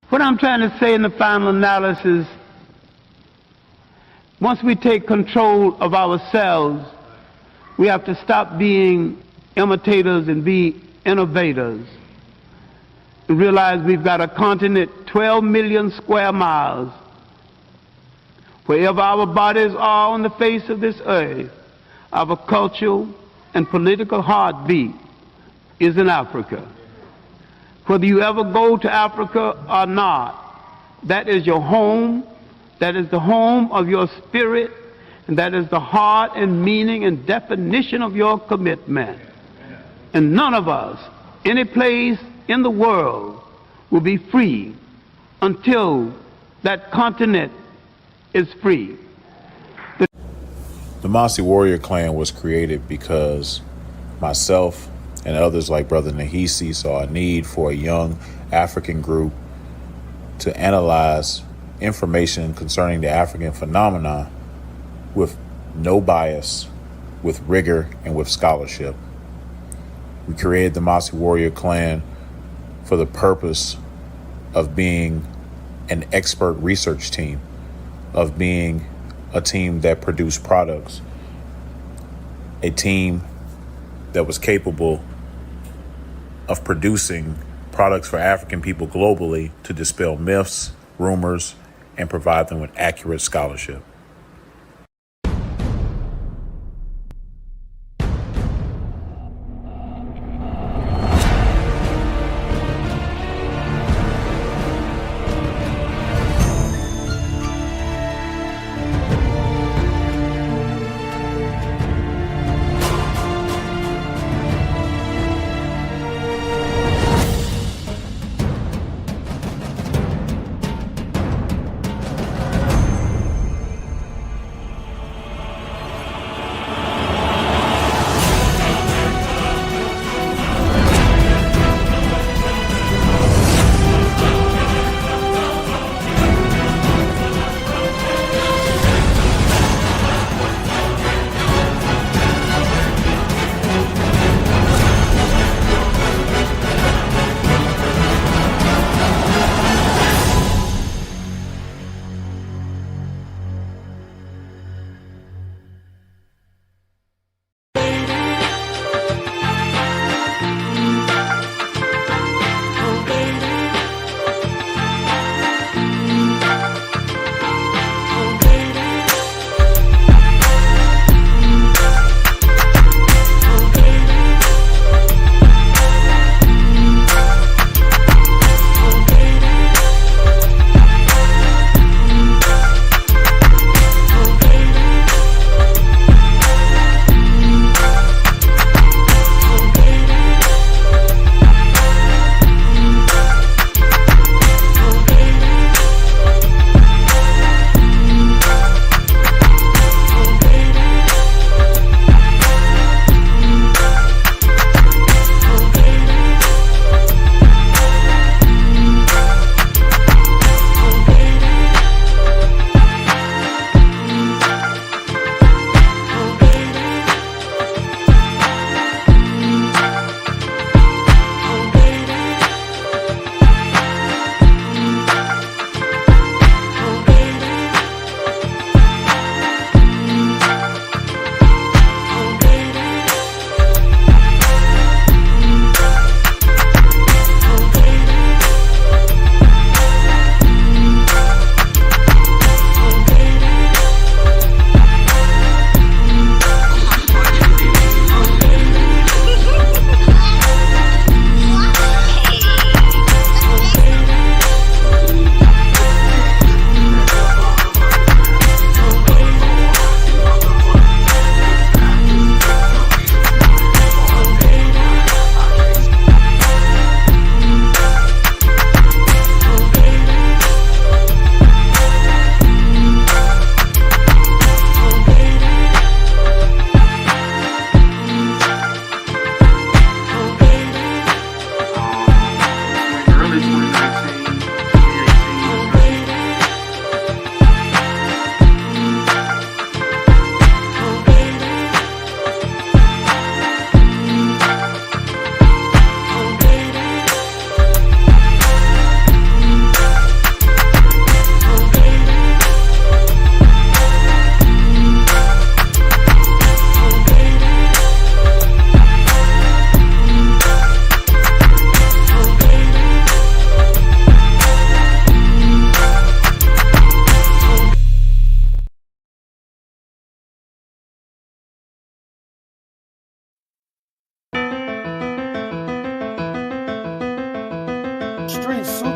What I'm trying to say in the final analysis, once we take control of ourselves, we have to stop being imitators and be innovators. We realize we've got a continent 12 million square miles. Wherever our bodies are on the face of this earth, our cultural and political heartbeat is in Africa. Whether you ever go to Africa or not, that is your home, that is the home of your spirit, and that is the heart and meaning and definition of your commitment. And none of us, any place in the world, will be free until that continent is free. The Mossy Warrior Clan was created because myself and others like Brother Nahisi saw a need for a young African group to analyze information concerning the African phenomenon with no bias, with rigor, and with scholarship. We created the Mossy Warrior Clan for the purpose of being an expert research team, of being a team that produced products, a team that was capable of producing products for African people globally to dispel myths, rumors, and provide them with accurate scholarship.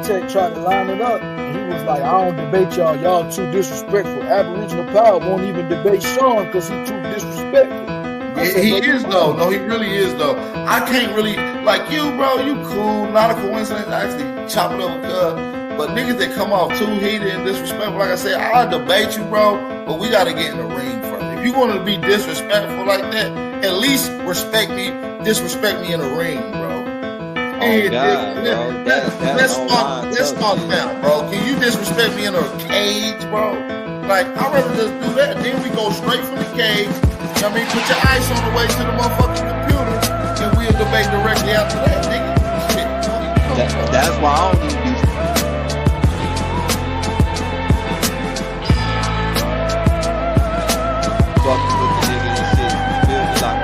Tech tried to line it up, and he was like, I don't debate y'all. Y'all too disrespectful. Aboriginal Power won't even debate Sean because he too disrespectful. He is though. No, he really is though. I can't really like you, bro. You cool. Not a coincidence. I actually chop it over cuz. But niggas that come off too heated and disrespectful, like I said, I'll debate you, bro. But we gotta get in the ring first. If you're gonna be disrespectful like that, at least disrespect me in the ring, bro. Let's start now, bro. Can you disrespect me in a cage, bro? Like, I'd rather just do that. Then we go straight from the cage. I mean, put your ice on the way to the motherfucking computer, and we'll debate directly after that, nigga. Shit. That's why I don't even be fucking with the niggas and shit. You feel me? Like,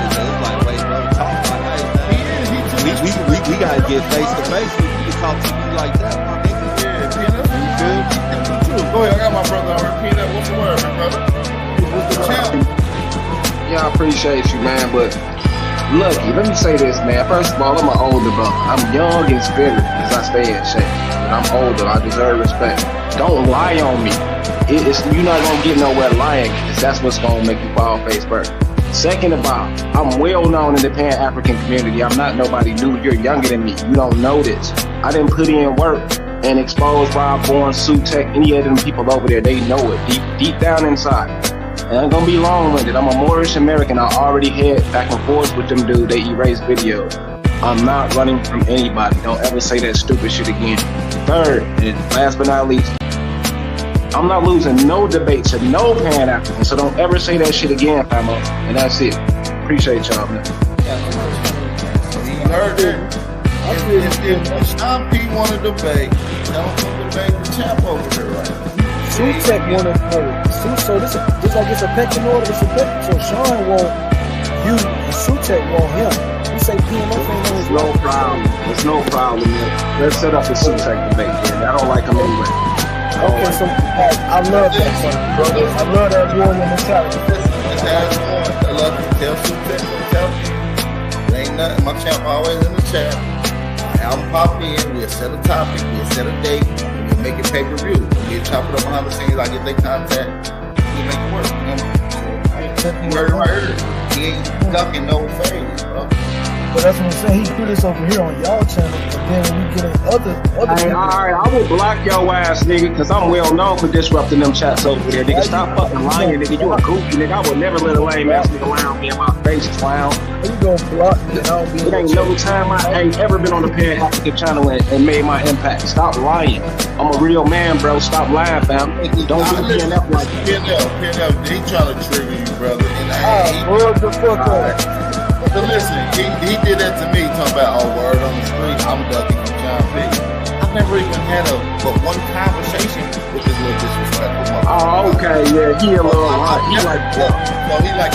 it's like, wait, bro, talk like that. We gotta get face to face. We can talk to you like that, my nigga. Yeah, Peanut, you feel me? Go ahead, I got my brother already. Peanut, what's the word, man, brother? What's the champ? Yeah, I appreciate you, man, but Lucky, let me say this, man. First of all, I'm an older brother. I'm young in spirit because I stay in shape. But I'm older. I deserve respect. Don't lie on me. You're not going to get nowhere lying because that's what's going to make you fall face first. Second of all, I'm well known in the Pan-African community. I'm not nobody new. You're younger than me. You don't know this. I didn't put in work and expose Rob Bourne, Sutek, any of them people over there. They know it deep down inside. And I'm gonna be long-winded. I'm a Moorish American. I already had back and forth with them dudes. They erased videos. I'm not running from anybody. Don't ever say that stupid shit again. Third, and last but not least, I'm not losing no debate to no Pan-African. So don't ever say that shit again, famo. And that's it. Appreciate y'all, man. You heard that? If Sean P want to debate, don't debate the champ over there, right? Sutek wanted so this like it's a pecking order. It's a pecking. So Sean want you, and Sutek want him. You say PMF ain't on his no problem. There's no problem, man. Let's set up a Sutek debate, man. I don't like him anyway. Okay, so I love that son, brother. I love that warrior mentality. I love you. Tell Sutek, tell me. There ain't nothing. My champ always in the chat. I'll pop in. We'll set a topic. We'll set a date. We'll make it pay-per-view. We'll chop it up behind the scenes. I get their contact. We'll make it work. Right here. He ain't ducking no phase, bro. But that's what I'm saying. He do this over here on y'all channel, and then when we get in other hey, alright, I will block your ass, nigga, because I'm well known for disrupting them chats over there, nigga. Stop fucking lying, nigga. You a goofy, nigga. I would never let a lame ass nigga lie on me in my face, clown. You gonna block me? It ain't no time I ain't ever been on the Pan-African channel and made my impact. Stop lying. I'm a real man, bro. Stop lying, fam. Don't do PNF like that. PNF, he trying to trigger you, brother. And word the fuck up. But listen, he did that to me, talking about, oh, word on the street, I'm ducking from John P. I've never even had but one conversation with this little disrespectful motherfucker. Oh, okay, yeah, he a little hot. He like that. No, he like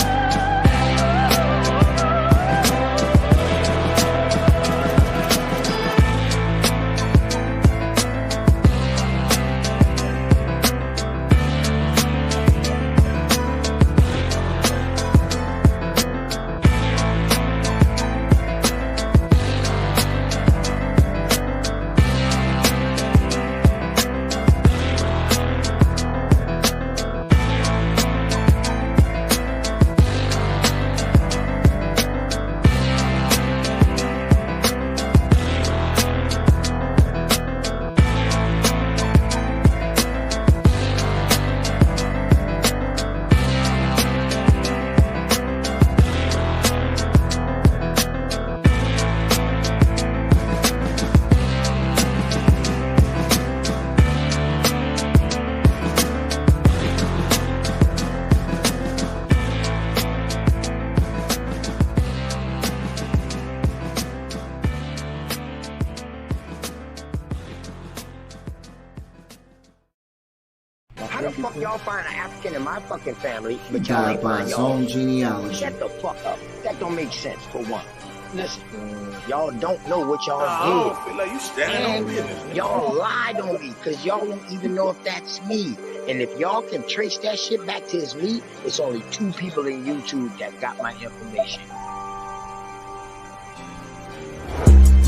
How the fuck y'all find an African in my fucking family, but y'all ain't find y'all own genealogy? Shut the fuck up. That don't make sense, for one. Listen, y'all don't know what y'all did. I feel like you standing on business. Y'all lied on me, because y'all don't even know if that's me. And if y'all can trace that shit back to it's me, it's only 2 people in YouTube that got my information.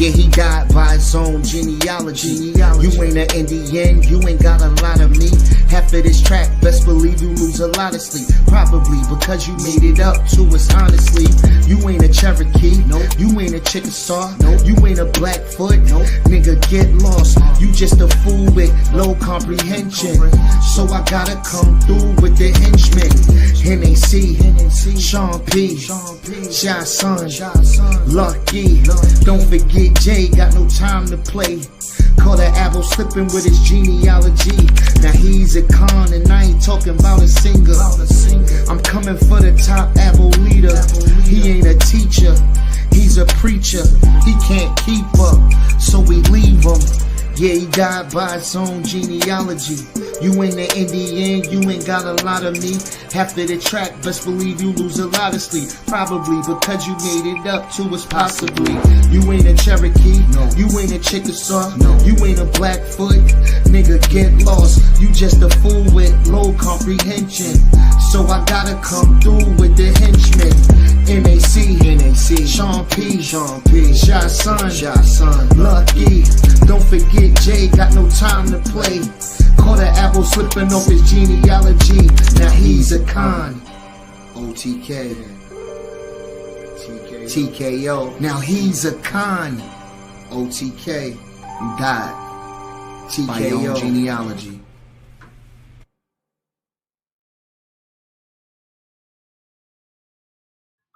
Yeah, he died by his own genealogy. You ain't an Indian, you ain't got a lot of me. Half of this track, best believe you lose a lot of sleep. Probably because you made it up to us honestly. You ain't a Cherokee, nope. You ain't a Chickasaw, nope. You ain't a Blackfoot, nope. Nigga, get lost. You just a fool with low comprehension. So I gotta come through with the henchmen. NAC, Sean P, Shy Son, Lucky. Don't forget Jay, got no time to play. Caught an apple slipping with his genealogy. Now he's a con and I ain't talking about a singer. I'm coming for the top apple leader. He ain't a teacher, he's a preacher. He can't keep up, so we leave him. Yeah, he died by his own genealogy. You ain't an Indian, you ain't got a lot of me. Half of the track, best believe you lose a lot of sleep. Probably because you made it up to us possibly. You ain't a Cherokee, no. You ain't a Chickasaw, no. You ain't a Blackfoot. Nigga, get lost. You just a fool with low comprehension. So I gotta come through with the henchmen. NAC, Sean P, Shy Son, Lucky. Don't forget Jay, got no time to play. Caught an apple slipping off his genealogy. Now he's a con. OTK, TKO. Now he's a con. OTK, you died. TKO genealogy.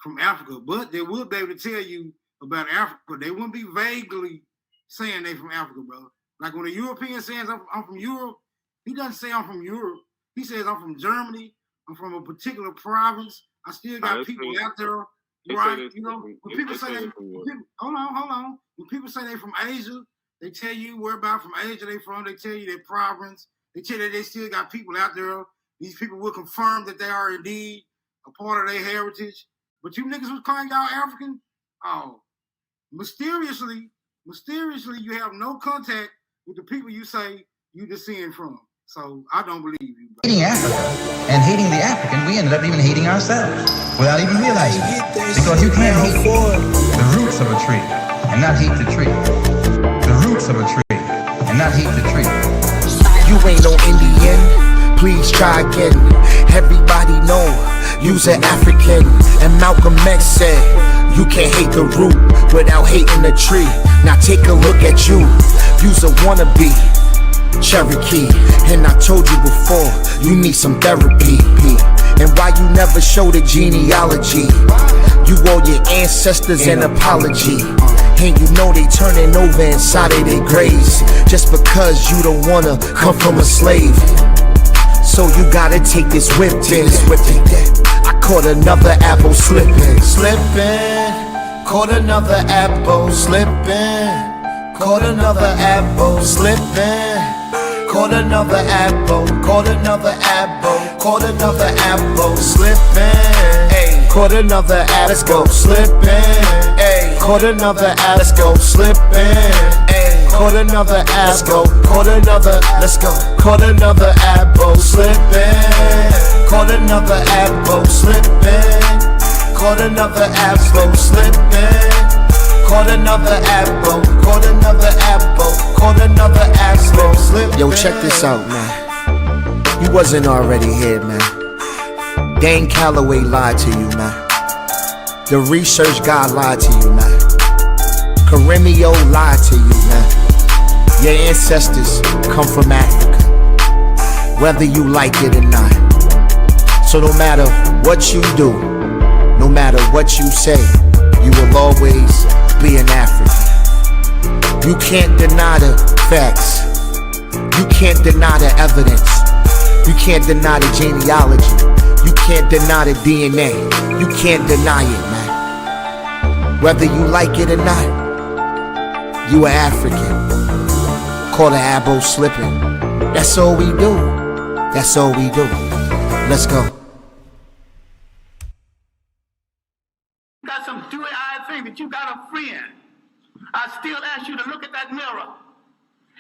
From Africa, but they will be able to tell you about Africa. They wouldn't be vaguely saying they from Africa, brother. Like when a European says I'm from Europe, he doesn't say I'm from Europe. He says I'm from Germany. I'm from a particular province. I still got people out there, right? You know, when people say hold on. When people say they from Asia, they tell you where about from Asia they from. They tell you their province. They tell you they still got people out there. These people will confirm that they are indeed a part of their heritage. But you niggas was calling y'all African? Oh, mysteriously, you have no contact with the people you say you descend from. So I don't believe you. Bro. Hating Africa and hating the African, we ended up even hating ourselves without even realizing it. Because you can't hate the roots of a tree and not hate the tree. The roots of a tree and not hate the tree. You ain't no Indian, please try again. Everybody know you's an African. And Malcolm X said, you can't hate the root without hating the tree. Now take a look at you, you's a wannabe Cherokee. And I told you before, you need some therapy. And why you never show the genealogy? You owe your ancestors an apology. And you know they turning over inside of their graves just because you don't wanna come from a slave. So you gotta take this whip in. I caught another apple slipping. Caught another apple slipping. Caught another apple slipping. Caught another apple. Caught another apple. Caught another apple slipping. Hey, caught another apple slipping. Hey, caught another apple slipping. Hey, caught another apple. Caught another. Let's go. Caught another apple slipping. Caught another apple slipping. Caught another apple slipping. Caught another apple. Caught another apple. Caught another apple slipping. Yo, check this out, man. You wasn't already here, man. Dane Calloway lied to you, man. The research guy lied to you, man. Karimio lied to you, man. Your ancestors come from Africa, whether you like it or not. So no matter what you do, no matter what you say, you will always be an African. You can't deny the facts. You can't deny the evidence. You can't deny the genealogy. You can't deny the DNA. You can't deny it, man. Whether you like it or not, you are African. Caught an apple slipping. That's all we do. That's all we do. Let's go. Got some dewy-eyed thing that you got a friend. I still ask you to look at that mirror.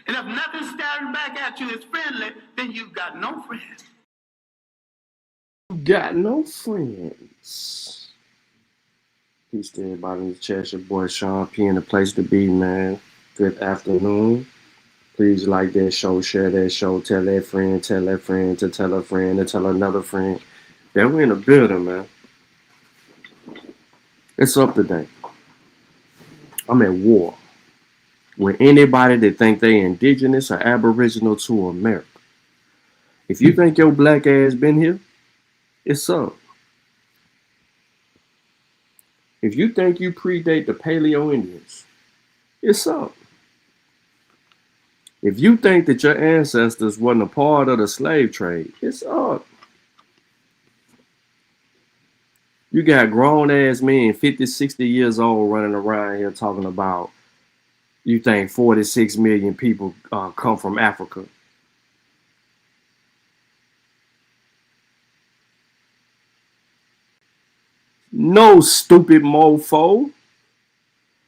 And if nothing's staring back at you is friendly, then you've got no friends. You got no friends. Peace to everybody in the chat. Your boy Sean P in the place to be, man. Good afternoon. Please like that show, share that show, tell that friend to tell a friend to tell another friend. That we in the building, man. It's up today. I'm at war with anybody that think they indigenous or aboriginal to America. If you think your black ass been here, it's up. If you think you predate the Paleo Indians, it's up. If you think that your ancestors wasn't a part of the slave trade, it's up. You got grown ass men, 50, 60 years old, running around here talking about you think 46 million people come from Africa. No, stupid mofo.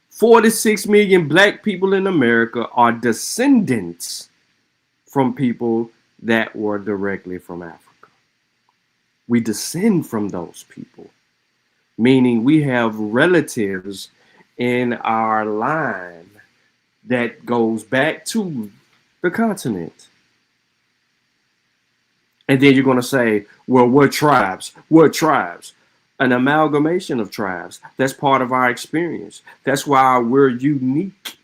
46 million black people in America are descendants from people that were directly from Africa. We descend from those people, meaning we have relatives in our line that goes back to the continent. And then you're going to say, well, we're tribes. We're tribes. An amalgamation of tribes. That's part of our experience. That's why we're unique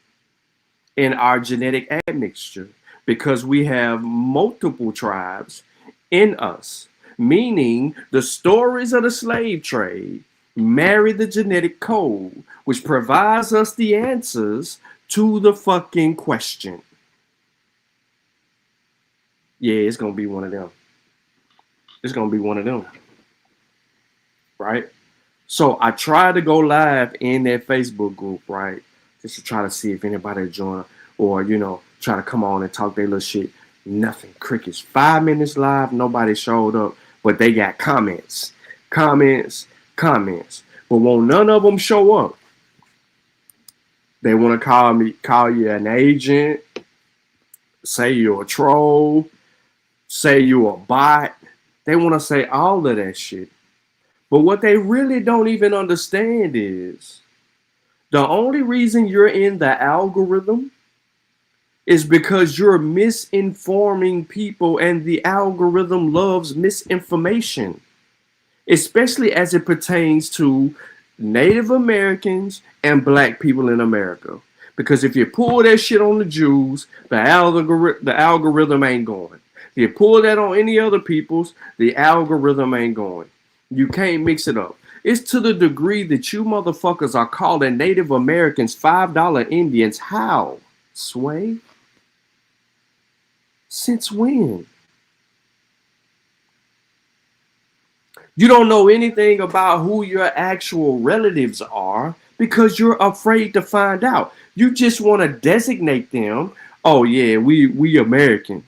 in our genetic admixture, because we have multiple tribes in us, meaning the stories of the slave trade marry the genetic code, which provides us the answers to the fucking question. Yeah, it's going to be one of them. It's going to be one of them. Right? So I tried to go live in that Facebook group, right? Just to try to see if anybody join or, try to come on and talk their little shit. Nothing. Crickets. 5 minutes live, nobody showed up, but they got comments. But won't none of them show up. They want to call you an agent, say you're a troll, say you're a bot. They want to say all of that shit. But what they really don't even understand is the only reason you're in the algorithm is because you're misinforming people, and the algorithm loves misinformation, especially as it pertains to Native Americans and black people in America. Because if you pull that shit on the Jews, the algorithm ain't going. If you pull that on any other peoples, the algorithm ain't going. You can't mix it up. It's to the degree that you motherfuckers are calling Native Americans $5 Indians. How? Sway? Since when? You don't know anything about who your actual relatives are because you're afraid to find out. You just want to designate them. Oh yeah, we American.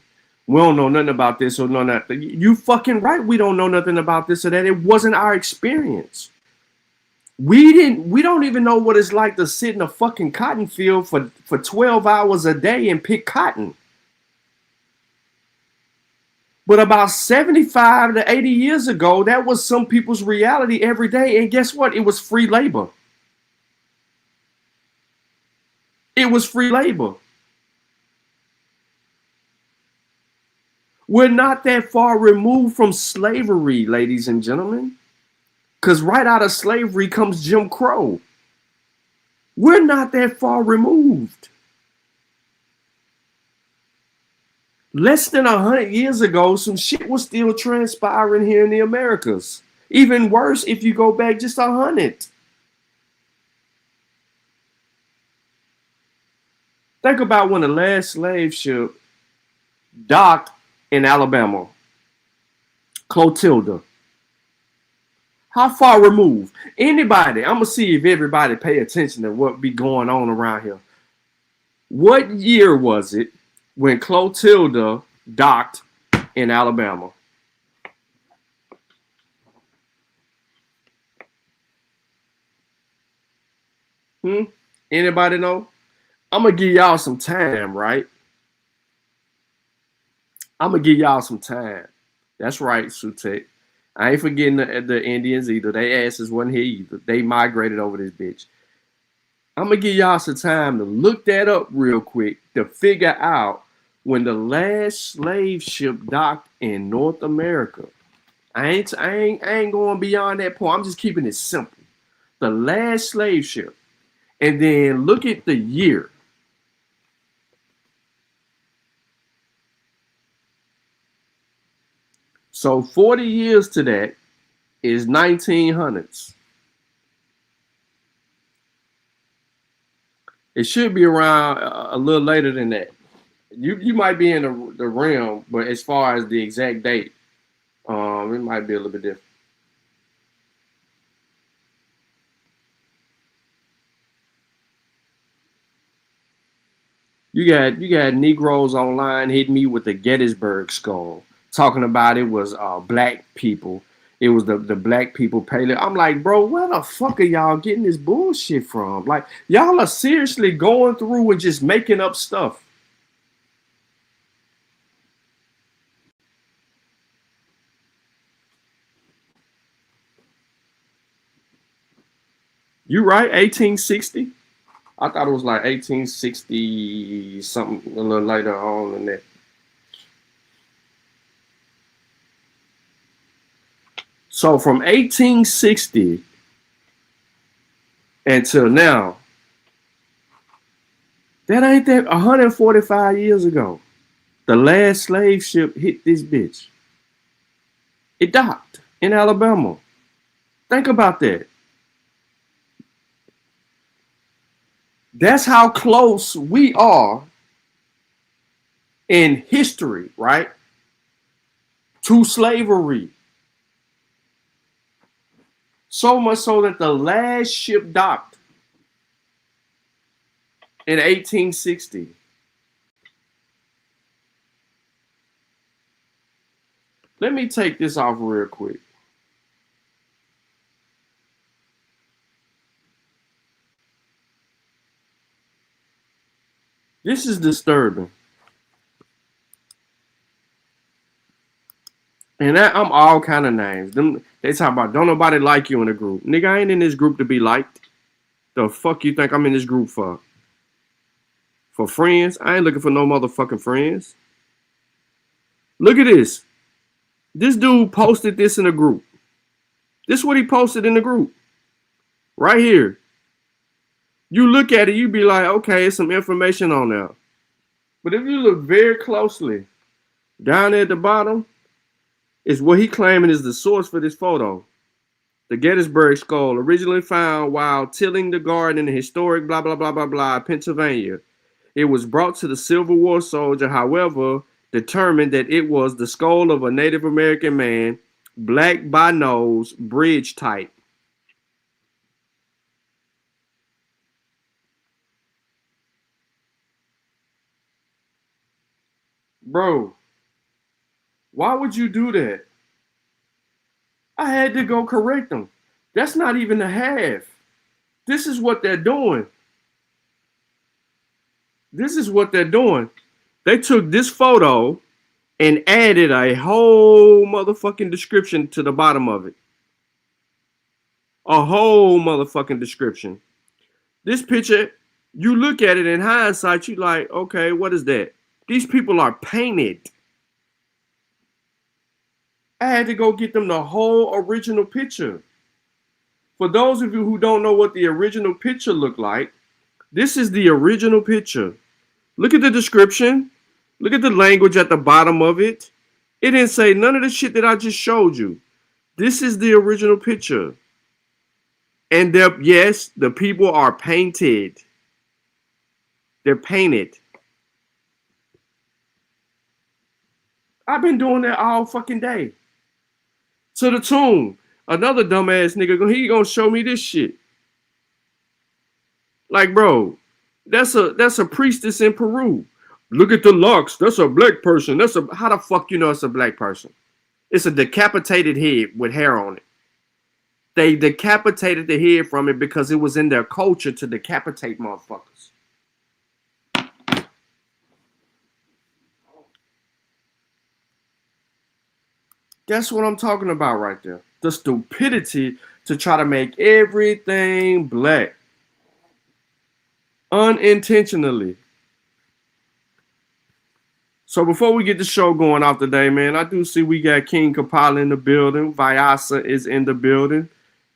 We don't know nothing about this or none of that. You fucking right. We don't know nothing about this or that. It wasn't our experience. We don't even know what it's like to sit in a fucking cotton field for 12 hours a day and pick cotton. But about 75 to 80 years ago, that was some people's reality every day. And guess what? It was free labor. It was free labor. We're not that far removed from slavery, ladies and gentlemen. Because right out of slavery comes Jim Crow. We're not that far removed. Less than 100 years ago, some shit was still transpiring here in the Americas. Even worse if you go back just 100. Think about when the last slave ship docked in Alabama. Clotilda. How far removed? Anybody, I'm going to see if everybody pay attention to what be going on around here. What year was it when Clotilda docked in Alabama? Anybody know? I'm going to give y'all some time, right? I'm going to give y'all some time. That's right, Sutek. I ain't forgetting the Indians either. They asses wasn't here either. They migrated over this bitch. I'm going to give y'all some time to look that up real quick to figure out when the last slave ship docked in North America. I ain't going beyond that point. I'm just keeping it simple. The last slave ship. And then look at the year. So 40 years to that is 1900s. It should be around a little later than that. You might be in the realm, but as far as the exact date, it might be a little bit different. You got Negroes online hitting me with the Gettysburg skull, talking about it was black people. It was the black people paleo. I'm like, bro, where the fuck are y'all getting this bullshit from? Like, y'all are seriously going through and just making up stuff. You right, 1860? I thought it was like 1860 something, a little later on than that. So from 1860 until now, that ain't that 145 years ago. The last slave ship hit this bitch. It docked in Alabama. Think about that. That's how close we are in history, right? To slavery. So much so that the last ship docked in 1860. Let me take this off real quick. This is disturbing. And I'm all kind of names. They talk about don't nobody like you in a group. Nigga, I ain't in this group to be liked. The fuck you think I'm in this group for? For friends? I ain't looking for no motherfucking friends. Look at this. This dude posted this in a group. This is what he posted in the group. Right here. You look at it, you be like, okay, it's some information on there. But if you look very closely, down there at the bottom, is what he claiming is the source for this photo. The Gettysburg skull, originally found while tilling the garden in the historic blah, blah, blah, blah, blah, Pennsylvania. It was brought to the Civil War soldier, however, determined that it was the skull of a Native American man, black by nose, bridge type. Bro, why would you do that? I had to go correct them. That's not even a half. This is what they're doing. This is what they're doing. They took this photo and added a whole motherfucking description to the bottom of it. A whole motherfucking description. This picture, you look at it in hindsight, you like, okay, what is that? These people are painted. I had to go get them the whole original picture. For those of you who don't know what the original picture looked like, this is the original picture. Look at the description. Look at the language at the bottom of it. It didn't say none of the shit that I just showed you. This is the original picture. And yes, the people are painted. They're painted. I've been doing that all fucking day. To the tune. Another dumbass nigga, he gonna show me this shit. Like, bro, that's a priestess in Peru. Look at the locks. That's a black person. How the fuck you know it's a black person? It's a decapitated head with hair on it. They decapitated the head from it because it was in their culture to decapitate motherfuckers. That's what I'm talking about right there. The stupidity to try to make everything black. Unintentionally. So before we get the show going off today, man, I do see we got King Kapala in the building. Vyasa is in the building.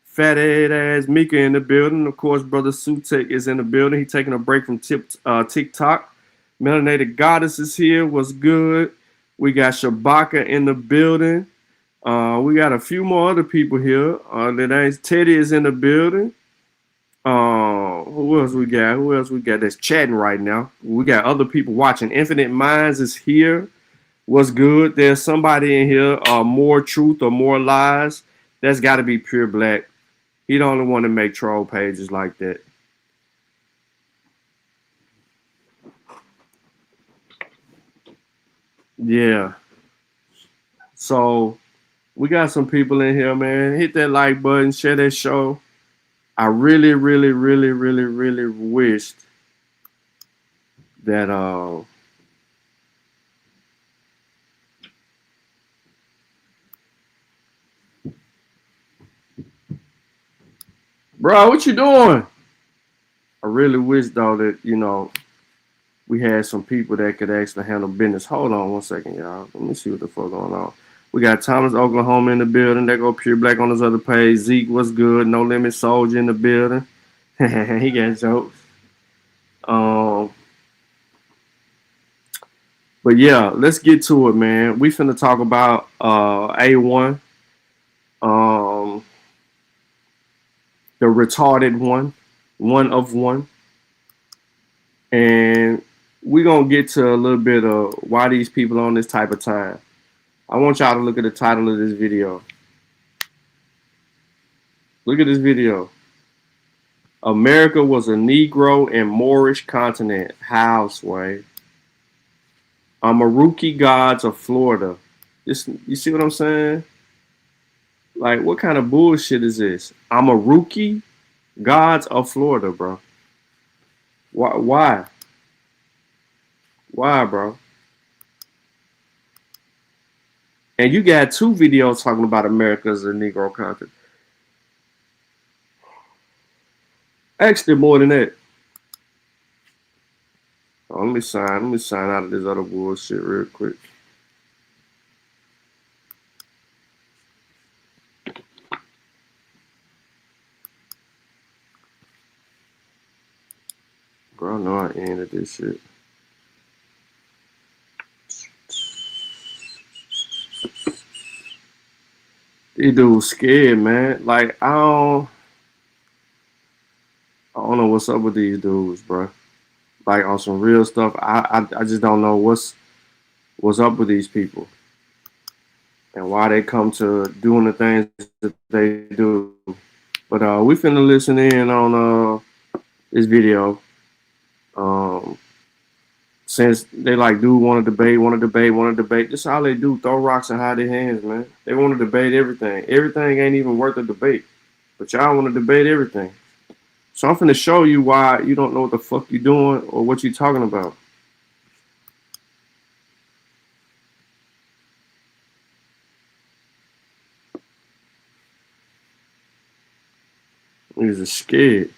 Fat ass Mika in the building. Of course, Brother Sutek is in the building. He taking a break from TikTok. Melanated Goddess is here. What's good? We got Shabaka in the building. We got a few more other people here. Teddy is in the building. Who else we got? Who else we got that's chatting right now? We got other people watching. Infinite Minds is here. What's good? There's somebody in here. More truth or more lies. That's got to be pure black. He don't only want to make troll pages like that. Yeah. So we got some people in here, man. Hit that like button. Share that show. I really, really, really, really, really wished that bro, what you doing? I really wish though that, you know, we had some people that could actually handle business. Hold on one second, y'all. Let me see what the fuck going on. We got Thomas, Oklahoma in the building. There go Pure Black on his other page. Zeke, what's good? No Limit Soldier in the building. He got jokes. But yeah, let's get to it, man. We finna talk about A1. The retarded one of one. And we're gonna get to a little bit of why these people on this type of time. I want y'all to look at the title of this video. Look at this video. America was a Negro and Moorish continent. How, Sway? Amaruki gods of Florida. You see what I'm saying? Like, what kind of bullshit is this? Amaruki gods of Florida, bro. Why? Why, bro? And you got two videos talking about America as a Negro continent. Actually, more than that. Oh, let me sign out of this other bullshit real quick. Bro, I know I ended this shit. These dudes scared, man. Like, I don't know what's up with these dudes, bro. Like, on some real stuff, I just don't know what's up with these people and why they come to doing the things that they do. But we finna listen in on this video. Since they like, dude, want to debate. This is all they do, throw rocks and hide their hands, man. They want to debate everything. Everything ain't even worth a debate. But y'all want to debate everything. So I'm finna show you why you don't know what the fuck you doing or what you talking about. Niggas are scared.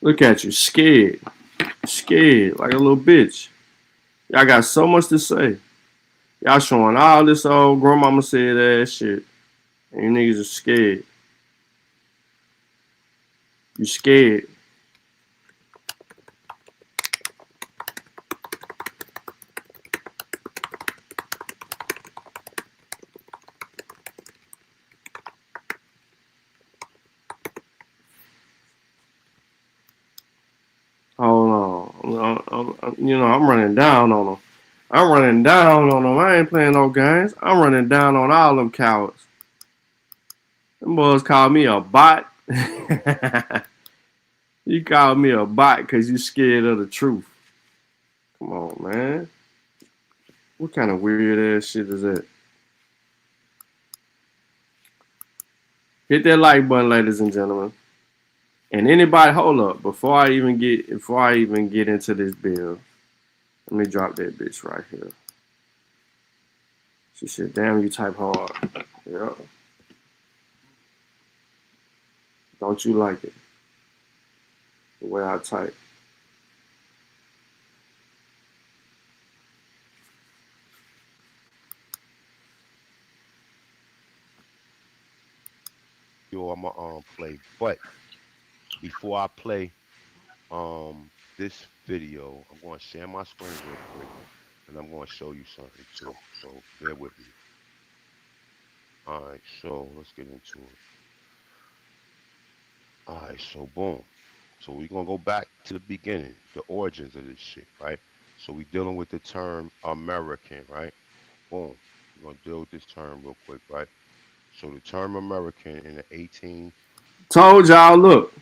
Look at you, scared. Scared like a little bitch. Y'all got so much to say. Y'all showing all this old grandmama said ass shit. And you niggas are scared. You scared. Hold on. You know, I'm running down on them. I ain't playing no games. I'm running down on all them cowards. Them boys call me a bot. You call me a bot because you scared of the truth. Come on, man. What kind of weird ass shit is that? Hit that like button, ladies and gentlemen. And anybody, hold up, before I even get into this bill, let me drop that bitch right here. She said, damn, you type hard. Yeah. Don't you like it? The way I type. Yo, I'm gonna play. But before I play this video, I'm gonna share my screen real quick and I'm gonna show you something too. So bear with me. Alright, so let's get into it. Alright, so boom. So we're gonna go back to the beginning, the origins of this shit, right? So we're dealing with the term American, right? Boom. We're gonna deal with this term real quick, right? So the term American in the 18 Told y'all, look.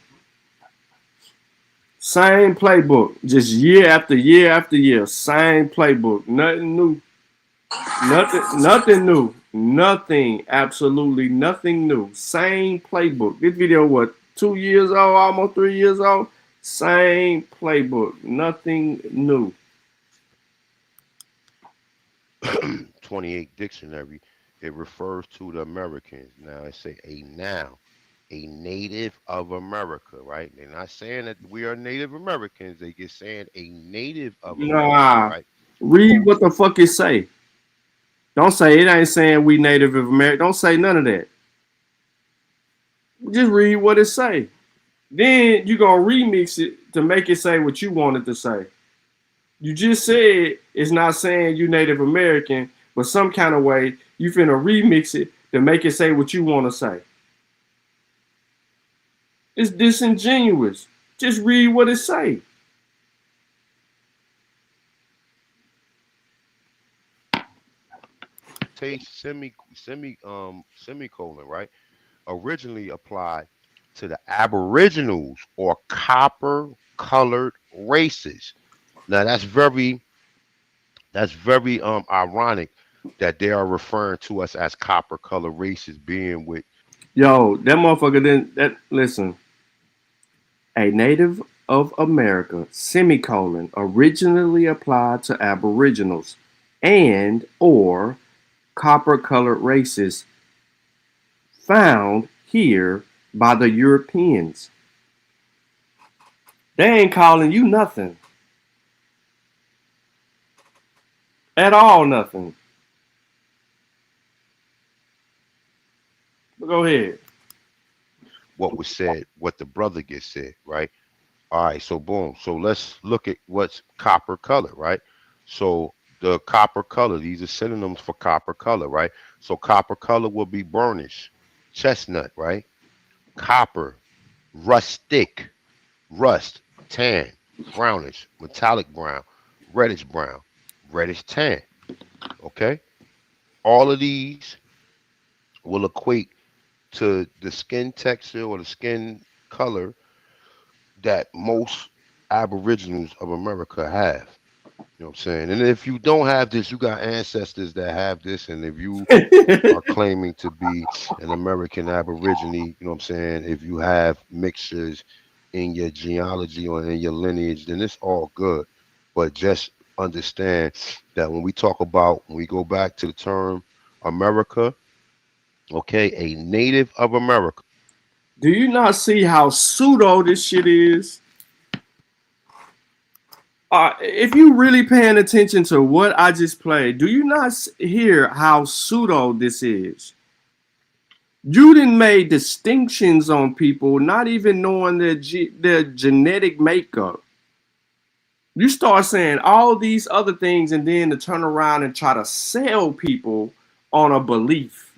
Same playbook. Just year after year after year. Same playbook. Nothing new. Nothing new. Nothing. Absolutely nothing new. Same playbook. This video, what, 2 years old, almost 3 years old? Same playbook. Nothing new. 28 dictionary, it refers to the Americans. Now it say a noun, a native of America, right? They're not saying that we are Native Americans. They just saying a native of America, Nah. right? Read what the fuck it say. Don't say it ain't saying we Native American. Don't say none of that. Just read what it say. Then you gonna remix it to make it say what you wanted to say. You just said it's not saying you Native American, but some kind of way you finna remix it to make it say what you want to say. It's disingenuous. Just read what it say. Semicolon, right? Originally applied to the Aboriginals or copper colored races. Now that's very ironic that they are referring to us as copper colored races, being with Yo, that motherfucker didn't listen. A native of America, semicolon, originally applied to Aboriginals and or copper colored races found here by the Europeans. They ain't calling you nothing. At all nothing. But go ahead. what was said, what the brother gets said, right? All right, so boom. So let's look at what's copper color, right? So the copper color, these are synonyms for copper color, right? So copper color will be burnish, chestnut, right? Copper, rustic, rust, tan, brownish, metallic brown, reddish tan. Okay? All of these will equate to the skin texture or the skin color that most Aboriginals of America have. You know what I'm saying? And if you don't have this, you got ancestors that have this. And if you are claiming to be an American Aborigine, you know what I'm saying? If you have mixtures in your genealogy or in your lineage, then it's all good. But just understand that when we go back to the term America, okay, a native of America. Do you not see how pseudo this shit is? If you really paying attention to what I just played, do you not hear how pseudo this is? You didn't make distinctions on people, not even knowing their genetic makeup. You start saying all these other things and then to turn around and try to sell people on a belief.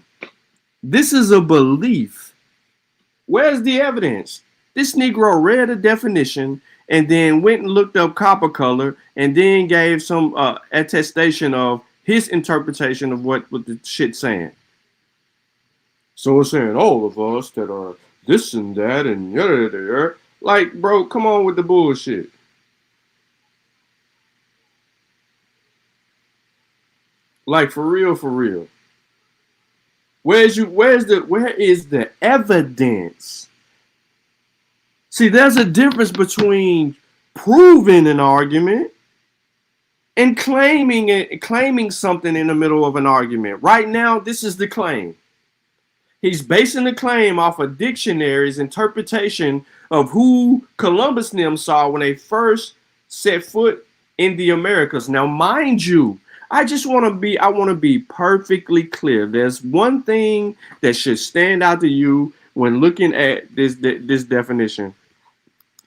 This is a belief. Where's the evidence? This Negro read a definition and then went and looked up copper color and then gave some attestation of his interpretation of what the shit's saying. So it's saying all of us that are this and that and yada. Like, bro, come on with the bullshit. Like, for real, for real. Where is the evidence? See, there's a difference between proving an argument and claiming something in the middle of an argument. Right now, this is the claim. He's basing the claim off a dictionary's interpretation of who Columbus and them saw when they first set foot in the Americas. Now, mind you, I want to be perfectly clear. There's one thing that should stand out to you when looking at this definition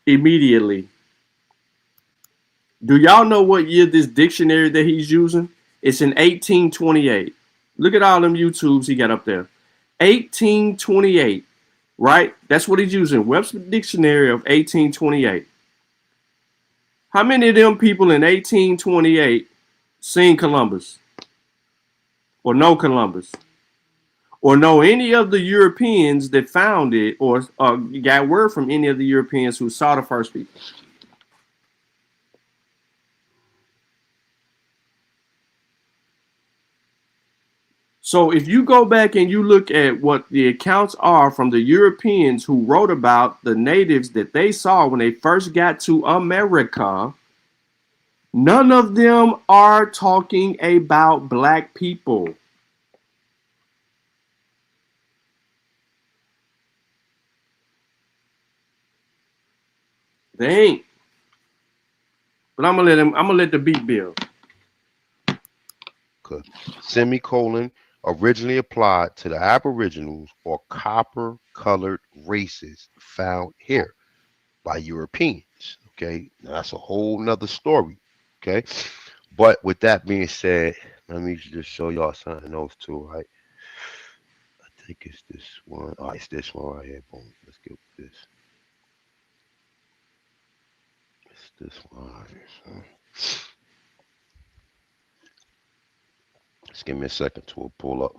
immediately. Do y'all know what year this dictionary that he's using? It's in 1828. Look at all them YouTubes he got up there. 1828, right? That's what he's using. Webster Dictionary of 1828. How many of them people in 1828 seen Columbus? Or know Columbus? Or know any of the Europeans that found it, or got word from any of the Europeans who saw the first people? So if you go back and you look at what the accounts are from the Europeans who wrote about the natives that they saw when they first got to America, none of them are talking about black people. They ain't. But I'm gonna let the beat build. Okay. Semicolon, originally applied to the Aboriginals or copper-colored races found here by Europeans. Okay, now that's a whole nother story. Okay, but with that being said, let me just show y'all something else too, right? I think it's this one. Oh, it's this one right here. Boom. Let's get this. It's this one right here. Just give me a second to pull up.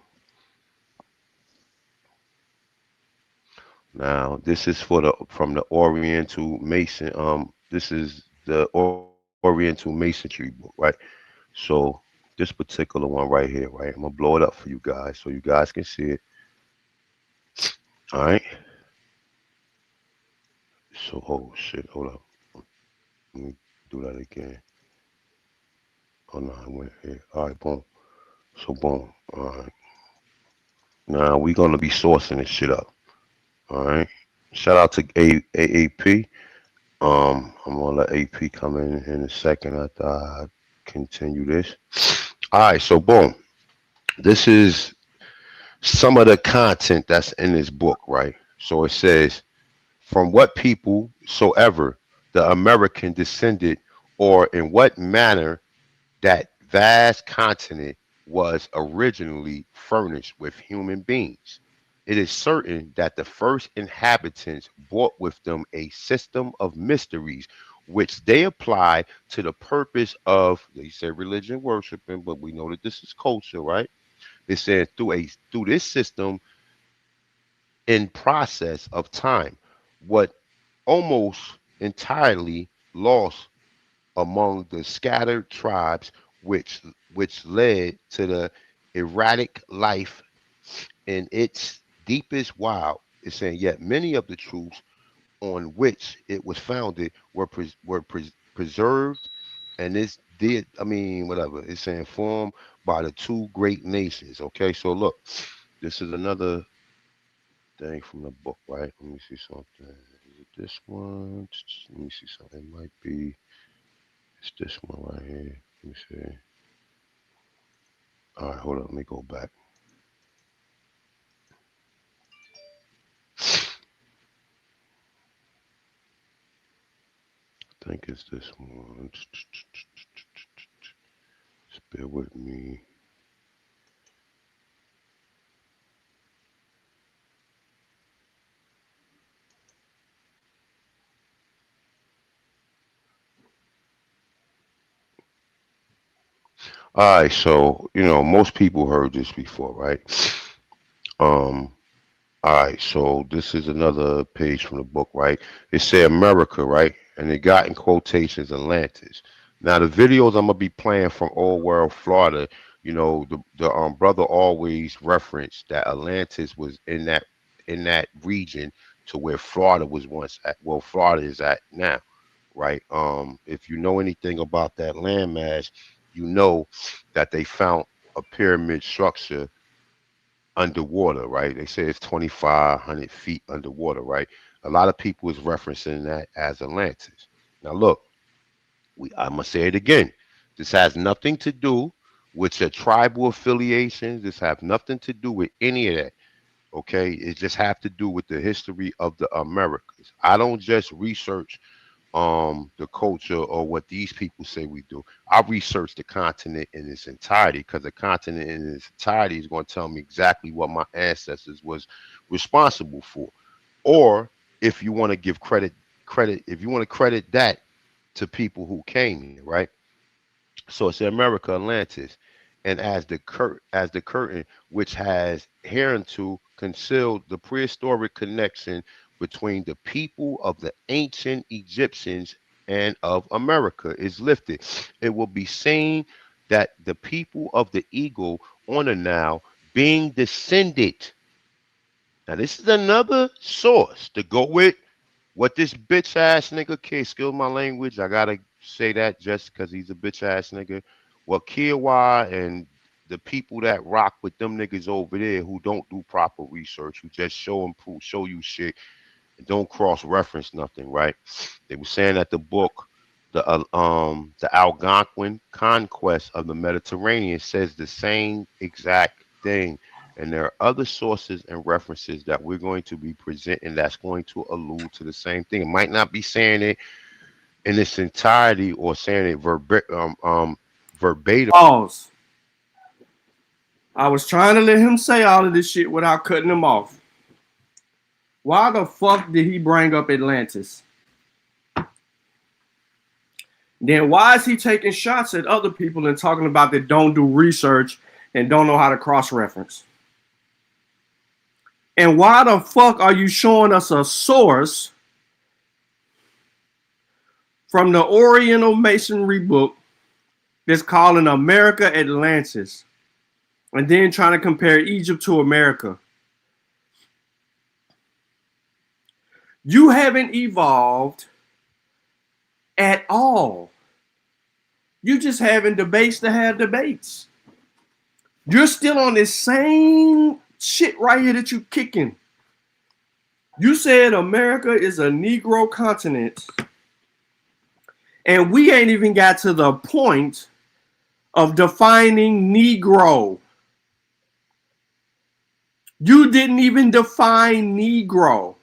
Now, this is from the Oriental Mason. This is the Oriental Masonry book, right? So this particular one right here, right? I'm gonna blow it up for you guys so you guys can see it. All right. So, oh shit, hold up. Let me do that again. Oh no, I went here. All right, boom. So boom. All right. Now we're gonna be sourcing this shit up. All right. Shout out to AAP. I'm gonna let AP come in a second after I continue this. All right. So boom. This is some of the content that's in this book, right? So it says, from what people soever the American descended, or in what manner that vast continent was originally furnished with human beings. It is certain that the first inhabitants brought with them a system of mysteries which they apply to the purpose of, they say, religion worshiping, but we know that this is culture, right? It said through this system in process of time, what almost entirely lost among the scattered tribes which led to the erratic life in its deepest wild. It's saying yet many of the truths on which it was founded were preserved, and this did, I mean, whatever it's saying, formed by the two great nations. Okay, so look, this is another thing from the book, right? Let me see something. Is it this one? Let me see something. It might be. It's this one right here. Let me see. All right, hold on. Let me go back. I think it's this one. Just bear with me. All right, so most people heard this before, right? All right, so this is another page from the book, right? It say America, right? And it got in quotations Atlantis. Now the videos I'm gonna be playing from Old World Florida, the brother always referenced that Atlantis was in that region to where Florida was once at. Well, Florida is at now, right? If you know anything about that landmass, you know that they found a pyramid structure underwater, right? They say it's 2,500 feet underwater, right? A lot of people is referencing that as Atlantis. Now, look, I'm gonna say it again. This has nothing to do with your tribal affiliations. This have nothing to do with any of that. Okay, it just have to do with the history of the Americas. I don't just research the culture or what these people say we do. I research the continent in its entirety, because the continent in its entirety is going to tell me exactly what my ancestors was responsible for. Or if you want to give credit, if you want to credit that to people who came here, right? So it's America, Atlantis, and as the curtain which has hereunto concealed the prehistoric connection between the people of the ancient Egyptians and of America is lifted. It will be seen that the people of the eagle on the Nile, being descended. Now this is another source to go with what this bitch ass nigga, excuse my language, I gotta say that just because he's a bitch ass nigga. What Kiowa and the people that rock with them niggas over there who don't do proper research, who just show you shit and don't cross reference nothing, right? They were saying that the book, the Algonquin Conquest of the Mediterranean, says the same exact thing. And there are other sources and references that we're going to be presenting that's going to allude to the same thing. It might not be saying it in its entirety or saying it verbatim. Pause. I was trying to let him say all of this shit without cutting him off. Why the fuck did he bring up Atlantis? Then why is he taking shots at other people and talking about that don't do research and don't know how to cross-reference? And why the fuck are you showing us a source from the Oriental Masonry book that's calling America Atlantis and then trying to compare Egypt to America? You haven't evolved at all. You just having debates to have debates. You're still on this same shit right here that you kicking. You said America is a Negro continent, and we ain't even got to the point of defining Negro. You didn't even define Negro.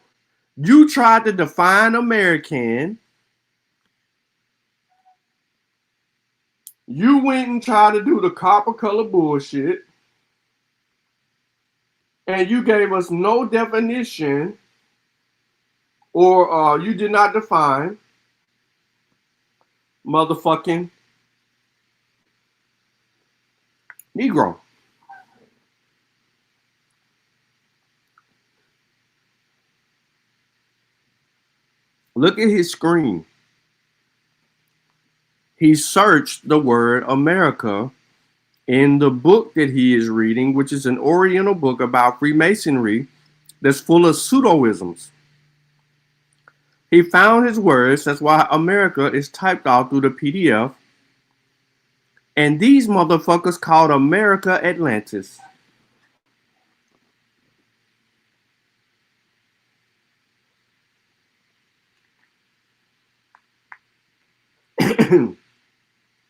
You tried to define American. You went and tried to do the copper color bullshit. And you gave us no definition, or you did not define motherfucking Negro. Look at his screen. He searched the word America in the book that he is reading, which is an Oriental book about Freemasonry that's full of pseudoisms. He found his words. That's why America is typed out through the PDF. And these motherfuckers called America Atlantis.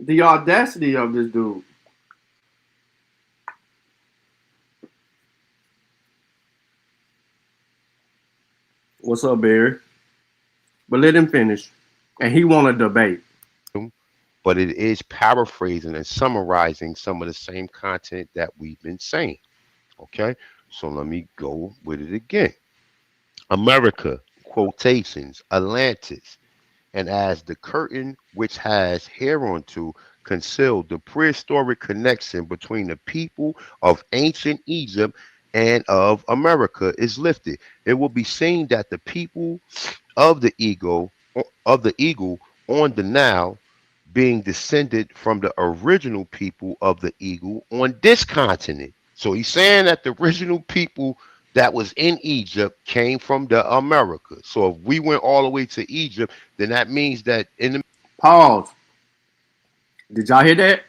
The audacity of this dude. What's up, Barry? But let him finish. And he want to debate. But it is paraphrasing and summarizing some of the same content that we've been saying. Okay, so let me go with it again. America, quotations, Atlantis, and as the curtain which has hereunto concealed the prehistoric connection between the people of ancient Egypt and of America is lifted, it will be seen that the people of the eagle on the Nile, being descended from the original people of the eagle on this continent. So he's saying that the original people that was in Egypt came from the Americas. So if we went all the way to Egypt, then that means that in the pause. Did y'all hear that?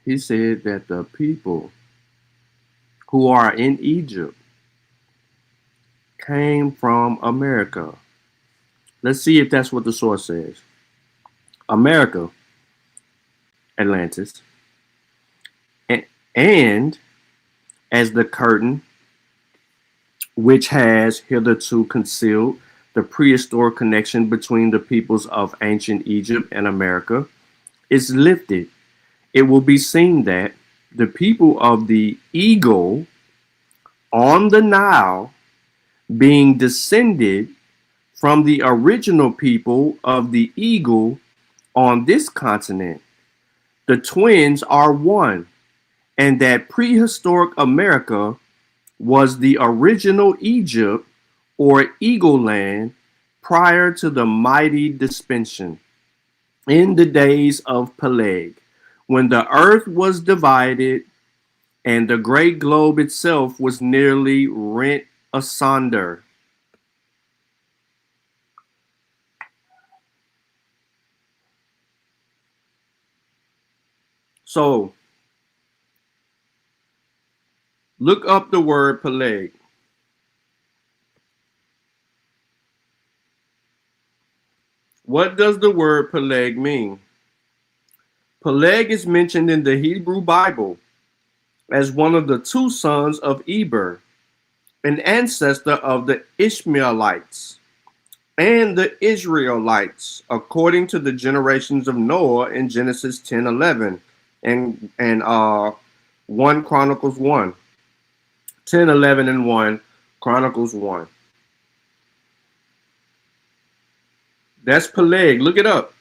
He said that the people who are in Egypt came from America. Let's see if that's what the source says. America, Atlantis, and as the curtain which has hitherto concealed the prehistoric connection between the peoples of ancient Egypt and America, is lifted. It will be seen that the people of the eagle on the Nile, being descended from the original people of the eagle on this continent, the twins are one, and that prehistoric America was the original Egypt or Eagle Land prior to the mighty dispersion in the days of Peleg, when the earth was divided and the great globe itself was nearly rent asunder. So, look up the word Peleg. What does the word Peleg mean? Peleg is mentioned in the Hebrew Bible as one of the two sons of Eber, an ancestor of the Ishmaelites and the Israelites, according to the generations of Noah in Genesis 10:11 and 1 Chronicles 1. 10, 11, and 1 Chronicles 1. That's Peleg. Look it up.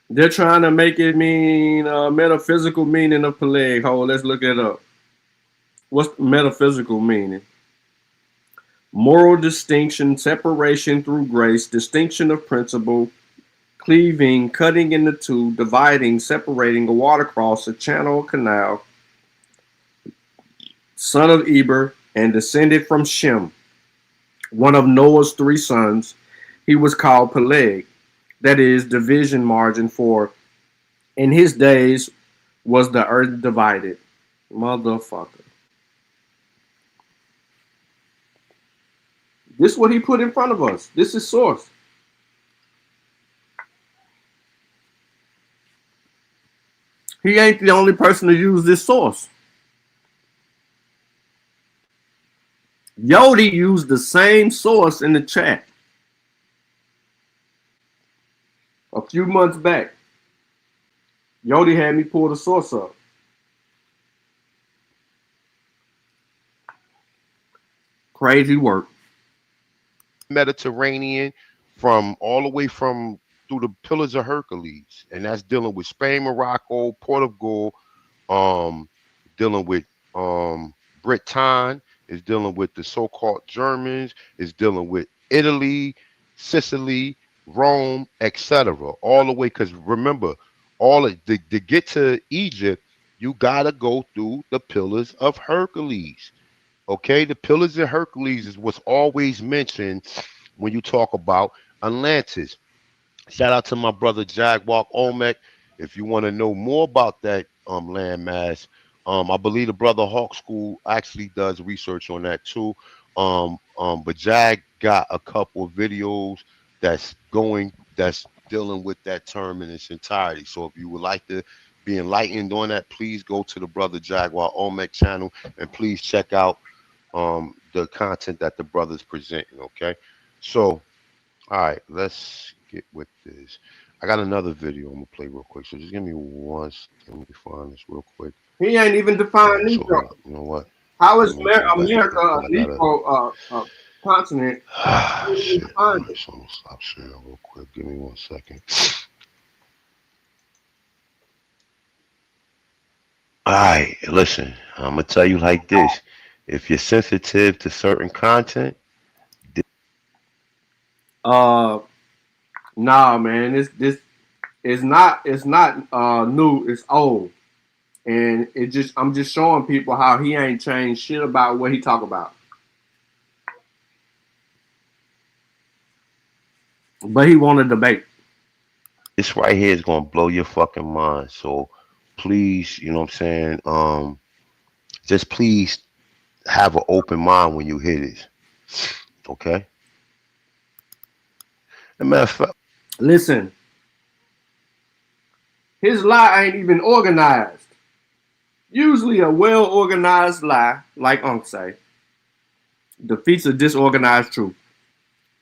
They're trying to make it mean metaphysical meaning of Peleg. Hold, let's look it up. What's the metaphysical meaning? Moral distinction, separation through grace, distinction of principle, cleaving, cutting into two, dividing, separating, a watercross, a channel, a canal, son of Eber, and descended from Shem, one of Noah's three sons. He was called Peleg, that is, division margin, for in his days was the earth divided. Motherfucker. This is what he put in front of us. This is source. He ain't the only person to use this source. Yodi used the same source in the chat a few months back. Yodi had me pull the source up. Crazy work. Mediterranean, from all the way from through the Pillars of Hercules, and that's dealing with Spain, Morocco, Portugal, dealing with Britain, is dealing with the so-called Germans, is dealing with Italy, Sicily, Rome, etc. All the way, because remember, all of to get to Egypt, you gotta go through the Pillars of Hercules. Okay, the Pillars of Hercules is what's always mentioned when you talk about Atlantis. Shout out to my brother Jaguar Olmec. If you want to know more about that landmass, I believe the brother Hawk School actually does research on that too. But Jag got a couple of videos that's dealing with that term in its entirety. So if you would like to be enlightened on that, please go to the brother Jaguar Olmec channel and please check out the content that the brother's presenting. Okay, so all right, let's get with this. I got another video I'm gonna play real quick, so just give me let me find this real quick. He ain't even defined Negro. So, you know what? How is America a Negro continent? Shit. All right, so I'm gonna stop sharing real quick. Give me 1 second. All right, listen, I'm gonna tell you like this. If you're sensitive to certain content, nah, man, this it's not new, it's old. And I'm just showing people how he ain't changed shit about what he talk about. But he wanted to debate. This right here is gonna blow your fucking mind. So please, you know what I'm saying? Just please have an open mind when you hear this. Okay? As a matter of fact, Listen, his lie ain't even organized. Usually a well-organized lie, like Unc say, defeats a disorganized truth.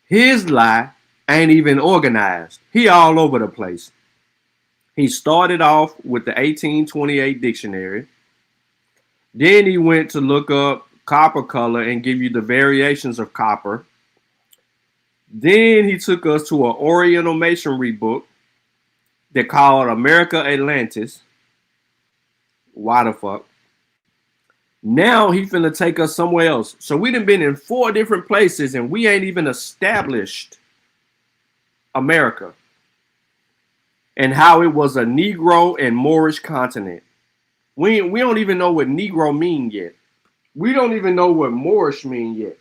His lie ain't even organized. He all over the place. He started off with the 1828 dictionary. Then he went to look up copper color and give you the variations of copper. Then he took us to an Oriental Masonry book that called America Atlantis. Why the fuck? Now he finna take us somewhere else. So we done been in 4 different places and we ain't even established America and how it was a Negro and Moorish continent. We don't even know what Negro mean yet. We don't even know what Moorish mean yet.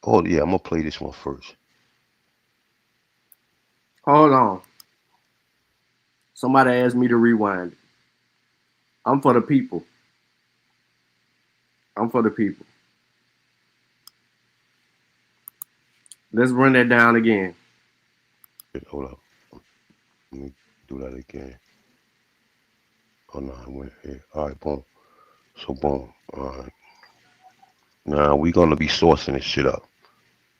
oh yeah, I'm gonna play this one first. Hold on. Somebody asked me to rewind it. I'm for the people. I'm for the people. Let's run that down again. Hold up. Let me do that again. Oh no, I went here. Alright, boom. So boom. Alright. Now we're gonna be sourcing this shit up.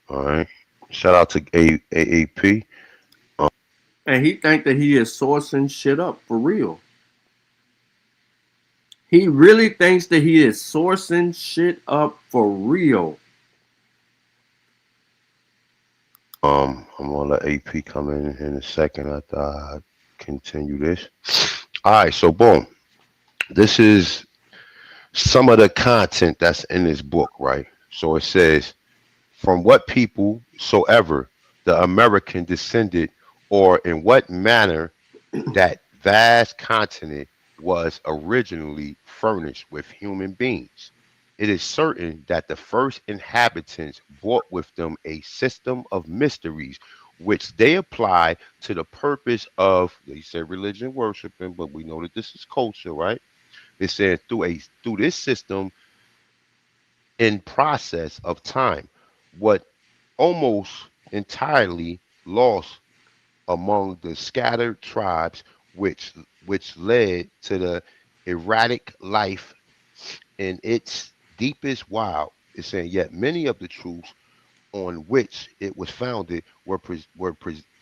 Alright. Shout out to AAP. And he think that he is sourcing shit up for real. He really thinks that he is sourcing shit up for real. I'm gonna let AP come in a second after I continue this. Alright, so boom. This is some of the content that's in this book, right? So it says, from what people soever the American descended, or in what manner that vast continent was originally furnished with human beings. It is certain that the first inhabitants brought with them a system of mysteries which they apply to the purpose of, they say religion worshiping, but we know that this is culture, right? They said through this system in process of time, what almost entirely lost among the scattered tribes which led to the erratic life in its deepest wild. It's saying yet many of the truths on which it was founded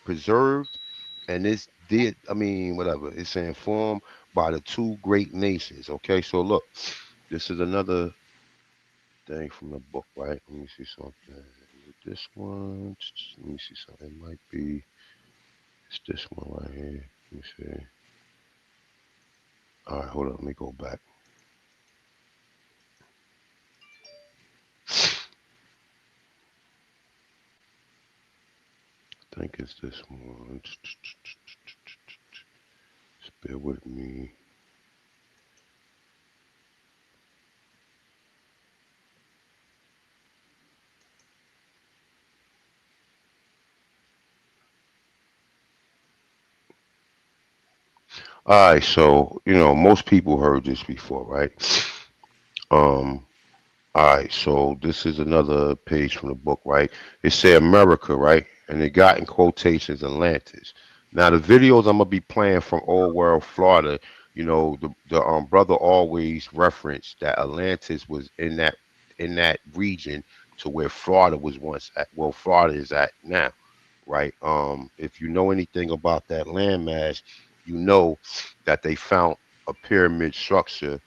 preserved, and this did, I mean, whatever it's saying, formed by the two great nations. Okay, so look, this is another thing from the book, right? Let me see something. Is it this one? Let me see something. It might be. It's this one right here. Let me see. All right, hold on. Let me go back. I think it's this one. Just bear with me. All right, so most people heard this before, right? Um, all right, so this is another page from the book, right? It said America, right? And it got in quotations Atlantis. Now the videos I'm gonna be playing from Old World Florida, the brother always referenced that Atlantis was in that region to where Florida was once at. Well, Florida is at now, right? If you know anything about that landmass, you know that they found a pyramid structure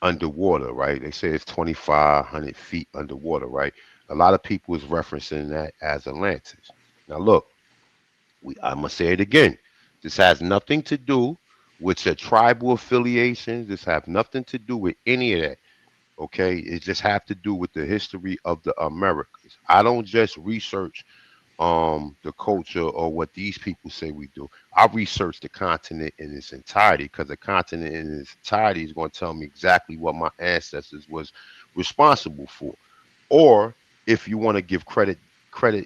underwater, right? They say it's 2,500 feet underwater, right? A lot of people is referencing that as Atlantis. Now, look, I'm gonna say it again. This has nothing to do with your tribal affiliations. This have nothing to do with any of that. Okay, it just have to do with the history of the Americas. I don't just research the culture or what these people say we do. I research the continent in its entirety, because the continent in its entirety is going to tell me exactly what my ancestors was responsible for, or if you want to give credit,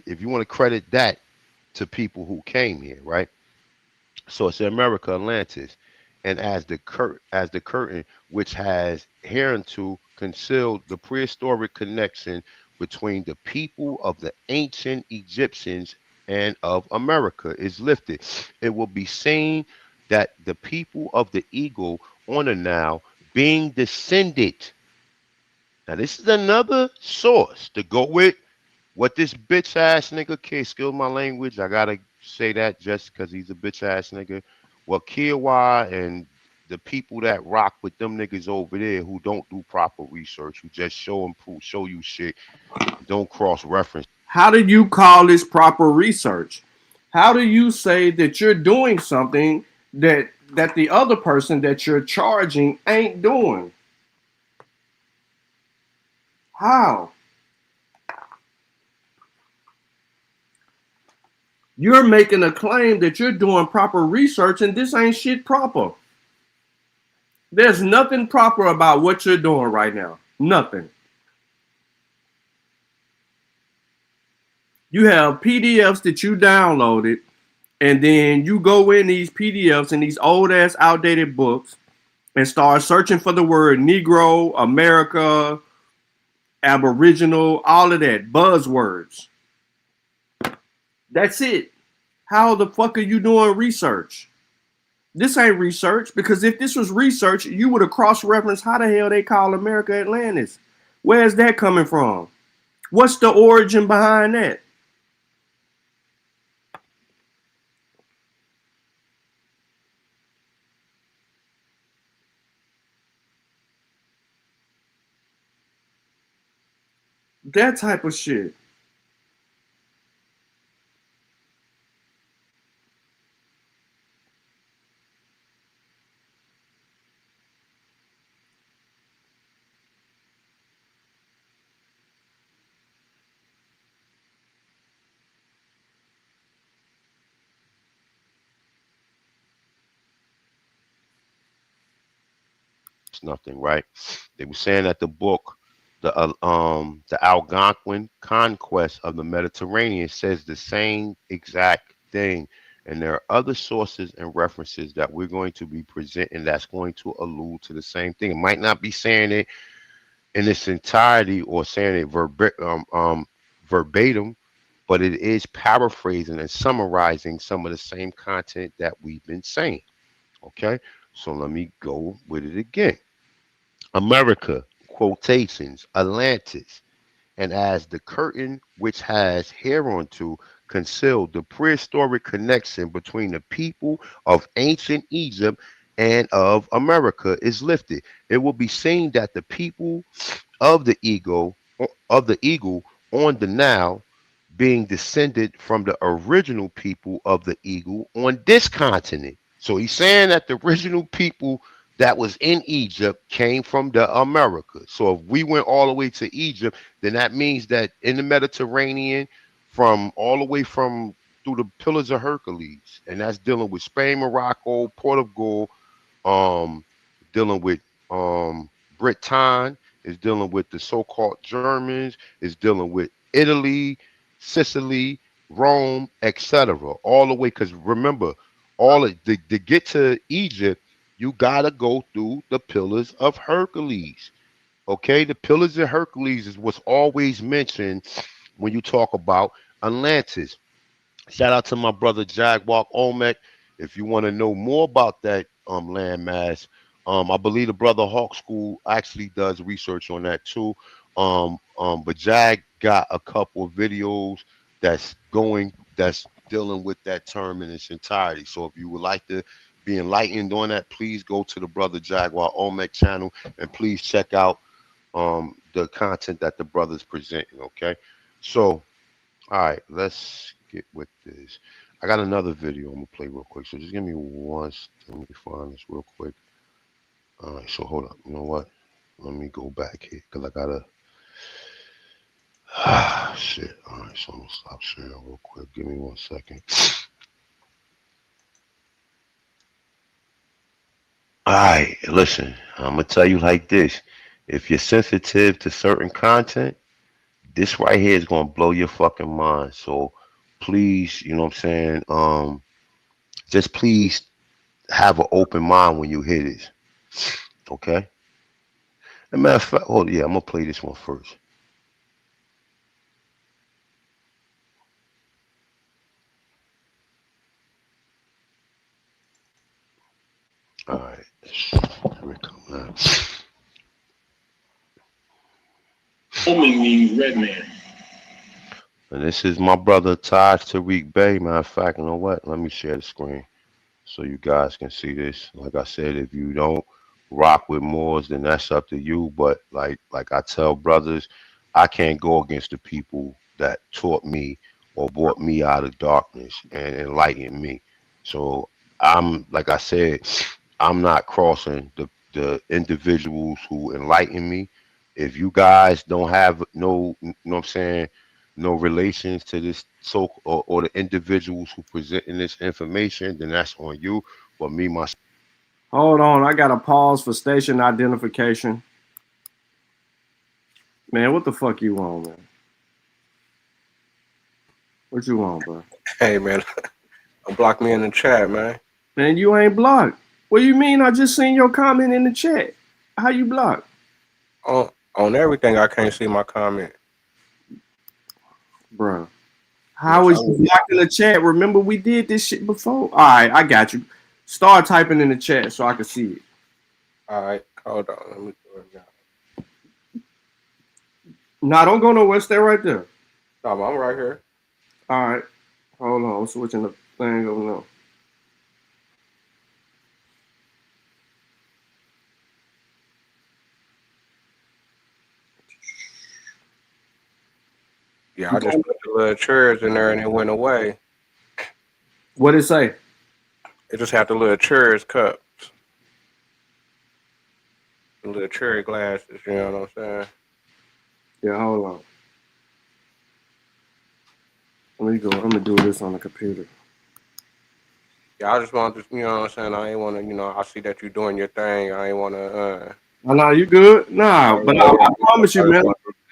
if you want to credit that to people who came here, right? So it's America, Atlantis, and as the curtain which has hereunto concealed the prehistoric connection between the people of the ancient Egyptians and of America is lifted, it will be seen that the people of the eagle on the Nile being descended. Now this is another source to go with what this bitch ass nigga can't skill my language. I gotta say that just because he's a bitch ass nigga. Well, Kiowa and the people that rock with them niggas over there who don't do proper research, who just show you shit, and don't cross reference. How do you call this proper research? How do you say that you're doing something that the other person that you're charging ain't doing? How? You're making a claim that you're doing proper research and this ain't shit proper. There's nothing proper about what you're doing right now. Nothing. You have PDFs that you downloaded, and then you go in these PDFs and these old ass outdated books and start searching for the word Negro, America, Aboriginal, all of that, buzzwords. That's it. How the fuck are you doing research? This ain't research, because if this was research, you would have cross-referenced how the hell they call America Atlantis. Where's that coming from? What's the origin behind that? That type of shit. It's nothing, right? They were saying that the book, the Algonquin Conquest of the Mediterranean, says the same exact thing. And there are other sources and references that we're going to be presenting that's going to allude to the same thing. It might not be saying it in its entirety or saying it verbatim, but it is paraphrasing and summarizing some of the same content that we've been saying. Okay, so let me go with it again. America, quotations, Atlantis, and as the curtain which has hereunto concealed the prehistoric connection between the people of ancient Egypt and of America is lifted, it will be seen that the people of the eagle on the Nile being descended from the original people of the eagle on this continent. So he's saying that the original people that was in Egypt came from the Americas. So if we went all the way to Egypt, then that means that in the Mediterranean, from all the way from through the Pillars of Hercules, and that's dealing with Spain, Morocco, Portugal, um, dealing with Britain, is dealing with the so-called Germans, is dealing with Italy, Sicily, Rome, etc. All the way, because remember, all of to get to Egypt, you gotta go through the Pillars of Hercules. Okay, the Pillars of Hercules is what's always mentioned when you talk about Atlantis. Shout out to my brother Jaguar Olmec. If you want to know more about that landmass, I believe the brother Hawk School actually does research on that too. But Jag got a couple of videos that's dealing with that term in its entirety. So if you would like to be enlightened on that, please go to the brother Jaguar Olmec channel and please check out the content that the brother's presenting. Okay, so all right, let's get with this. I got another video I'm gonna play real quick, so just give me one second. Let me find this real quick. All right, so hold up. You know what? Let me go back here because I gotta. Shit. All right, so I'm gonna stop sharing real quick. Give me 1 second. All right, listen. I'm gonna tell you like this: if you're sensitive to certain content, This right here is gonna blow your fucking mind. So please, you know what I'm saying? Just please have an open mind when you hear this. Okay? As a matter of fact, oh yeah, I'm gonna play this one first. All right. Here it comes now. Homing means red man. And this is my brother Taj Tariq Bey. Matter of fact, you know what? Let me share the screen so you guys can see this. Like I said, if you don't rock with Moors, then that's up to you. But like I tell brothers, I can't go against the people that taught me or brought me out of darkness and enlightened me. So I'm like I said, I'm not crossing the individuals who enlighten me. If you guys don't have no, you know what I'm saying, no relations to this or the individuals who presenting this information, then that's on you. But me, myself. Hold on, I got to pause for station identification. Man, what the fuck you want, man? What you want, bro? Hey, man, block me in the chat, man. Man, you ain't blocked. What do you mean? I just seen your comment in the chat. How you blocked? On everything, I can't see my comment. Bro, how was you blocked in the chat? Remember, we did this shit before? All right, I got you. Start typing in the chat so I can see it. All right, hold on. Let me do it now. Nah, don't go nowhere. Stay right there. No, I'm right here. All right. Hold on. I'm switching the thing over now. Yeah, I just put the little chairs in there and it went away. What did it say? It just had the little chairs cups. The little cherry glasses, you know what I'm saying? Yeah, hold on. Let me go. I'm gonna do this on the computer. Yeah, I just want to, you know what I'm saying? I ain't want to, you know, I see that you're doing your thing. I ain't want to, Oh, no, you good? Nah, but I promise you, man.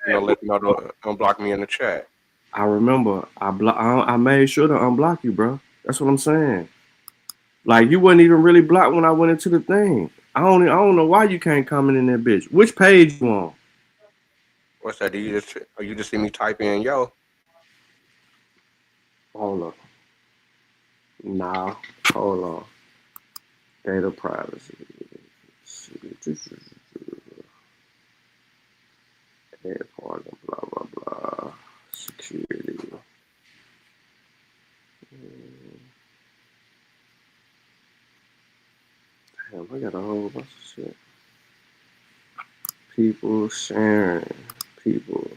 You know, let you know to unblock me in the chat. I remember I made sure to unblock you, bro. That's what I'm saying. Like, you wasn't even really blocked when I went into the thing. I don't know why you can't comment in that bitch. Which page you on? What's that? You just see me type in yo? Hold up. Nah, hold on. Data privacy. Blah blah blah. Security. Damn, I got a whole bunch of shit. People sharing. People.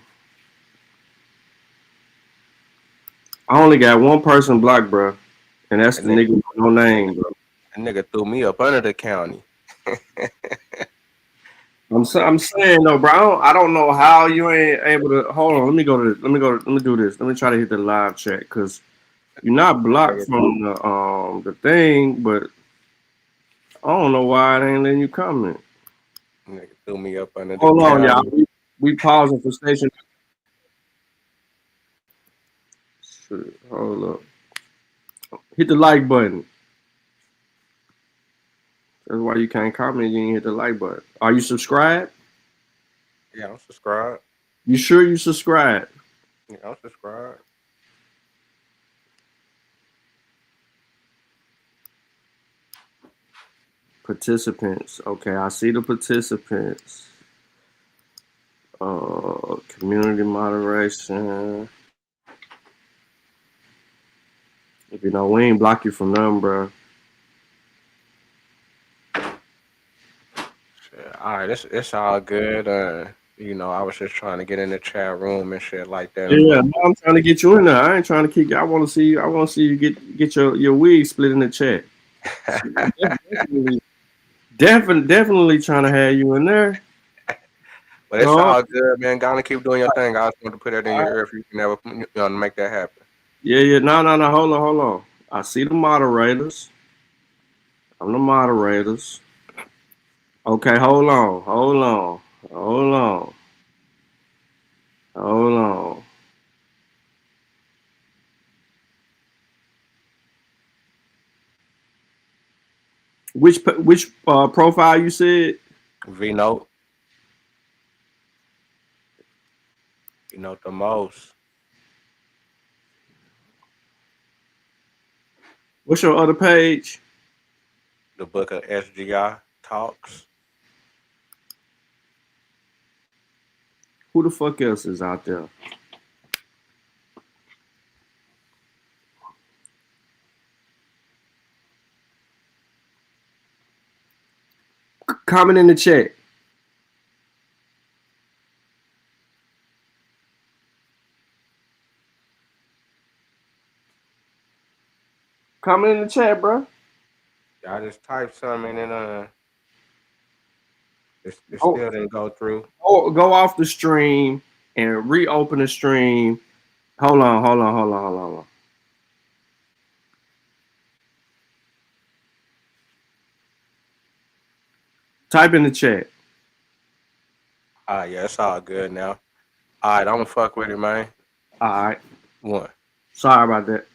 I only got one person blocked, bro. And that's the nigga with no name, bro. That nigga threw me up under the county. I'm saying though, bro. I don't know how you ain't able to. Hold on, let me do this. Let me try to hit the live chat because you're not blocked from the thing, but I don't know why it ain't letting you comment. Nigga threw me up under the Hold on, county. y'all. We pausing for station. Shit, hold up. Hit the like button. That's why you can't comment. You ain't hit the like button. Are you subscribed? Yeah, I'm subscribed. You sure you subscribed? Yeah, I'm subscribed. Participants. Okay, I see the participants. Community moderation. If you know, we ain't block you from nothing, bro. All right, it's all good. You know, I was just trying to get in the chat room and shit like that. Yeah, I'm trying to get you in there. I ain't trying to kick you. I want to see you. I want to see you get your wig split in the chat. definitely trying to have you in there. But it's all good, man. Gotta keep doing your thing. I just want to put that in your ear if you can ever make that happen. Yeah. No. Hold on. I see the moderators. I'm the moderators. Okay, hold on. Hold on. Which profile you said? V-Note. You know the most. What's your other page? The book of SGI Talks. Who the fuck else is out there? Comment in the chat. Comment in the chat, bro. I just typed something and it still didn't go through. Go off the stream and reopen the stream. Hold on. Type in the chat. Yeah, it's all good now. All right, I'm gonna fuck with it, man. All right. One. Sorry about that.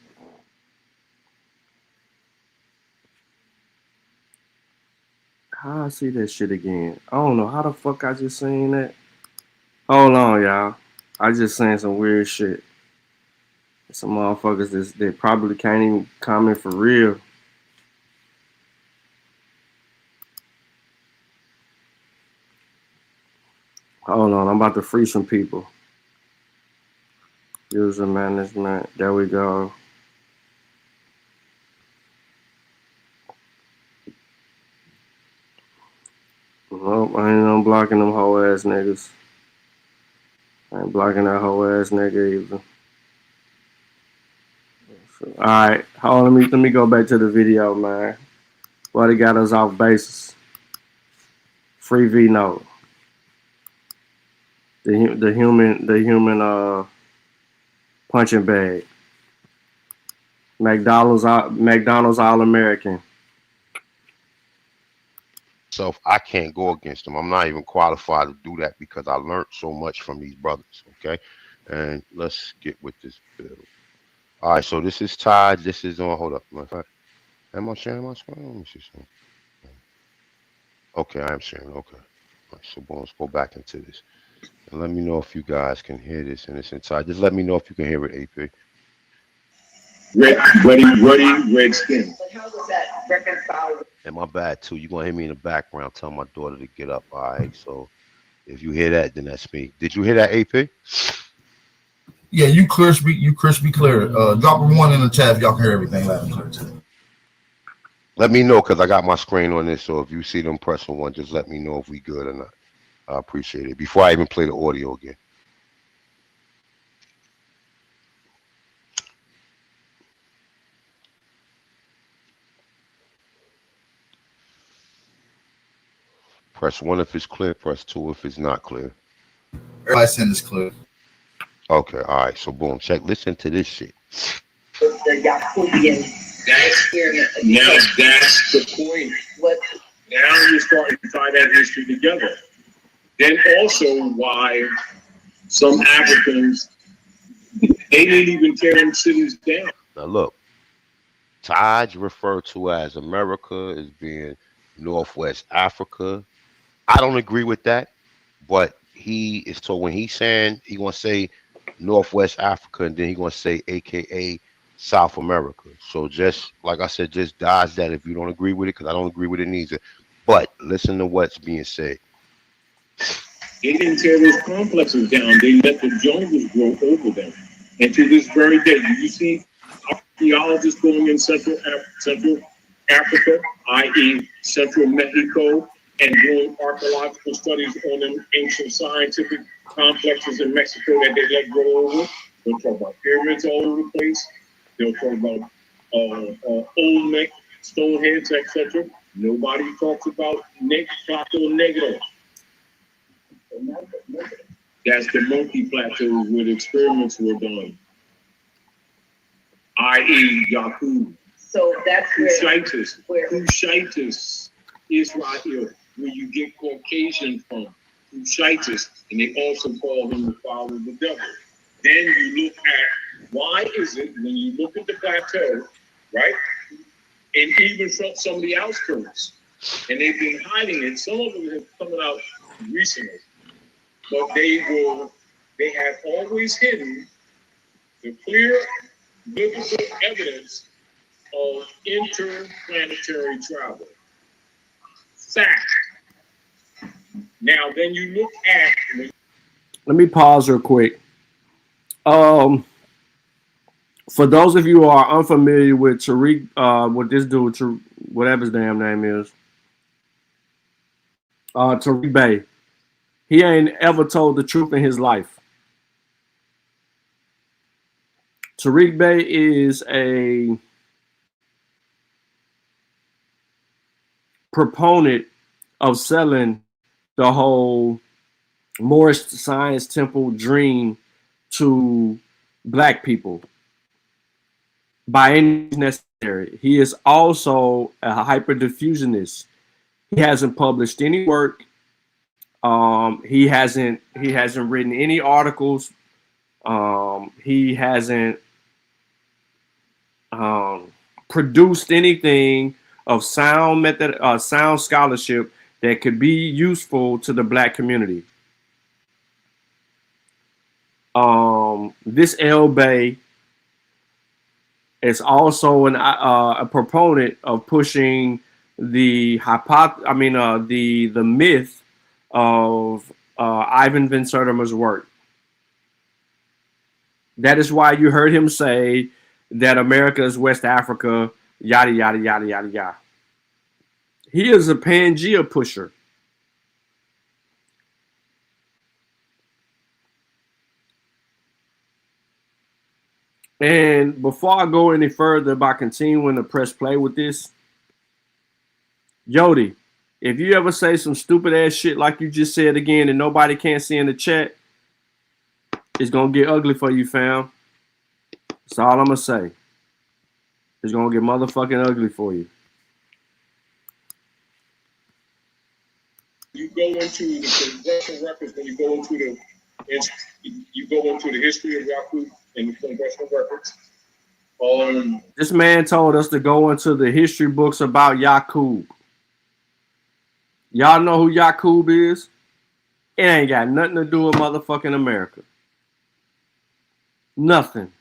How I see that shit again? I don't know how the fuck I just seen that. Hold on, y'all. I just seen some weird shit. Some motherfuckers that probably can't even comment for real. Hold on, I'm about to free some people. User management. There we go. Nope, I ain't unblocking them hoe ass niggas. I ain't blocking that hoe ass nigga either. Alright, hold on, let me go back to the video, man. Why they got us off bases? Free V-Note. The human punching bag. McDonald's All-American. So I can't go against them. I'm not even qualified to do that because I learned so much from these brothers. Okay, and let's get with this bill. All right, so this is Todd. This is on. Hold up, am I sharing my screen? Let me see something. Okay, I am sharing. Okay, all right, so let's go back into this and let me know if you guys can hear this in its entirety. Just let me know if you can hear it, AP. Red skin. How does that reconcile? And my bad too. You're gonna hear me in the background telling my daughter to get up. All right. So if you hear that, then that's me. Did you hear that, AP? Yeah, you crispy clear. Drop a 1 in the chat if y'all can hear everything loud and clear too. Let me know because I got my screen on this. So if you see them pressing 1, just let me know if we good or not. I appreciate it. Before I even play the audio again. Press 1 if it's clear. Press 2 if it's not clear. Everybody send this clear. Okay, all right. So boom, check. Listen to this shit. That's the point. What? Now you're starting to tie that history together. Then also why some Africans, they didn't even tear them cities down. Now look, Taj referred to as America as being Northwest Africa. I don't agree with that, but he is told when he's saying he gonna say Northwest Africa and then he gonna say AKA South America. So just like I said, just dodge that if you don't agree with it, because I don't agree with it neither. But listen to what's being said. They didn't tear those complexes down. They let the jungles grow over them. And to this very day, you see archaeologists going in Central Africa, i.e. Central Mexico, and doing archaeological studies on them ancient scientific complexes in Mexico that they let grow over. They'll talk about pyramids all over the place. They'll talk about Olmec, Stoneheads, etc. Nobody talks about Plateau Negro. That's the monkey plateaus where the experiments were done. I.e. Yakub. So that's Cushitis. Cushitis, Israel, where you get Caucasian from. Shites, and they also call him the father of the devil. Then you look at why is it when you look at the plateau, right, and even from some of the outskirts, and they've been hiding it. Some of them have come out recently, but they have always hidden the clear biblical evidence of interplanetary travel. Fact. Now, then you look at. Let me pause real quick. For those of you who are unfamiliar with Tariq, with this dude, whatever his damn name is, Tariq Bey, he ain't ever told the truth in his life. Tariq Bey is a proponent of selling the whole Moorish Science Temple dream to black people by any means necessary. He is also a hyper-diffusionist. He hasn't published any work. He hasn't written any articles. He hasn't produced anything of sound scholarship that could be useful to the black community. This L. Bay is also a proponent of pushing the myth of Ivan Van Sertima's work. That is why you heard him say that America is West Africa, yada, yada, yada, yada, yada. He is a Pangea pusher. And before I go any further by continuing to press play with this, Yodi, if you ever say some stupid ass shit like you just said again and nobody can't see in the chat, it's gonna get ugly for you, fam. That's all I'm gonna say. It's gonna get motherfucking ugly for you. You go into the congressional records when you go into the history of Yaqub in the congressional records. This man told us to go into the history books about Yaqub. Y'all know who Yaqub is? It ain't got nothing to do with motherfucking America. Nothing.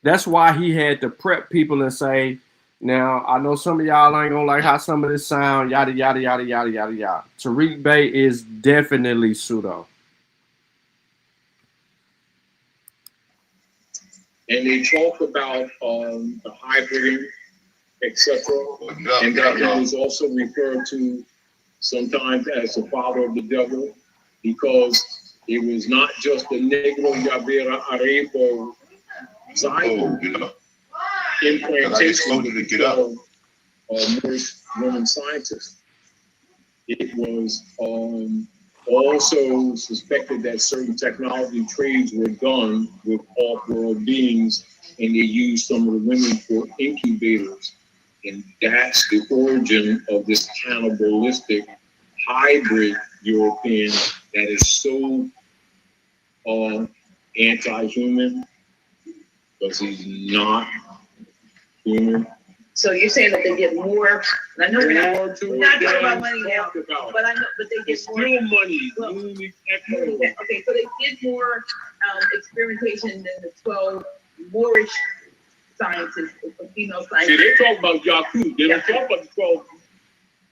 That's why he had to prep people and say, now, I know some of y'all ain't gonna like how some of this sound, yada, yada, yada, yada, yada, yada. Tariq Bey is definitely pseudo. And they talk about the hybriding, etc. And that he was also referred to sometimes as the father of the devil, because it was not just the Negro Yabera Arebo Zymo implantation of Moorish women scientists. It was also suspected that certain technology trades were done with off-world beings, and they used some of the women for incubators. And that's the origin of this cannibalistic hybrid European that is so anti-human, because he's not human. So you're saying that they get more? I know we're not talking about money now, but I know, but they get more money. Well, okay, so they did more experimentation than the 12 Moorish scientists, female scientists. See, they talk about Yaqub. They don't talk about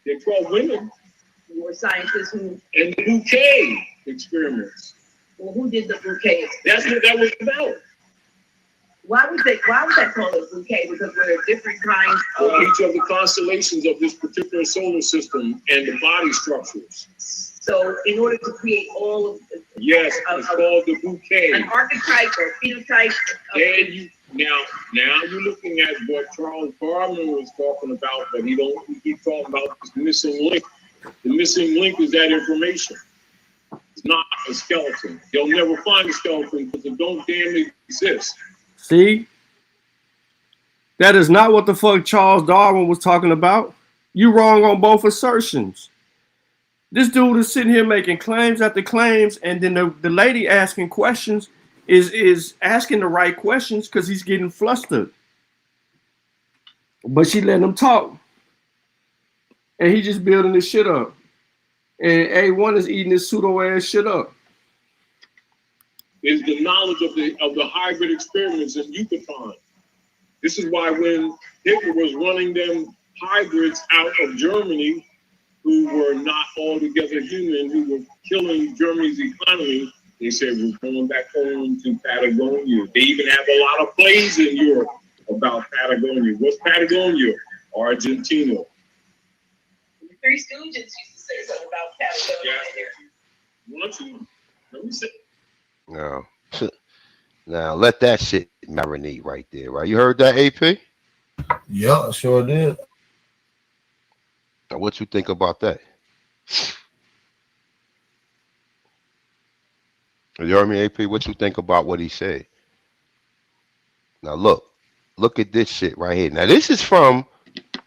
the 12 women. More scientists who and the bouquet experiments. Well, who did the bouquet? That's what that was about. Why would that call it a bouquet? Because there are different kinds of each of the constellations of this particular solar system and the body structures. So in order to create all of the yes, it's called the bouquet. An archetype or phenotype. Now you're looking at what Charles Barman was talking about, but he keep talking about this missing link. The missing link is that information. It's not a skeleton. They'll never find a skeleton because it don't damn exist. See? That is not what the fuck Charles Darwin was talking about. You wrong on both assertions. This dude is sitting here making claims after claims, and then the lady asking questions is asking the right questions because he's getting flustered. But she letting him talk. And he just building this shit up. And A1 is eating this pseudo ass shit up. Is the knowledge of the hybrid experiments in Yucatan. This is why when Hitler was running them hybrids out of Germany, who were not altogether human, who were killing Germany's economy, they said we're going back home to Patagonia. They even have a lot of plays in Europe about Patagonia. What's Patagonia? Argentina. The Three Stooges used to say something about Patagonia. Yeah. Want to? Let me say. No. Now let that shit marinate right there, right? You heard that, AP? Yeah, sure did. Now, what you think about that? You heard me, AP? What you think about what he said? Now look at this shit right here. Now this is from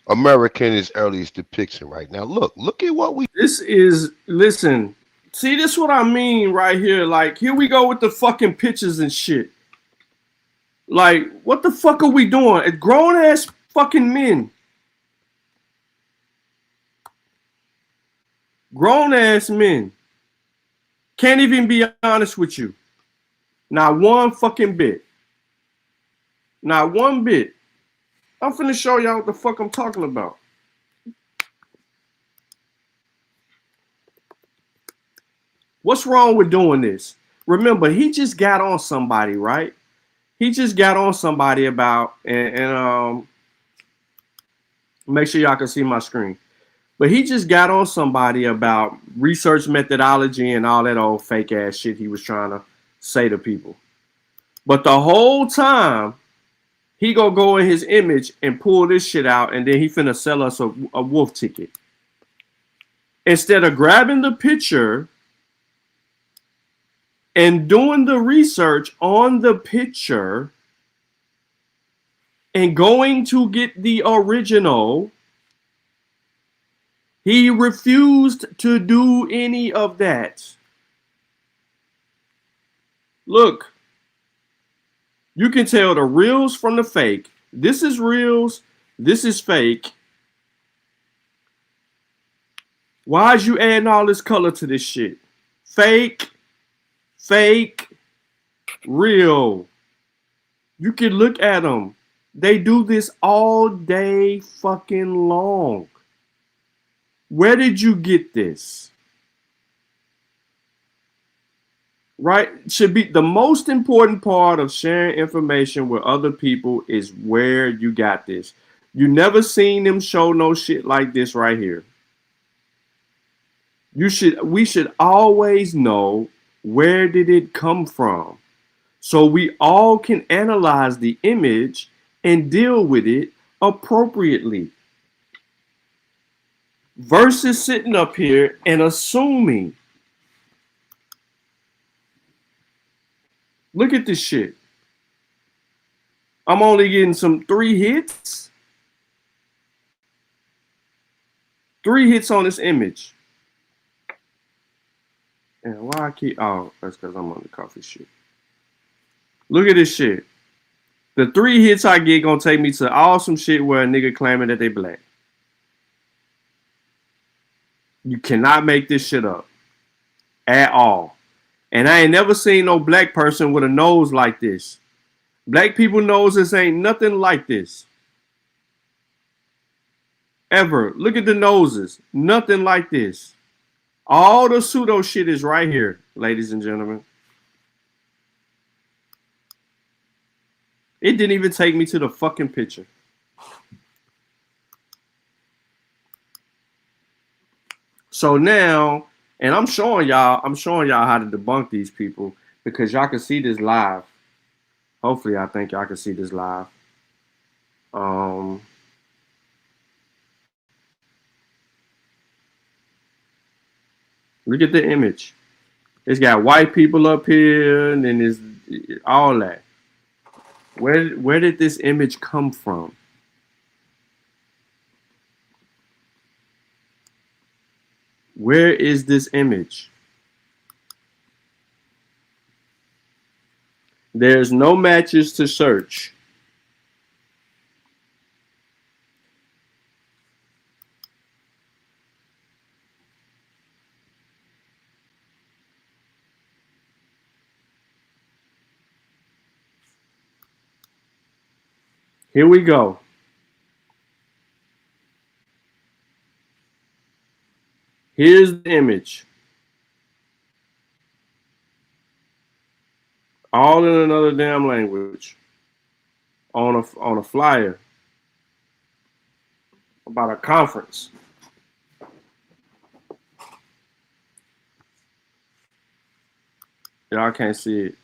America in its earliest depiction right now. Look at what we. This is, listen, see, this is what I mean right here. Like, here we go with the fucking pictures and shit. Like, what the fuck are we doing? It's grown ass fucking men. Grown ass men. Can't even be honest with you. Not one fucking bit. Not one bit. I'm finna show y'all what the fuck I'm talking about. What's wrong with doing this? Remember, he just got on somebody, right? He just got on somebody about, and make sure y'all can see my screen. But he just got on somebody about research methodology and all that old fake ass shit he was trying to say to people. But the whole time, he gonna go in his image and pull this shit out, and then he finna sell us a wolf ticket. Instead of grabbing the picture and doing the research on the picture and going to get the original, he refused to do any of that. Look, you can tell the reals from the fake. This is reals, this is fake. Why is you adding all this color to this shit? Fake, fake, real. You can look at them. They do this all day fucking long. Where did you get this? Right? Should be the most important part of sharing information with other people is where you got this. You never seen them show no shit like this right here. We should always know where did it come from, so we all can analyze the image and deal with it appropriately. Versus sitting up here and assuming. Look at this shit. I'm only getting 3 hits. 3 hits on this image. And why I keep, oh, that's because I'm on the coffee shit. Look at this shit. The 3 hits I get gonna take me to awesome shit where a nigga claiming that they black. You cannot make this shit up. At all. And I ain't never seen no black person with a nose like this. Black people noses ain't nothing like this. Ever. Look at the noses. Nothing like this. All the pseudo shit is right here, ladies and gentlemen. It didn't even take me to the fucking picture. So now, and I'm showing y'all how to debunk these people because y'all can see this live. Hopefully, I think y'all can see this live. Look at the image. It's got white people up here, and then there's all that. Where did this image come from? Where is this image? There's no matches to search. Here we go. Here's the image. All in another damn language. On a flyer about a conference. Y'all can't see it.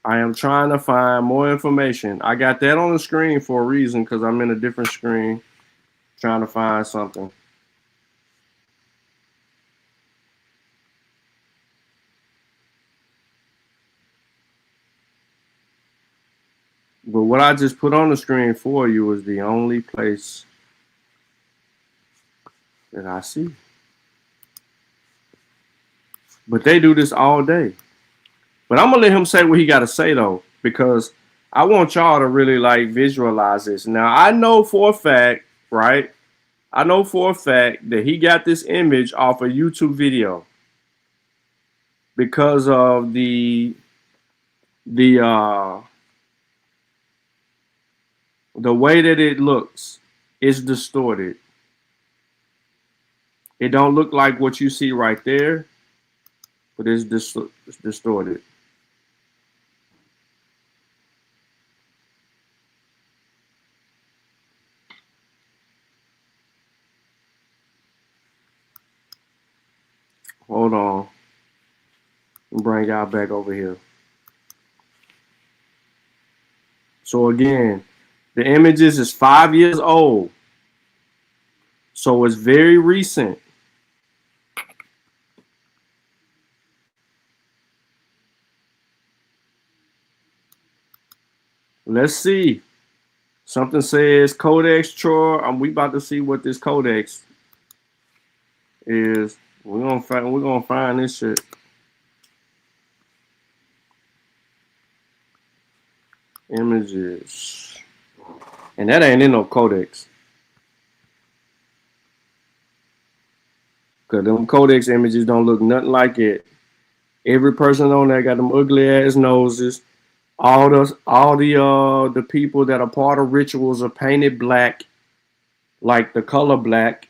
I am trying to find more information. I got that on the screen for a reason because I'm in a different screen trying to find something. But what I just put on the screen for you is the only place that I see. But they do this all day. But I'm going to let him say what he got to say, though, because I want y'all to really, like, visualize this. Now, I know for a fact, right? I know for a fact that he got this image off a YouTube video because of the way that it looks is distorted. It don't look like what you see right there, but it's distorted. Hold on. I'll bring y'all back over here. So again, the images is 5 years old. So it's very recent. Let's see. Something says Codex Troy. We about to see what this Codex is. We're gonna find this shit. Images. And that ain't in no Codex. Cause them Codex images don't look nothing like it. Every person on there got them ugly ass noses. All the people that are part of rituals are painted black, like the color black.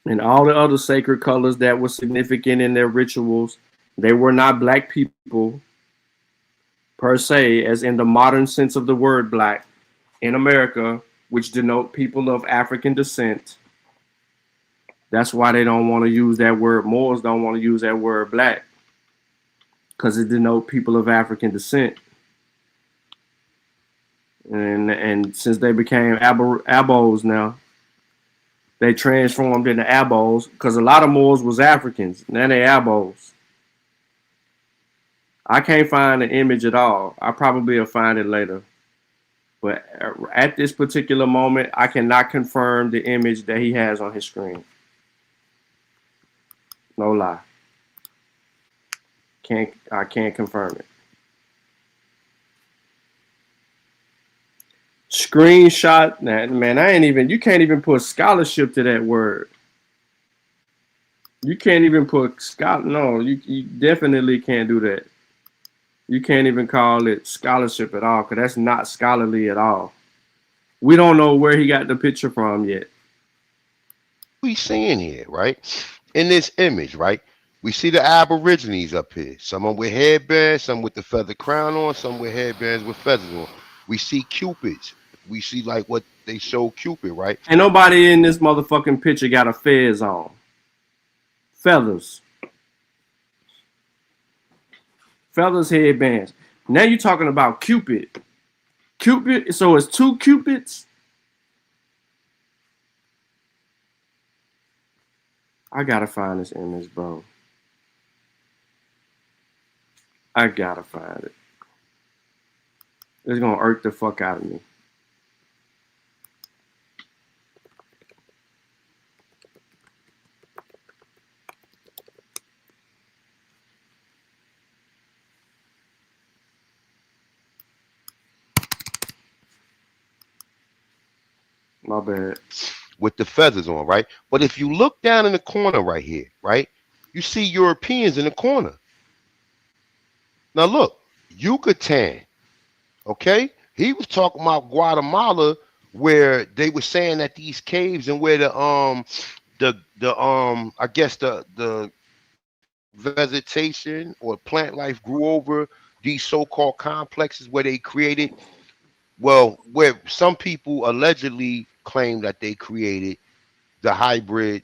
And all the other sacred colors that were significant in their rituals, they were not black people per se, as in the modern sense of the word black in America, which denote people of African descent. That's why they don't want to use that word. Moors don't want to use that word black because it denotes people of African descent. And since they became Abos now, they transformed into Abos because a lot of Moors was Africans. Now they Abos. I can't find the image at all. I probably will find it later. But at this particular moment, I cannot confirm the image that he has on his screen. No lie. I can't confirm it. Screenshot, man, you can't even put scholarship to that word. You can't even put no, you definitely can't do that. You can't even call it scholarship at all, because that's not scholarly at all. We don't know where he got the picture from yet. We seeing here, right? In this image, right? We see the Aborigines up here. Some with headbands, some with the feather crown on, some with headbands with feathers on. We see Cupids. We see like what they show Cupid, right? Ain't nobody in this motherfucking picture got a fez on. Feathers. Feathers, headbands. Now you're talking about Cupid. Cupid, so it's two Cupids? I gotta find this image, bro. I gotta find it. It's gonna irk the fuck out of me. My bad. With the feathers on, right? But if you look down in the corner right here, right, you see Europeans in the corner. Now look, Yucatan, okay? He was talking about Guatemala, where they were saying that these caves and where I guess the vegetation or plant life grew over these so-called complexes where they created, well, where some people allegedly claim that they created the hybrid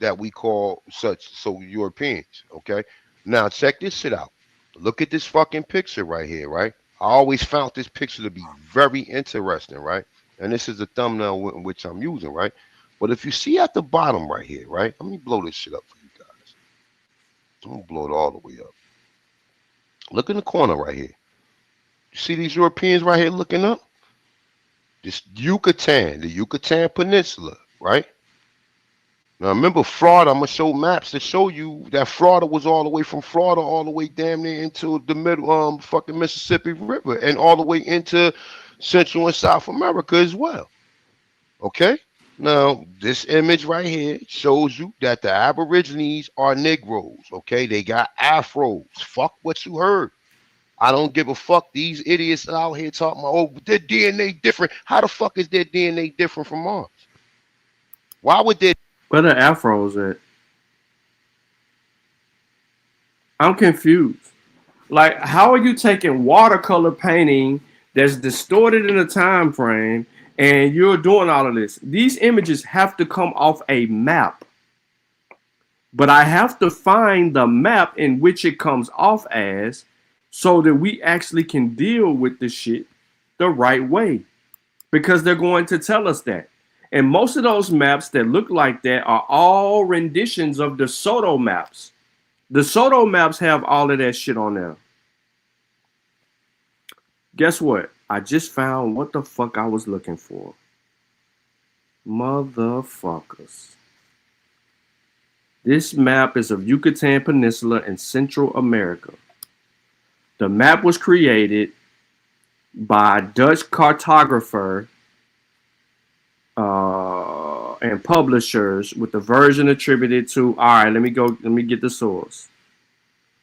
that we call so Europeans. Okay, now check this shit out. Look at this fucking picture right here, right? I always found this picture to be very interesting, right? And this is the thumbnail which I'm using, right? But if you see at the bottom right here, right? Let me blow this shit up for you guys. I'm gonna blow it all the way up. Look in the corner right here. You see these Europeans right here looking up? This Yucatan, the Yucatan Peninsula, right? Now remember Florida, I'm gonna show maps to show you that Florida was all the way from Florida all the way damn near into the middle fucking Mississippi River and all the way into Central and South America as well. Okay? Now this image right here shows you that the Aborigines are Negroes. Okay, they got afros. Fuck what you heard. I don't give a fuck. These idiots out here talking about, oh, their DNA different. How the fuck is their DNA different from ours? Why would they? Where the afros at? I'm confused. Like, how are you taking watercolor painting that's distorted in a time frame and you're doing all of this? These images have to come off a map. But I have to find the map in which it comes off as so that we actually can deal with the shit the right way. Because they're going to tell us that. And most of those maps that look like that are all renditions of the Soto maps. The Soto maps have all of that shit on there. Guess what? I just found what the fuck I was looking for. Motherfuckers. This map is of Yucatan Peninsula in Central America. The map was created by a Dutch cartographer and publishers with the version attributed to, all right, let me get the source.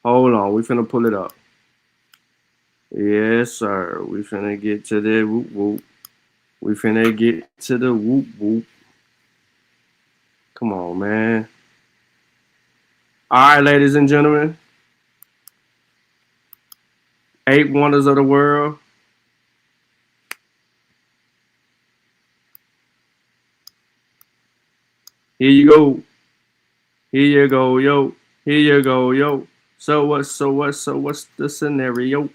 Hold on, we finna pull it up. Yes, sir. We finna get to the whoop whoop. We finna get to the whoop whoop. Come on, man. All right, ladies and gentlemen. 8 wonders of the world. Here you go. Here you go, yo. Here you go, yo. So what's the scenario?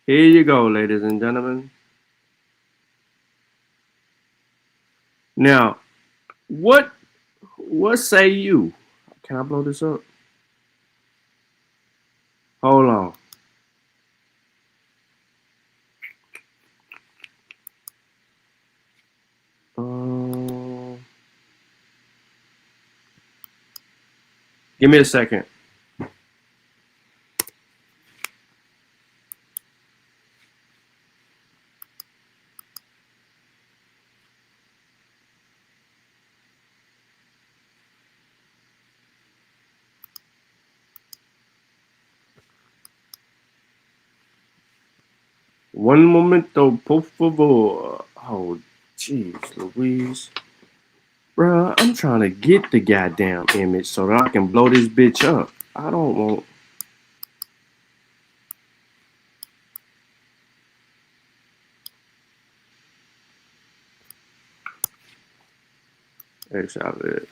Here you go, ladies and gentlemen. Now, what say you? Can I blow this up? Hold on. Give me a second. One momento, por favor. Oh, jeez, Louise. Bruh, I'm trying to get the goddamn image so that I can blow this bitch up. I don't want... X out of it.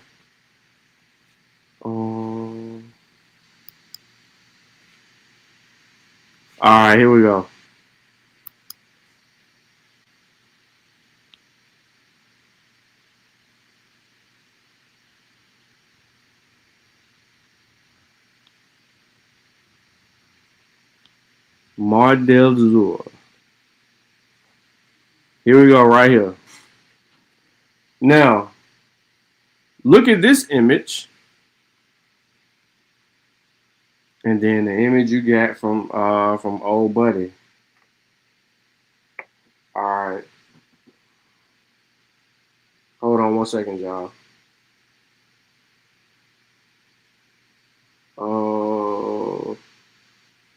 Alright, here we go. Mar del Sur. Here we go, right here. Now, look at this image. And then the image you got from old buddy. All right. Hold on 1 second, y'all.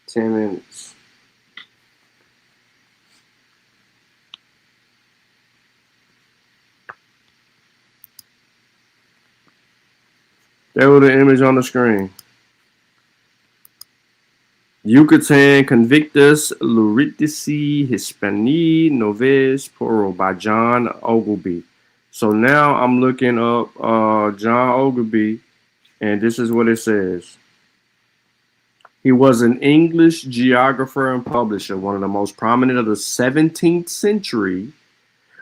10 minutes. There was the image on the screen. Yucatan Convictus Luritici Hispani Noves Poro by John Ogilvy. So now I'm looking up John Ogilvy, and this is what it says. He was an English geographer and publisher, one of the most prominent of the 17th century.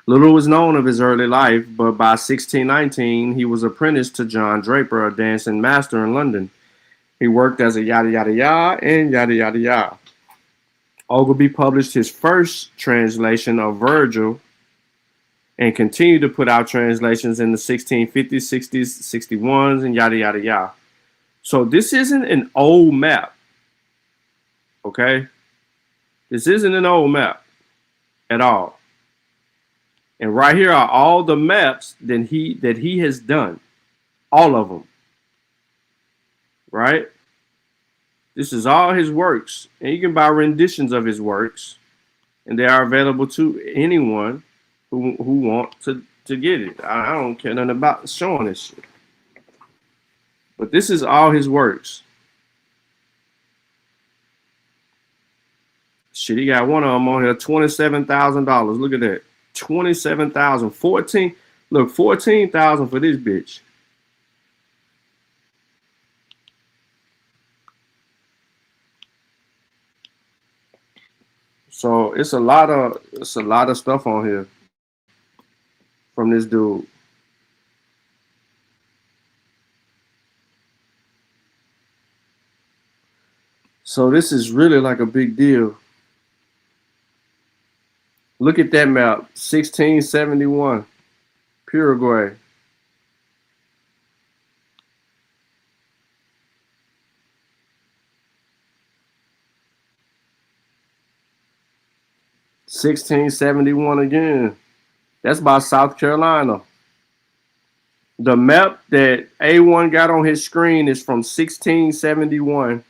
Little was known of his early life, but by 1619, he was apprenticed to John Draper, a dancing master in London. He worked as a yada yada yada and yada yada yada. Ogilvy published his first translation of Virgil and continued to put out translations in the 1650s, 60s, 61s, and yada yada yada. So this isn't an old map. Okay? This isn't an old map at all. And right here are all the maps that he has done. All of them. Right? This is all his works. And you can buy renditions of his works. And they are available to anyone who want to get it. I don't care nothing about showing this shit. But this is all his works. Shit, he got one of them on here, $27,000. Look at that. 27,000. 14. Look, 14,000 for this bitch. So it's a lot of stuff on here from this dude. So this is really like a big deal. Look at that map, 1671, Paraguay. $1671 again. That's by South Carolina. The map that A1 got on his screen is from 1671.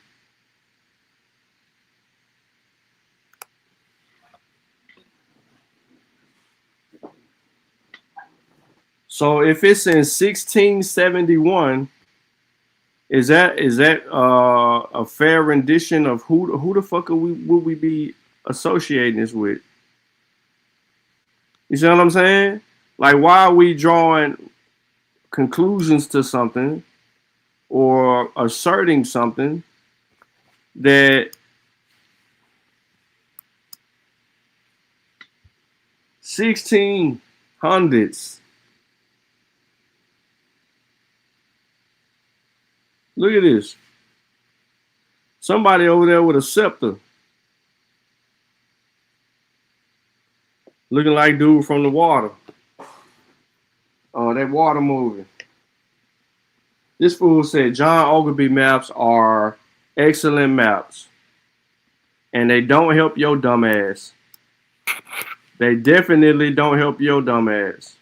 So if it's in 1671, is that a fair rendition of who the fuck would we be associating this with? You see what I'm saying? Like, why are we drawing conclusions to something or asserting something that 1600s? Look at this. Somebody over there with a scepter. Looking like dude from the water. Oh, that water movie. This fool said John Ogilvy maps are excellent maps. And they don't help your dumb ass. They definitely don't help your dumb ass.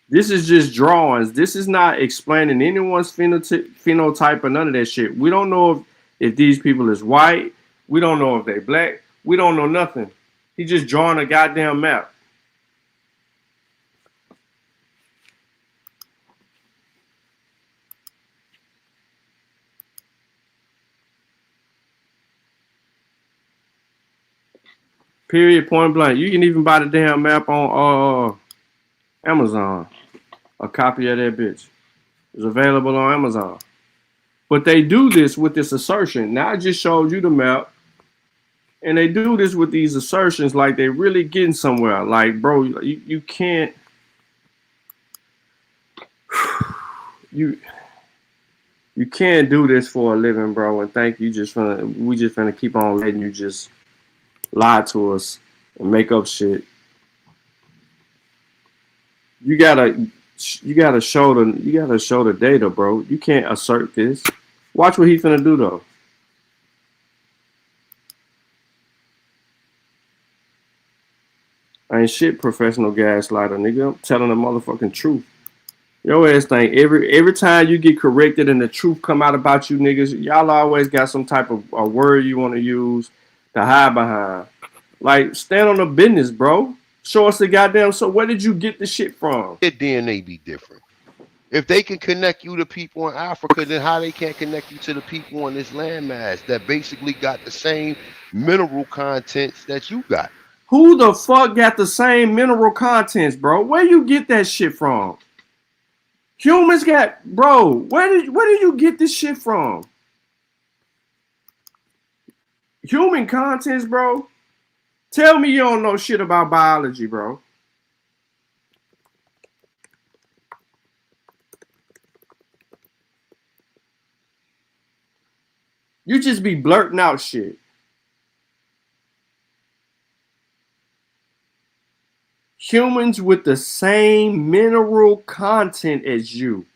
This is just drawings. This is not explaining anyone's phenotype or none of that shit. We don't know if these people is white. We don't know if they black. We don't know nothing. He's just drawing a goddamn map. Period, point blank. You can even buy the damn map on Amazon. A copy of that bitch is available on Amazon. But they do this with this assertion. Now I just showed you the map. And they do this with these assertions like they're really getting somewhere. Like, bro, you can't. You can't do this for a living, bro. And think we just gonna keep on letting you just lie to us and make up shit. You gotta show the data, bro. You can't assert this. Watch what he finna do though. I ain't shit professional gaslighter, nigga. I'm telling the motherfucking truth. Your ass think every time you get corrected and the truth come out about you niggas, y'all always got some type of a word you want to use to hide behind. Like, stand on the business, bro. Show us the goddamn. So where did you get the shit from? Their DNA be different. If they can connect you to people in Africa, then how they can't connect you to the people on this landmass that basically got the same mineral contents that you got? Who the fuck got the same mineral contents, bro? Where you get that shit from? Humans got, bro. Where did you get this shit from? Human contents, bro. Tell me you don't know shit about biology, bro. You just be blurting out shit. Humans with the same mineral content as you.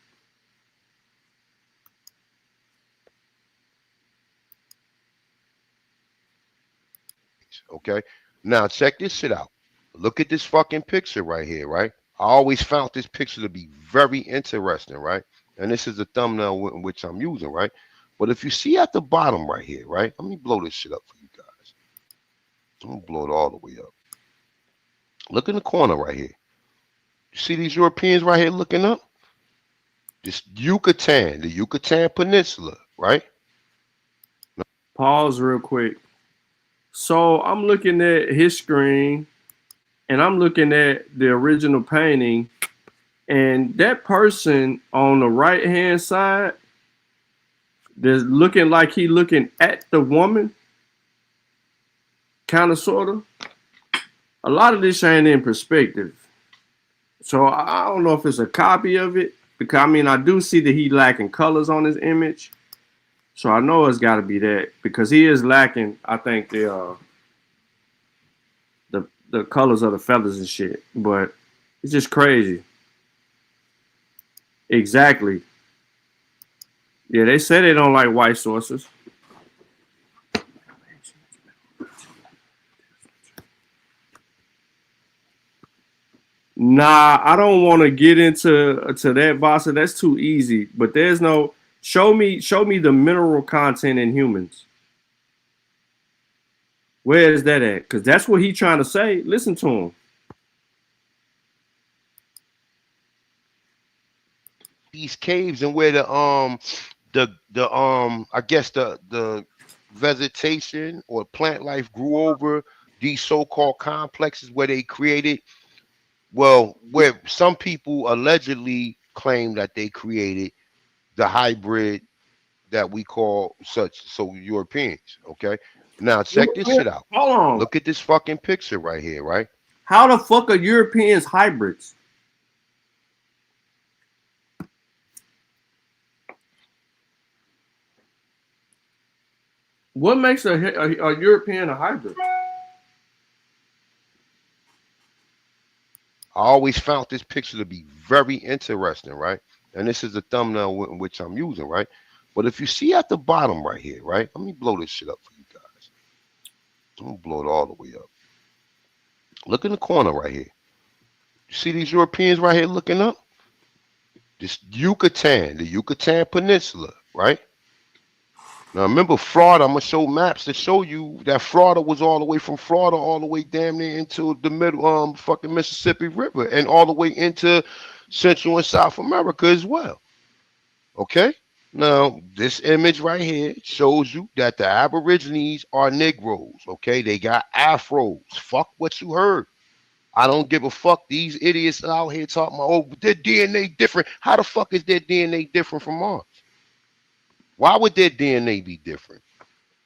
Okay, now check this shit out. Look at this fucking picture right here, right? I always found this picture to be very interesting, right? And this is the thumbnail which I'm using, right? But if you see at the bottom right here, right? Let me blow this shit up for you guys. I'm gonna blow it all the way up. Look in the corner right here. You see these Europeans right here looking up? This Yucatan, the Yucatan Peninsula, right? Pause real quick. So I'm looking at his screen and I'm looking at the original painting, and that person on the right hand side that's looking like he looking at the woman, kind of, sort of. A lot of this ain't in perspective. So I don't know if it's a copy of it, because I mean, I do see that he lacking colors on his image. So I know it's got to be that, because he is lacking, I think, the colors of the feathers and shit. But it's just crazy. Exactly. Yeah, they say they don't like white sources. Nah, I don't want to get into that, boss. That's too easy. But there's no show me the mineral content in humans. Where is that at? Because that's what he's trying to say. Listen to him. These caves and where I guess the vegetation or plant life grew over these so-called complexes where they created, well, where some people allegedly claim that they created the hybrid that we call so Europeans. Okay, now check this shit out. Hold on. Look at this fucking picture right here, right? How the fuck are Europeans hybrids? What makes a European a hybrid? I always found this picture to be very interesting, right? And this is the thumbnail which I'm using, right? But if you see at the bottom right here, right? Let me blow this shit up for you guys. I'm gonna blow it all the way up. Look in the corner right here. You see these Europeans right here looking up? This Yucatan, the Yucatan Peninsula, right? Now remember Florida, I'm gonna show maps to show you that Florida was all the way from Florida all the way damn near into the middle fucking Mississippi River and all the way into Central and South America as well. Okay? Now this image right here shows you that the Aborigines are Negroes, okay? They got afros. Fuck what you heard. I don't give a fuck. These idiots out here talking about, oh, their DNA different. How the fuck is their DNA different from ours? Why would their DNA be different?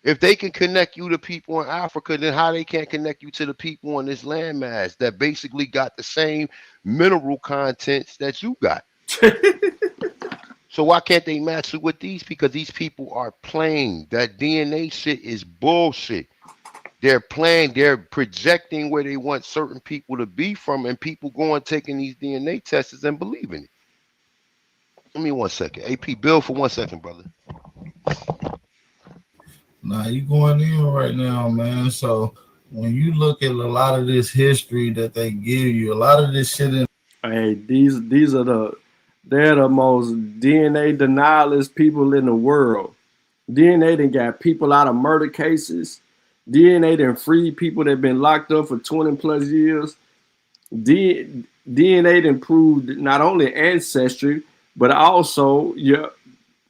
If they can connect you to people in Africa, then how they can't connect you to the people on this landmass that basically got the same mineral contents that you got? So why can't they match it with these? Because these people are playing. That DNA shit is bullshit. They're playing, they're projecting where they want certain people to be from, and people going taking these DNA tests and believing it. Give me 1 second. AP, Bill, for 1 second, brother. Nah, you going in right now, man. So when you look at a lot of this history that they give you, a lot of this shit in Hey, these are they're the most DNA denialist people in the world. DNA done got people out of murder cases. DNA done freed people that been locked up for 20 plus years. DNA done proved not only ancestry, but also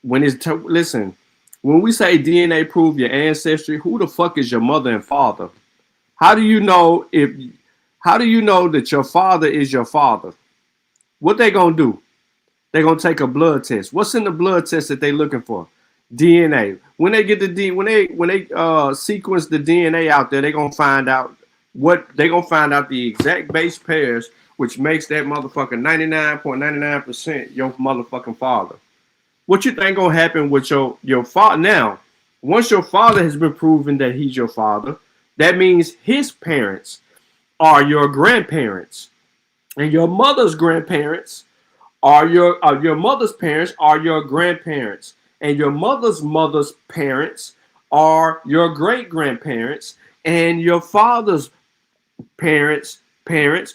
listen, when we say DNA prove your ancestry, who the fuck is your mother and father? How do you know that your father is your father? What they gonna do? They gonna take a blood test. What's in the blood test that they looking for? DNA. When they get the sequence the DNA out there, they gonna find out the exact base pairs, which makes that motherfucker 99.99% your motherfucking father. What you think gonna happen with your father now? Once your father has been proven that he's your father, that means his parents are your grandparents, and your mother's grandparents are your mother's parents are your grandparents, and your mother's parents are your great grandparents, and your father's parents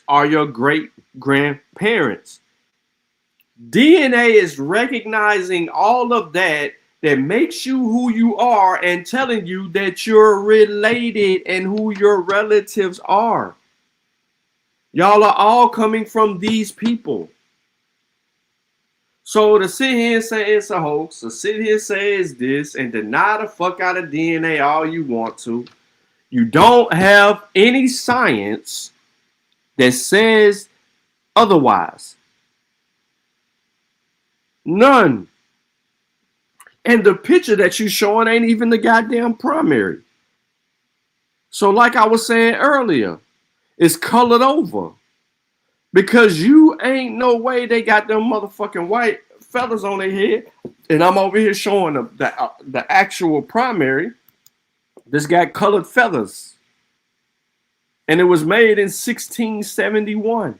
are your great grandparents. DNA is recognizing all of that makes you who you are and telling you that you're related and who your relatives are. Y'all are all coming from these people. So to sit here and say it's a hoax, to sit here and say it's this, and deny the fuck out of DNA all you want to, you don't have any science that says otherwise. None. And the picture that you showing ain't even the goddamn primary. So like I was saying earlier, it's colored over. Because you ain't no way they got them motherfucking white feathers on their head. And I'm over here showing the actual primary. This got colored feathers. And it was made in 1671.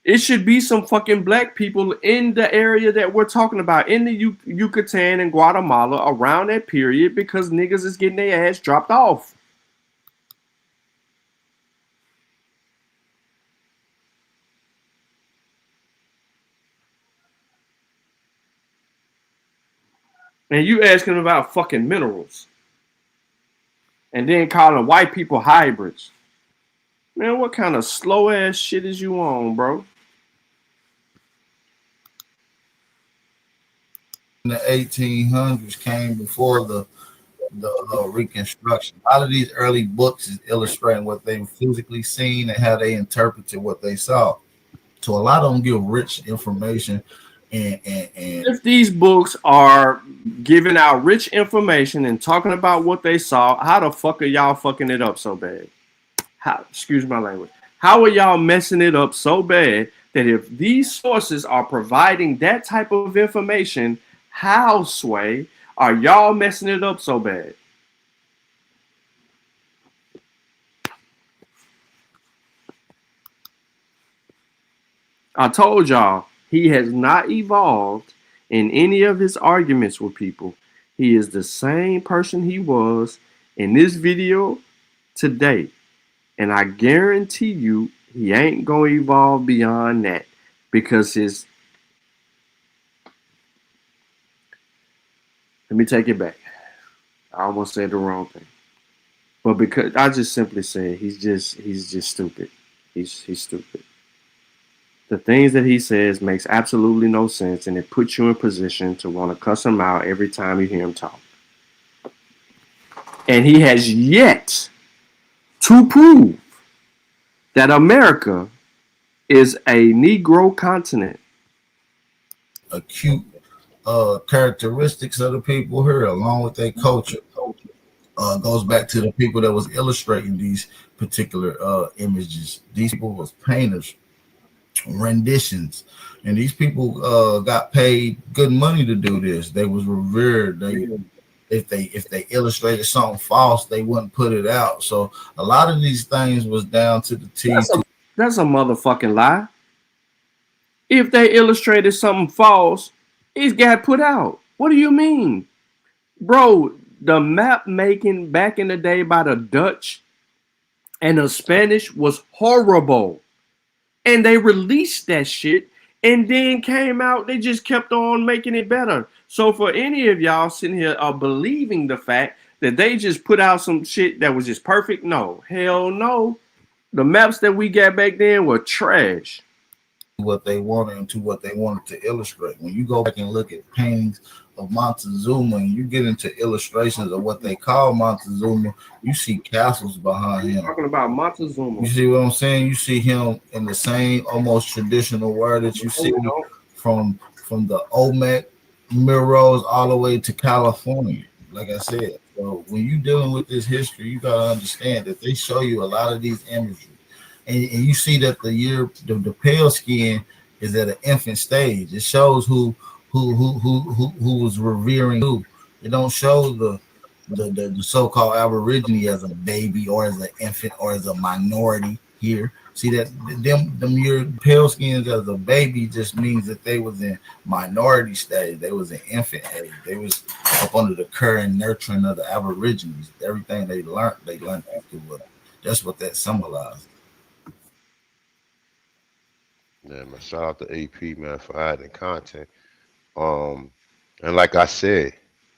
It should be some fucking black people in the area that we're talking about, in the Yucatan and Guatemala around that period, because niggas is getting their ass dropped off. And you asking about fucking minerals. And then calling white people hybrids. Man, what kind of slow ass shit is you on, bro? the 1800s came before the Reconstruction. A lot of these early books is illustrating what they physically seen and how they interpreted what they saw. So a lot of them give rich information. And if these books are giving out rich information and talking about what they saw, how the fuck are y'all fucking it up so bad? Excuse my language. How are y'all messing it up so bad that if these sources are providing that type of information, how, Sway, are y'all messing it up so bad? I told y'all, he has not evolved in any of his arguments with people. He is the same person he was in this video today. And I guarantee you, he ain't going to evolve beyond that, because let me take it back. I almost said the wrong thing. But because I just simply said he's just stupid. He's stupid. The things that he says makes absolutely no sense, and it puts you in position to want to cuss him out every time you hear him talk. And he has yet to prove that America is a Negro continent. Acute characteristics of the people here, along with their culture, goes back to the people that was illustrating these particular images. These people was painters. renditions. And these people got paid good money to do this. They was revered. If they illustrated something false, they wouldn't put it out. So a lot of these things was down to the T. That's a motherfucking lie. If they illustrated something false, it got put out. What do you mean? Bro, the map making back in the day by the Dutch and the Spanish was horrible. And they released that shit and then came out, they just kept on making it better. So for any of y'all sitting here believing the fact that they just put out some shit that was just perfect, no. Hell no. The maps that we got back then were trash. What they wanted and to what they wanted to illustrate. When you go back and look at paintings of Montezuma and you get into illustrations of what they call Montezuma, you see castles behind him. Talking about Montezuma. You see what I'm saying? You see him in the same almost traditional word that you see from the Olmec murals all the way to California. Like I said, so when you're dealing with this history, you gotta understand that they show you a lot of these imagery. And you see that the pale skin is at an infant stage. It shows who was revering who. It don't show the so-called Aborigine as a baby or as an infant or as a minority here. See that them your pale skins as a baby just means that they was in minority stage. They was in infant age. They was up under the care and nurturing of the Aborigines. Everything they learned afterward. That's what that symbolized. Yeah, man, shout out to AP, man, for adding content. And like I said,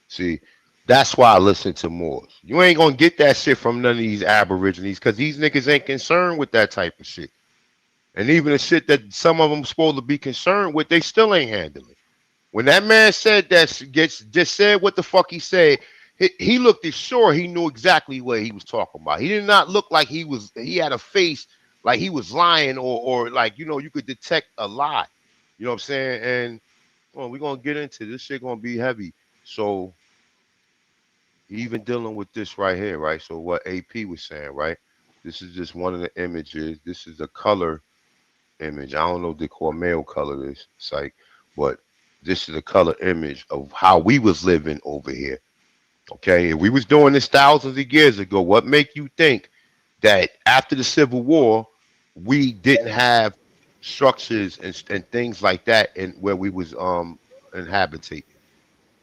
see, that's why I listen to Moors. You ain't gonna get that shit from none of these Aborigines because these niggas ain't concerned with that type of shit. And even the shit that some of them supposed to be concerned with, they still ain't handling. When that man said that, just said what the fuck he said, he looked as sure he knew exactly what he was talking about. He did not look like he had a face like he was lying or like, you know, you could detect a lie. You know what I'm saying? And well, we're going to get into this shit going to be heavy. So even dealing with this right here, right? So what AP was saying, right? This is just one of the images. This is a color image. I don't know if they call male color this site, but this is a color image of how we was living over here. Okay, if we was doing this thousands of years ago, what make you think that after the Civil War, we didn't have structures and things like that and where we was inhabiting?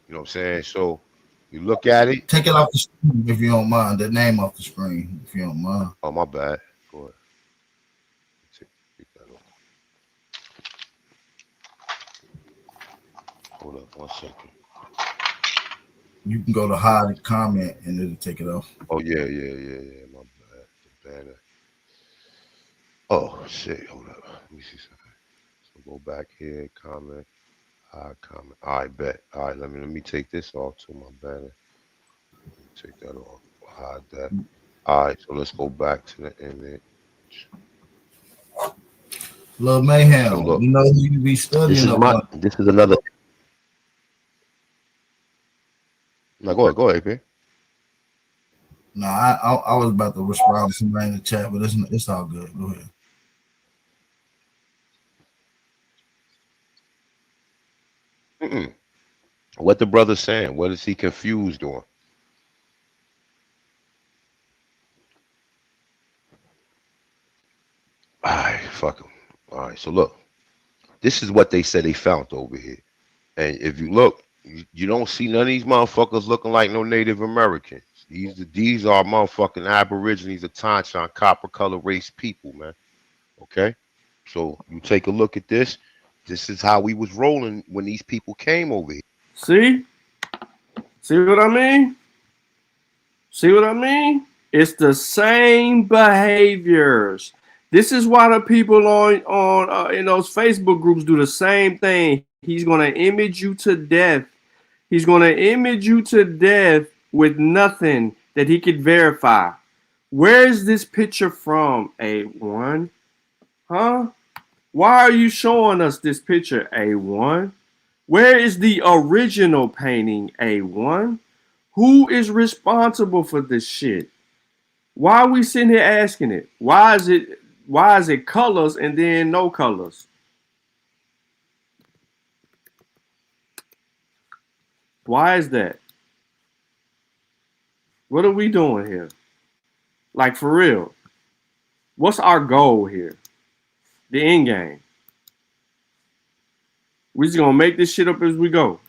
You know what I'm saying? So you look at it. Take it off the screen if you don't mind. The name off the screen if you don't mind. Oh, my bad. Go ahead. Take that off. Hold up 1 second. You can go to hide comment and it'll take it off. Oh yeah. My bad. The banner. Oh shit. Hold up. Let me see something. So go back here. Comment. Hide comment. All right, bet. All right. Let me take this off to my banner. Take that off. Hide that. All right. So let's go back to the image. Lil Mayhem. So look, you know who you be studying. This is another. No, go ahead, man. No, I was about to respond to somebody in the chat, but it's all good. Go ahead. What the brother's saying? What is he confused on? All right, fuck him. All right, so look, this is what they said they found over here, and if you look. You don't see none of these motherfuckers looking like no Native Americans. These are motherfucking Aborigines of Tanshan, copper color race people, man. Okay? So you take a look at this. This is how we was rolling when these people came over here. See? See what I mean? See what I mean? It's the same behaviors. This is why the people on in those Facebook groups do the same thing. He's going to image you to death. He's going to image you to death with nothing that he could verify. Where is this picture from, A1? Huh? Why are you showing us this picture, A1? Where is the original painting, A1? Who is responsible for this shit? Why are we sitting here asking it? Why is it why is it colors and then no colors? Why is that? What are we doing here? Like, for real. What's our goal here? The end game. We just gonna make this shit up as we go.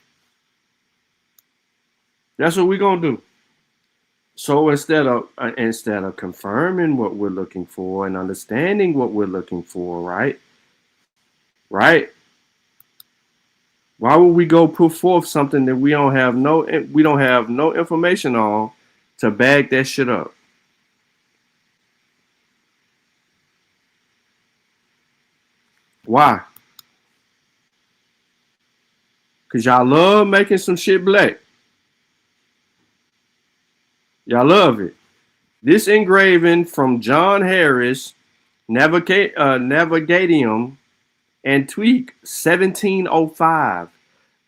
That's what we gonna do. So instead of confirming what we're looking for and understanding what we're looking for, right? Right? Why would we go put forth something that we don't have no information on to bag that shit up? Why? Cause y'all love making some shit black. Y'all love it. This engraving from John Harris, Navigatium Antique 1705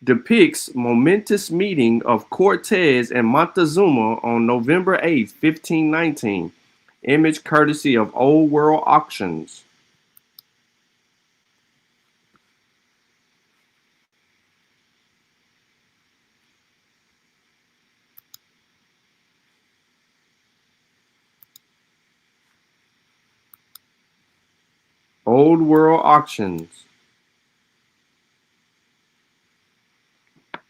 depicts momentous meeting of Cortez and Montezuma on November 8, 1519. Image courtesy of Old World Auctions. Old World Auctions.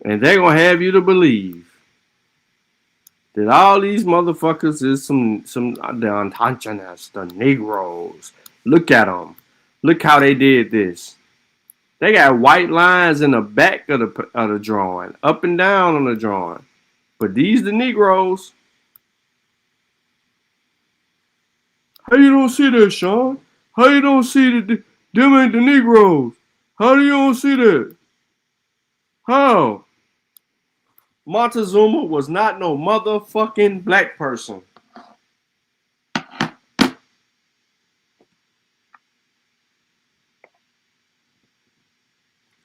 And they're going to have you to believe that all these motherfuckers is some the Indigenous, the Negroes. Look at them. Look how they did this. They got white lines in the back of the drawing, up and down on the drawing. But these the Negroes. How you don't see that, Sean? How you don't see that them ain't the Negroes? How do you don't see that? How? Montezuma was not no motherfucking black person.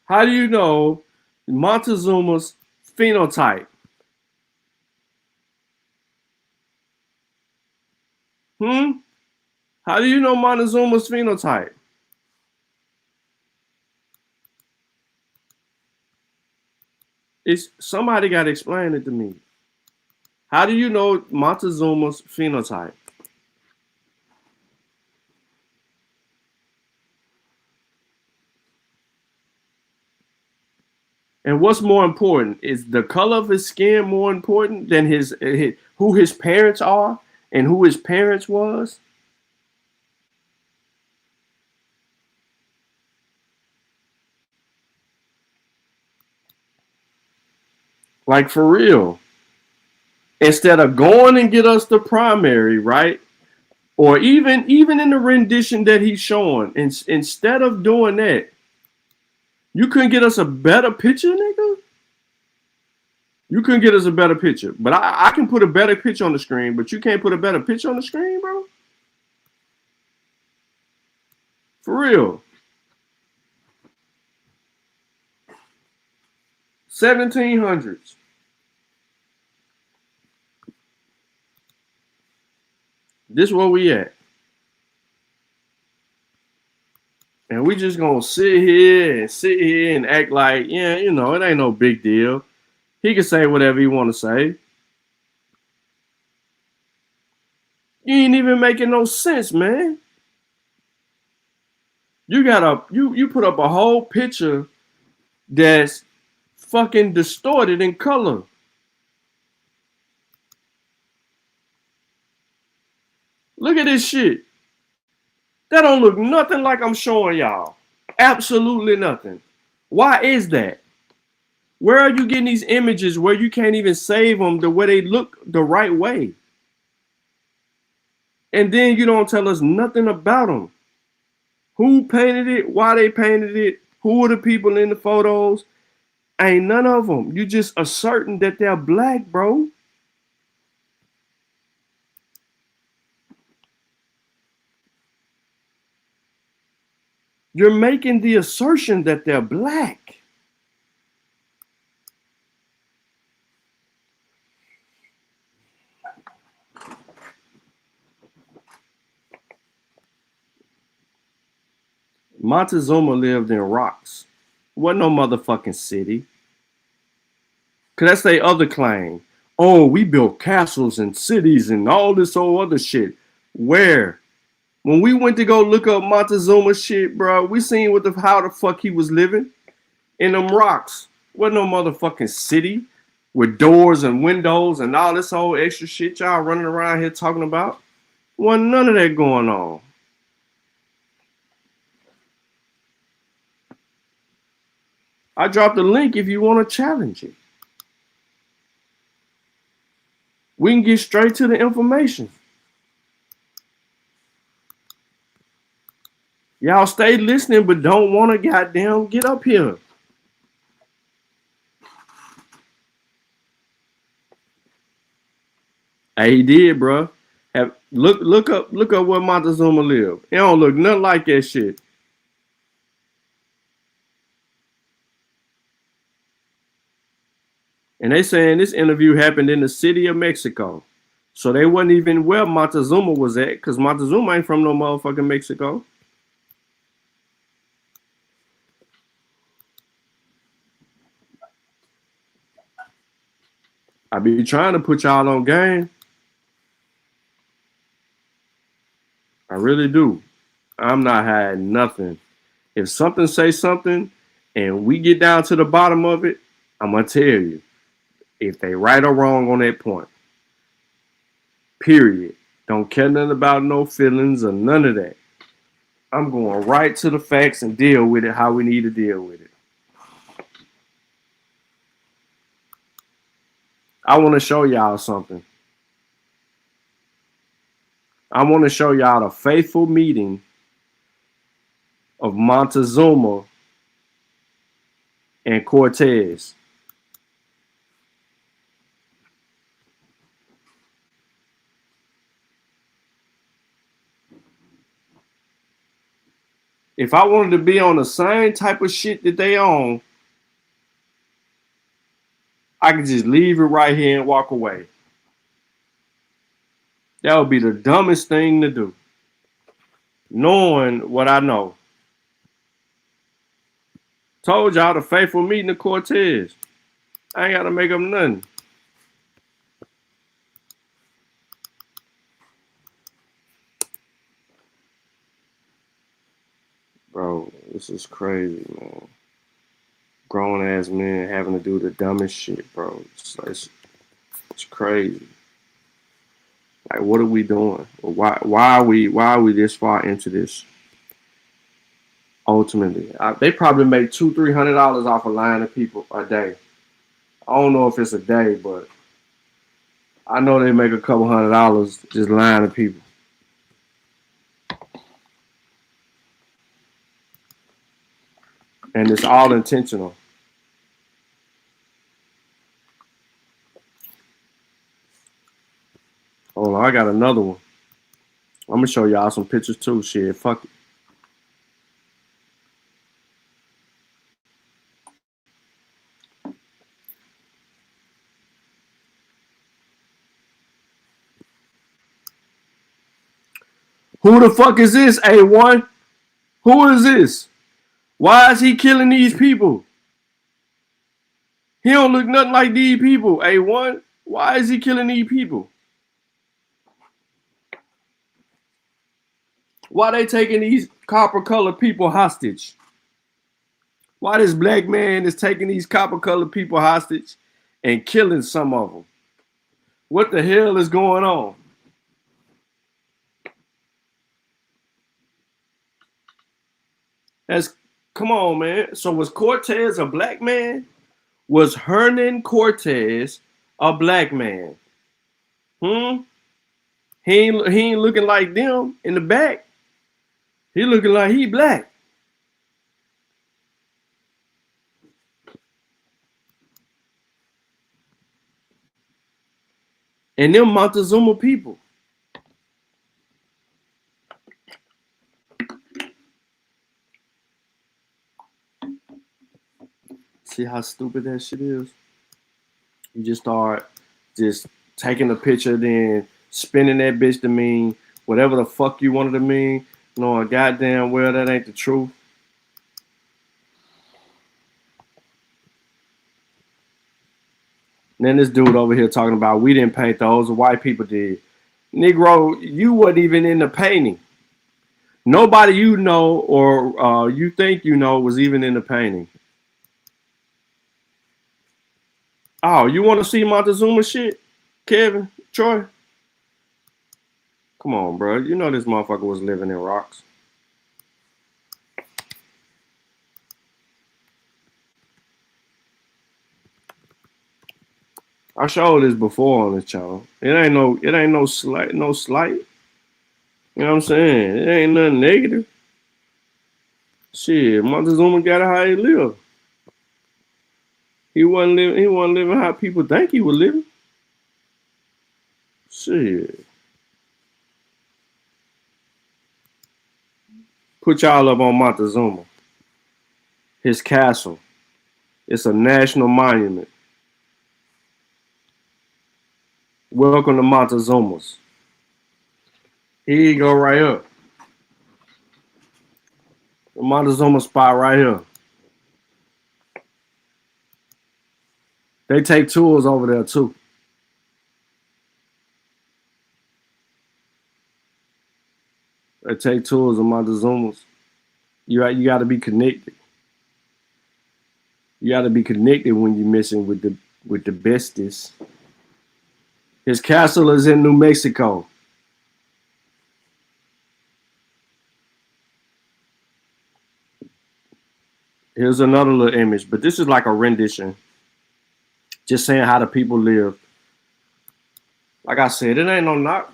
How do you know Montezuma's phenotype? How do you know Montezuma's phenotype? Somebody got to explain it to me. How do you know Montezuma's phenotype? And what's more important? Is the color of his skin more important than who his parents are and who his parents was? Like, for real. Instead of going and get us the primary, right? Or even in the rendition that he's showing, instead of doing that, you couldn't get us a better picture, nigga? You couldn't get us a better picture. But I can put a better picture on the screen, but you can't put a better picture on the screen, bro? For real. 1700s. This is where we at. And we just gonna sit here and act like, yeah, you know, it ain't no big deal. He can say whatever he want to say. You ain't even making no sense, man. You put up a whole picture that's fucking distorted in color. Look at this shit. That don't look nothing like I'm showing y'all. Absolutely nothing. Why is that? Where are you getting these images where you can't even save them the way they look the right way? And then you don't tell us nothing about them. Who painted it? Why they painted it? Who are the people in the photos? Ain't none of them. You just asserting that they're black, bro. You're making the assertion that they're black. Montezuma lived in rocks. Wasn't no motherfucking city. Cause that's their other claim. Oh, we built castles and cities and all this old other shit. Where? When we went to go look up Montezuma shit, bro, we seen how the fuck he was living in them rocks. Wasn't no motherfucking city with doors and windows and all this old extra shit y'all running around here talking about. Wasn't none of that going on. I dropped the link if you want to challenge it. We can get straight to the information. Y'all stay listening, but don't want to goddamn get up here. Hey, he did, bro. Look up where Montezuma lived. It don't look nothing like that shit. And they saying this interview happened in the city of Mexico. So they wasn't even where Montezuma was at, because Montezuma ain't from no motherfucking Mexico. I be trying to put y'all on game. I really do. I'm not hiding nothing. If something say something and we get down to the bottom of it, I'm going to tell you if they right or wrong on that point. Period. Don't care nothing about no feelings or none of that. I'm going right to the facts and deal with it how we need to deal with it. I want to show y'all something. I want to show y'all the faithful meeting of Montezuma and Cortez. If I wanted to be on the same type of shit that they on, I could just leave it right here and walk away. That would be the dumbest thing to do. Knowing what I know. Told y'all the faithful meeting of Cortez. I ain't got to make up nothing. Bro, this is crazy, man. Grown ass men having to do the dumbest shit, bro. It's crazy. Like, what are we doing? Why are we this far into this? Ultimately, they probably make $200-300 off a line of people a day. I don't know if it's a day, but I know they make a couple $100 just lying to people. And it's all intentional. Hold on, I got another one. I'm going to show y'all some pictures too. Shit, fuck it. Who the fuck is this, A1? Who is this? Why is he killing these people? He don't look nothing like these people, A1. Why is he killing these people? Why they taking these copper-colored people hostage? Why this black man is taking these copper-colored people hostage and killing some of them? What the hell is going on? Come on, man. So was Cortez a black man? Was Hernan Cortez a black man? He ain't looking like them in the back. He looking like he black. And them Montezuma people. See how stupid that shit is? You just start just taking a picture, then spinning that bitch to mean whatever the fuck you wanted to mean, knowing goddamn well that ain't the truth. And then this dude over here talking about we didn't paint those, the white people did. Negro, you wasn't even in the painting. Nobody you know or you think you know was even in the painting. Oh, you want to see Montezuma shit, Kevin, Troy? Come on, bro. You know this motherfucker was living in rocks. I showed this before on this channel. It ain't no slight. You know what I'm saying? It ain't nothing negative. Shit, Montezuma got it how he lived. He wasn't living how people think he was living. Shit. Put y'all up on Montezuma. His castle. It's a national monument. Welcome to Montezuma's. Here you go right up. The Montezuma spot right here. They take tours over there too. They take tours of Montezuma's. You got to be connected. You got to be connected when you're messing with the bestest. His castle is in New Mexico. Here's another little image, but this is like a rendition. Just saying how the people live. Like I said, it ain't no knock.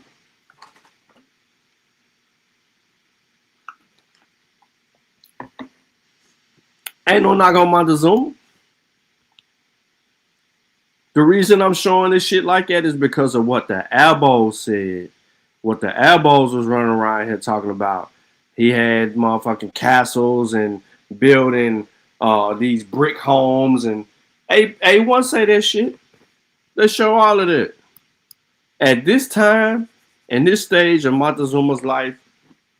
Ain't no knock on Montezuma. The reason I'm showing this shit like that is because of what the Albos said. What the Albos was running around here talking about. He had motherfucking castles and building these brick homes and A1 say that shit. Let's show all of that. At this time, in this stage of Montezuma's life,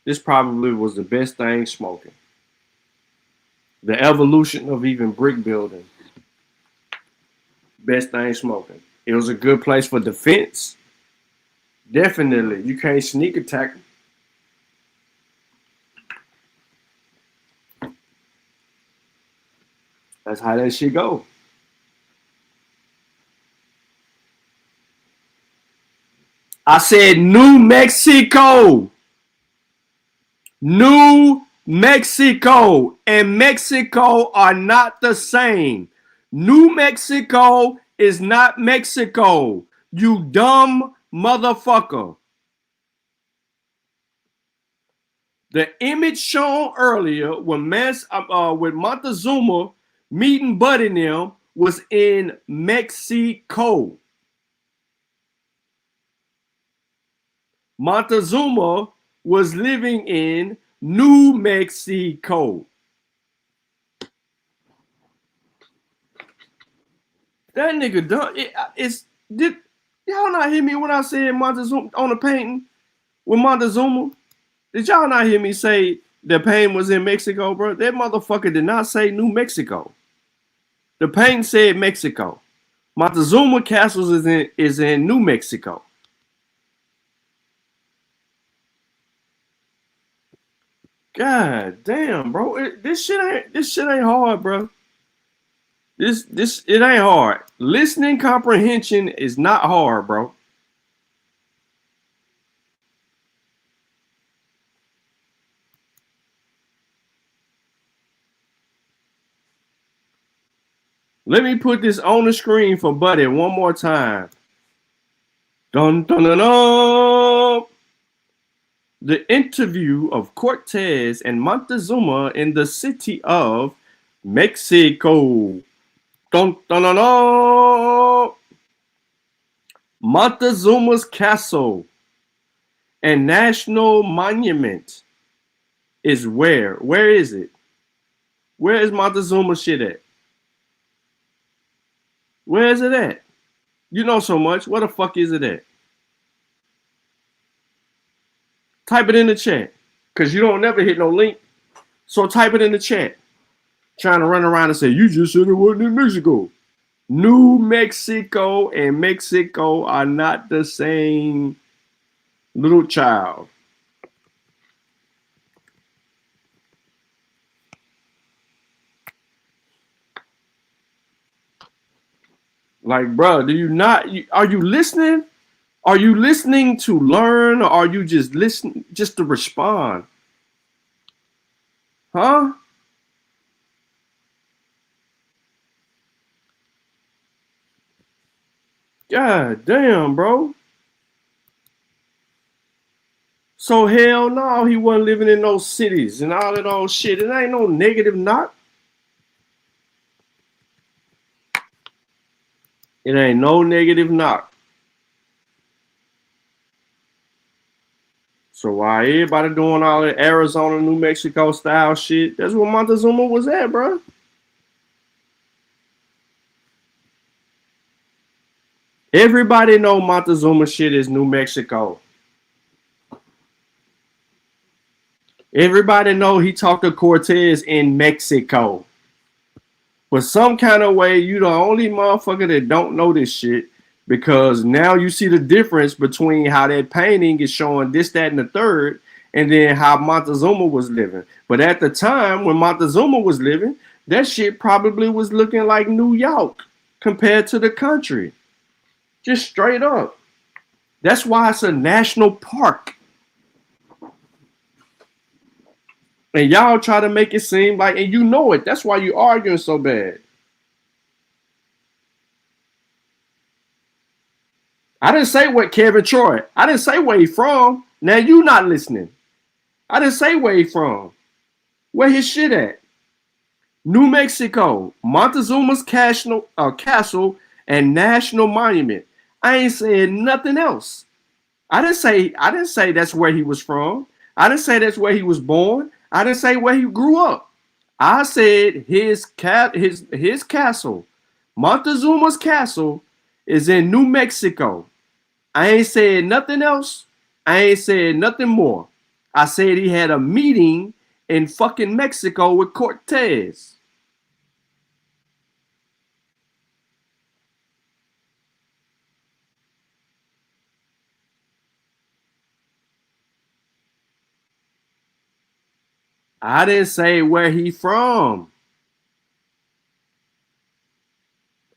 this probably was the best thing smoking. The evolution of even brick building. Best thing smoking. It was a good place for defense. Definitely. You can't sneak attack. That's how that shit go. I said New Mexico. New Mexico and Mexico are not the same. New Mexico is not Mexico. You dumb motherfucker. The image shown earlier with Montezuma meeting Buddy and them was in Mexico. Montezuma was living in New Mexico. That nigga done. Did y'all not hear me when I said Montezuma on the painting with Montezuma? Did y'all not hear me say the painting was in Mexico, bro? That motherfucker did not say New Mexico. The painting said Mexico. Montezuma Castles is in New Mexico. God damn, bro. This shit ain't hard, bro. It ain't hard. Listening comprehension is not hard, bro. Let me put this on the screen for Buddy one more time. Dun dun dun dun. The interview of Cortez and Montezuma in the city of Mexico. Dun, dun, dun, dun. Montezuma's castle and national monument is where? Where is it? Where is Montezuma's shit at? Where is it at? You know so much. Where the fuck is it at? Type it in the chat. Because you don't never hit no link. So type it in the chat. Trying to run around and say, you just said it wasn't in Mexico. New Mexico and Mexico are not the same, little child. Like, bro, do you not? Are you listening? Are you listening to learn, or are you just listening just to respond? Huh? God damn, bro. So hell no, he wasn't living in those cities and all that old shit. It ain't no negative knock. It ain't no negative knock. So why everybody doing all that Arizona, New Mexico style shit? That's where Montezuma was at, bro. Everybody know Montezuma shit is New Mexico. Everybody know he talked to Cortez in Mexico. But some kind of way, you the only motherfucker that don't know this shit, because now you see the difference between how that painting is showing this, that, and the third, and then how Montezuma was living. But at the time when Montezuma was living, that shit probably was looking like New York compared to the country. Just straight up. That's why it's a national park. And y'all try to make it seem like, and you know it. That's why you arguing so bad. I didn't say what Kevin Troy. I didn't say where he from. Now you not listening. I didn't say where he from. Where his shit at? New Mexico, Montezuma's castle and national monument. I ain't saying nothing else. I didn't say that's where he was from. I didn't say that's where he was born. I didn't say where he grew up. I said his castle, Montezuma's castle, is in New Mexico. I ain't said nothing else. I ain't said nothing more. I said he had a meeting in fucking Mexico with Cortez. I didn't say where he from.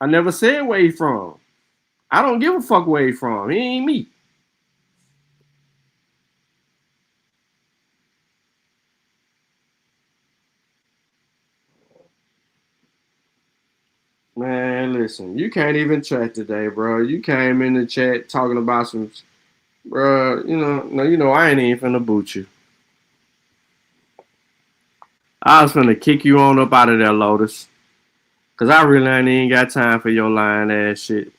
I never said where he from. I don't give a fuck where he from. He ain't me. Man, listen, you can't even chat today, bro. You came in the chat talking about some, bro. You know, I ain't even finna boot you. I was finna kick you on up out of there, Lotus. Cause I really ain't even got time for your lying ass shit.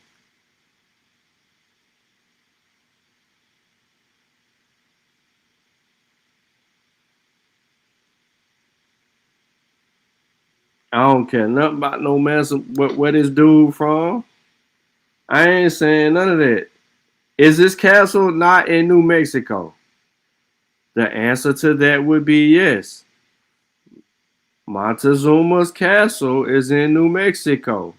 I don't care nothing about no mess where this dude from. I ain't saying none of that. Is this castle not in New Mexico? The answer to that would be yes. Montezuma's castle is in New Mexico.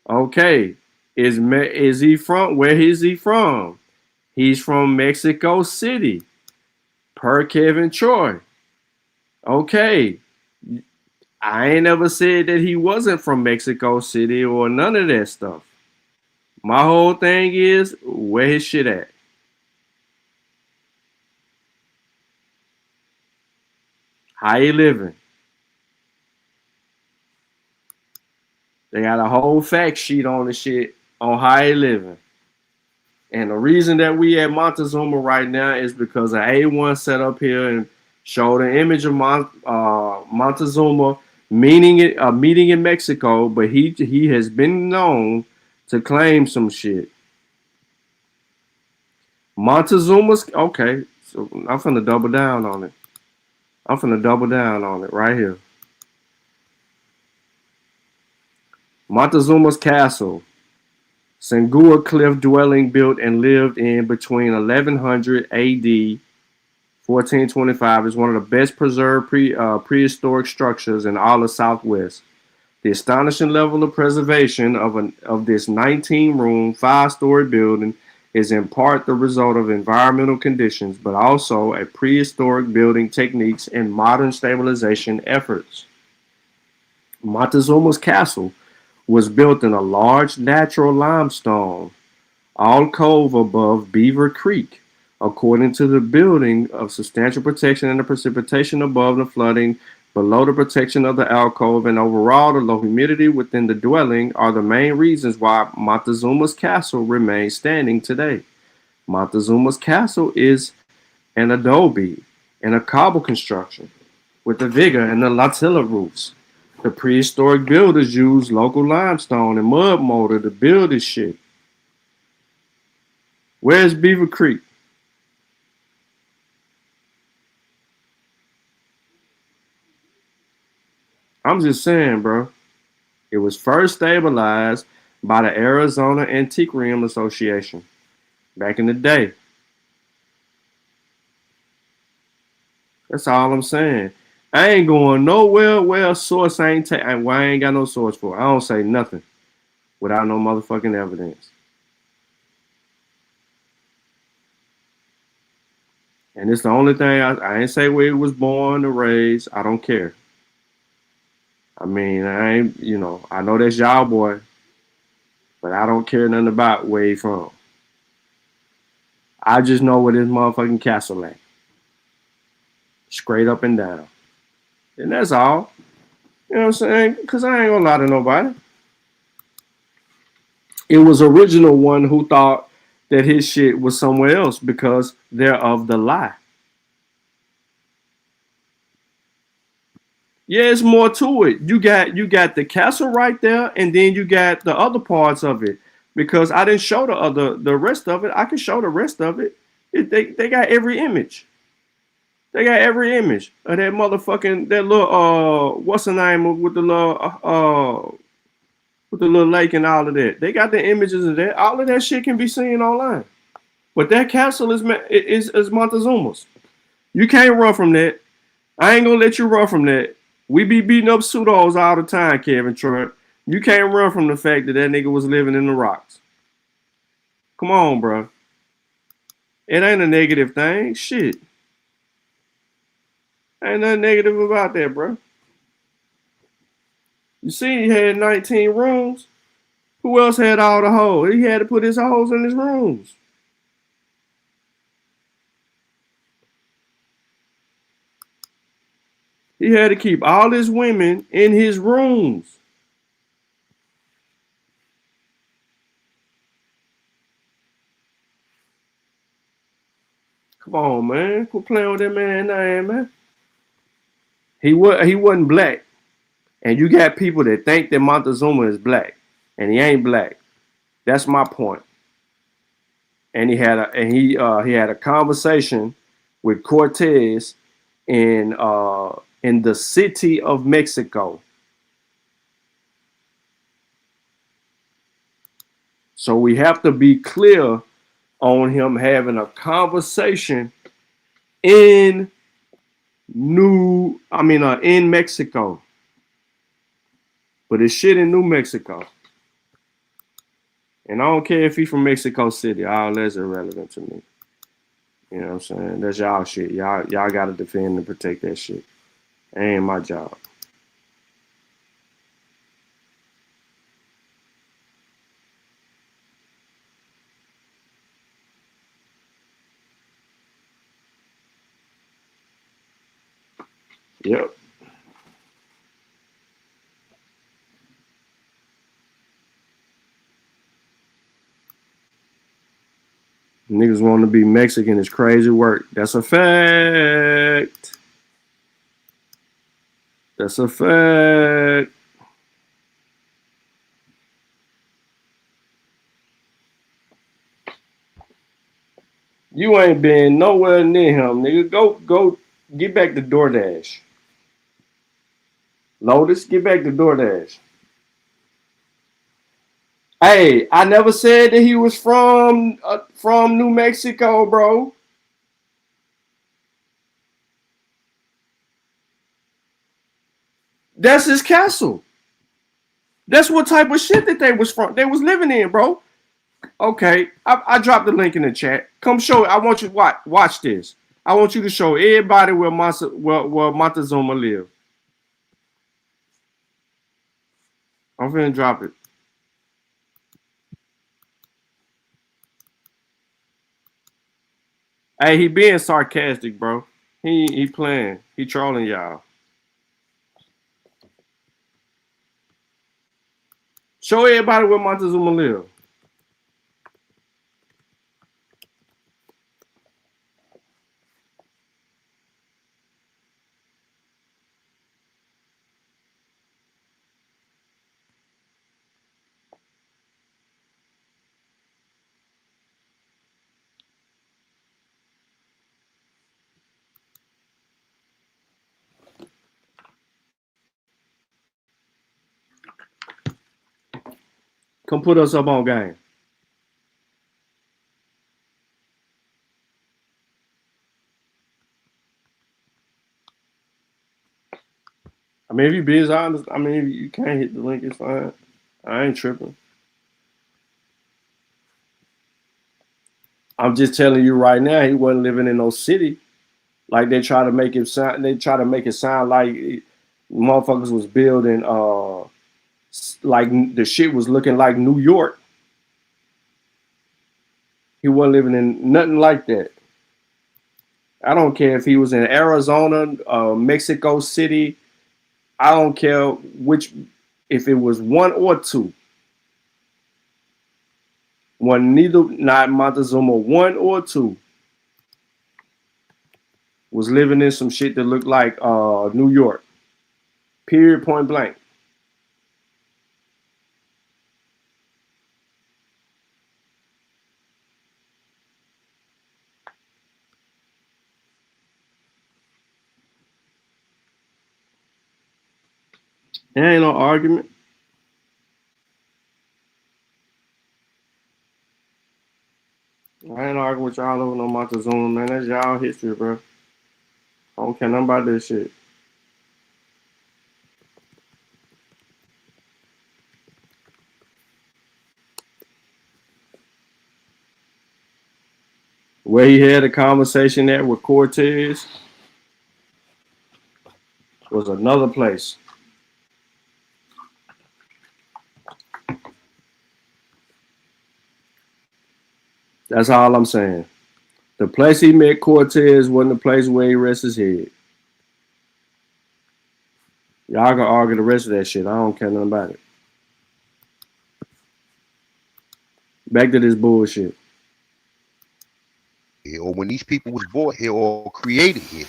Okay. Is he from? Where is he from? He's from Mexico City. Per Kevin Troy. Okay. I ain't never said that he wasn't from Mexico City or none of that stuff. My whole thing is where his shit at. How he living? They got a whole fact sheet on the shit on how he living. And the reason that we at Montezuma right now is because an A1 set up here and showed an image of Montezuma meeting in Mexico, but he has been known to claim some shit. Montezuma's okay, so I'm finna double down on it. I'm finna double down on it right here. Montezuma's castle, Sangua cliff dwelling built and lived in between 1100 AD 1425, is one of the best preserved prehistoric structures in all of Southwest. The astonishing level of preservation of this 19-room, 5-story building is in part the result of environmental conditions, but also a prehistoric building techniques and modern stabilization efforts. Montezuma's castle was built in a large natural limestone alcove above Beaver Creek, according to the building of substantial protection and the precipitation above the flooding below the protection of the alcove, and overall the low humidity within the dwelling are the main reasons why Montezuma's castle remains standing today. Montezuma's castle is an adobe and a cobble construction with the vigor and the latilla roofs. The prehistoric builders used local limestone and mud mortar to build this shit. Where's Beaver Creek? I'm just saying, bro. It was first stabilized by the Arizona Antiquarian Association back in the day. That's all I'm saying. I ain't going nowhere where a source ain't I ain't got no source for. I don't say nothing without no motherfucking evidence. And it's the only thing I ain't say where he was born or raised. I don't care. I mean, I ain't, I know that's y'all boy, but I don't care nothing about where he from. I just know where this motherfucking castle at. Straight up and down. And that's all. You know what I'm saying? Because I ain't gonna lie to nobody. It was original one who thought that his shit was somewhere else because they're of the lie. Yeah, it's more to it. You got the castle right there, and then you got the other parts of it. Because I didn't show the rest of it. I can show the rest of it. They got every image. They got every image of that motherfucking that little what's the name with the little lake and all of that. They got the images of that. All of that shit can be seen online. But that castle is Montezuma's. You can't run from that. I ain't gonna let you run from that. We be beating up pseudos all the time, Kevin Troy. You can't run from the fact that nigga was living in the rocks. Come on, bro. It ain't a negative thing. Shit. Ain't nothing negative about that, bro. You see, he had 19 rooms. Who else had all the hoes? He had to put his hoes in his rooms. He had to keep all his women in his rooms. Come on, man. Quit playing with that man's name, man. He wasn't black. And you got people that think that Montezuma is black. And he ain't black. That's my point. And he had a conversation with Cortez in the city of Mexico. So we have to be clear on him having a conversation in Mexico. But it's shit in New Mexico. And I don't care if he's from Mexico City. All that's irrelevant to me. You know what I'm saying? That's y'all shit. Y'all got to defend and protect that shit. That ain't my job. Yep. Niggas want to be Mexican is crazy work. That's a fact. That's a fact. You ain't been nowhere near him, nigga. Go get back to DoorDash. Lotus, get back to DoorDash. Hey, I never said that he was from New Mexico, bro. That's his castle. That's what type of shit that they was living in, bro. Okay, I dropped the link in the chat. Come show it. I want you to watch this. I want you to show everybody where Montezuma lived. I'm finna drop it. Hey, he being sarcastic, bro. He playing. He trolling y'all. Show everybody where Montezuma live. Come put us up on game. I mean, if you busy, I mean, if you can't hit the link, it's fine. I ain't tripping. I'm just telling you right now, he wasn't living in no city. Like they try to make it sound. They try to make it sound like motherfuckers was building. Like the shit was looking like New York. He wasn't living in nothing like that. I don't care if he was in Arizona, Mexico City. I don't care if it was one or two. Not Montezuma, one or two was living in some shit that looked like New York. Period, point blank. There ain't no argument. I ain't arguing with y'all over no Montezuma, man. That's y'all history, bro. I don't care nothing about this shit. Where he had a conversation at with Cortez was another place. That's all I'm saying. The place he met Cortez wasn't the place where he rests his head. Y'all can argue the rest of that shit. I don't care nothing about it. Back to this bullshit. Or when these people was born here or created here.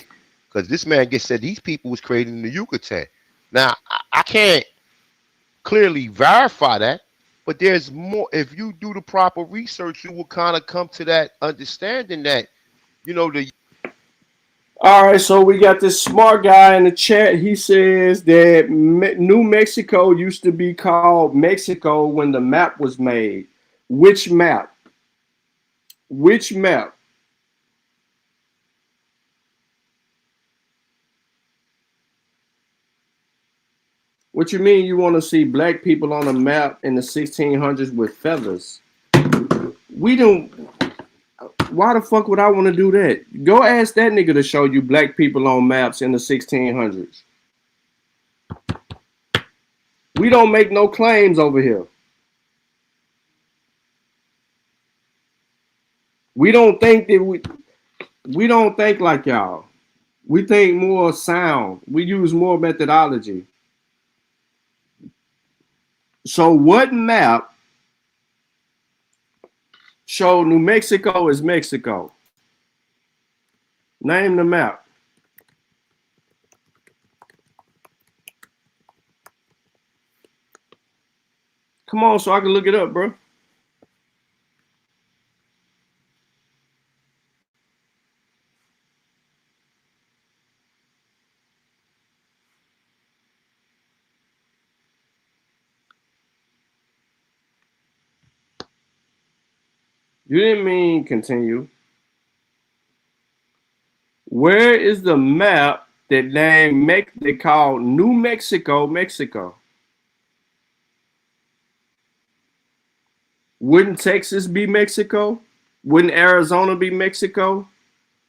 Because this man gets said these people was created in the Yucatan. Now, I can't clearly verify that, but there's more. If you do the proper research, you will kind of come to that understanding that, you know, All right, so we got this smart guy in the chat. He says that New Mexico used to be called Mexico when the map was made. Which map? Which map? What you mean you want to see black people on a map in the 1600s with feathers? We don't. Why the fuck would I want to do that? Go ask that nigga to show you black people on maps in the 1600s. We don't make no claims over here. We don't think that we don't think like y'all. We think more sound. We use more methodology. So what map showed New Mexico is Mexico? Name the map. Come on, so I can look it up, bro. You didn't mean continue. Where is the map that they call New Mexico, Mexico? Wouldn't Texas be Mexico? Wouldn't Arizona be Mexico?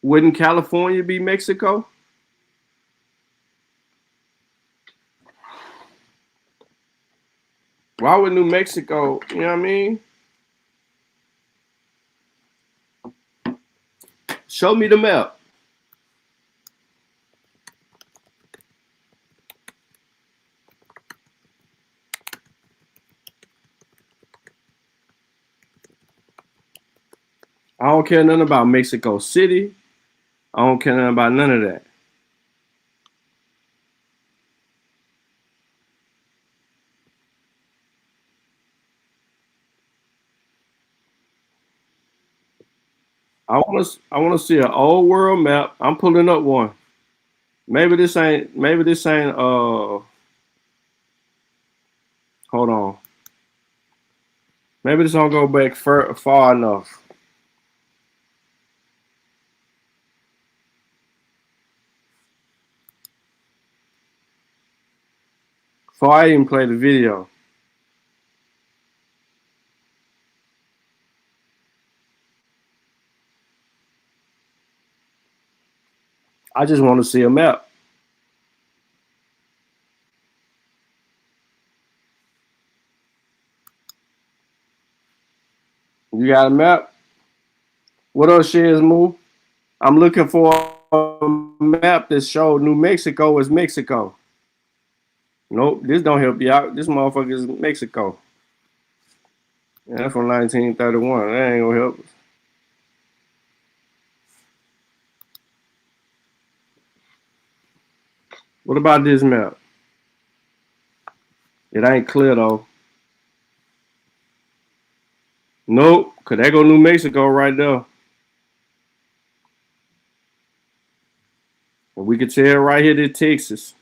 Wouldn't California be Mexico? Why would New Mexico, you know what I mean? Show me the map. I don't care nothing about Mexico City. I don't care nothing about none of that. I want to see an old world map. I'm pulling up one. Maybe this ain't hold on. Maybe this don't go back far enough. Before I even play the video. I just want to see a map. You got a map? What else shares move? I'm looking for a map that showed New Mexico is Mexico. Nope, this don't help you out. This motherfucker is Mexico. Yeah, that's from 1931. That ain't gonna help us. What about this map? It ain't clear though. Nope, cause there go New Mexico right there. And we can tell right here that Texas.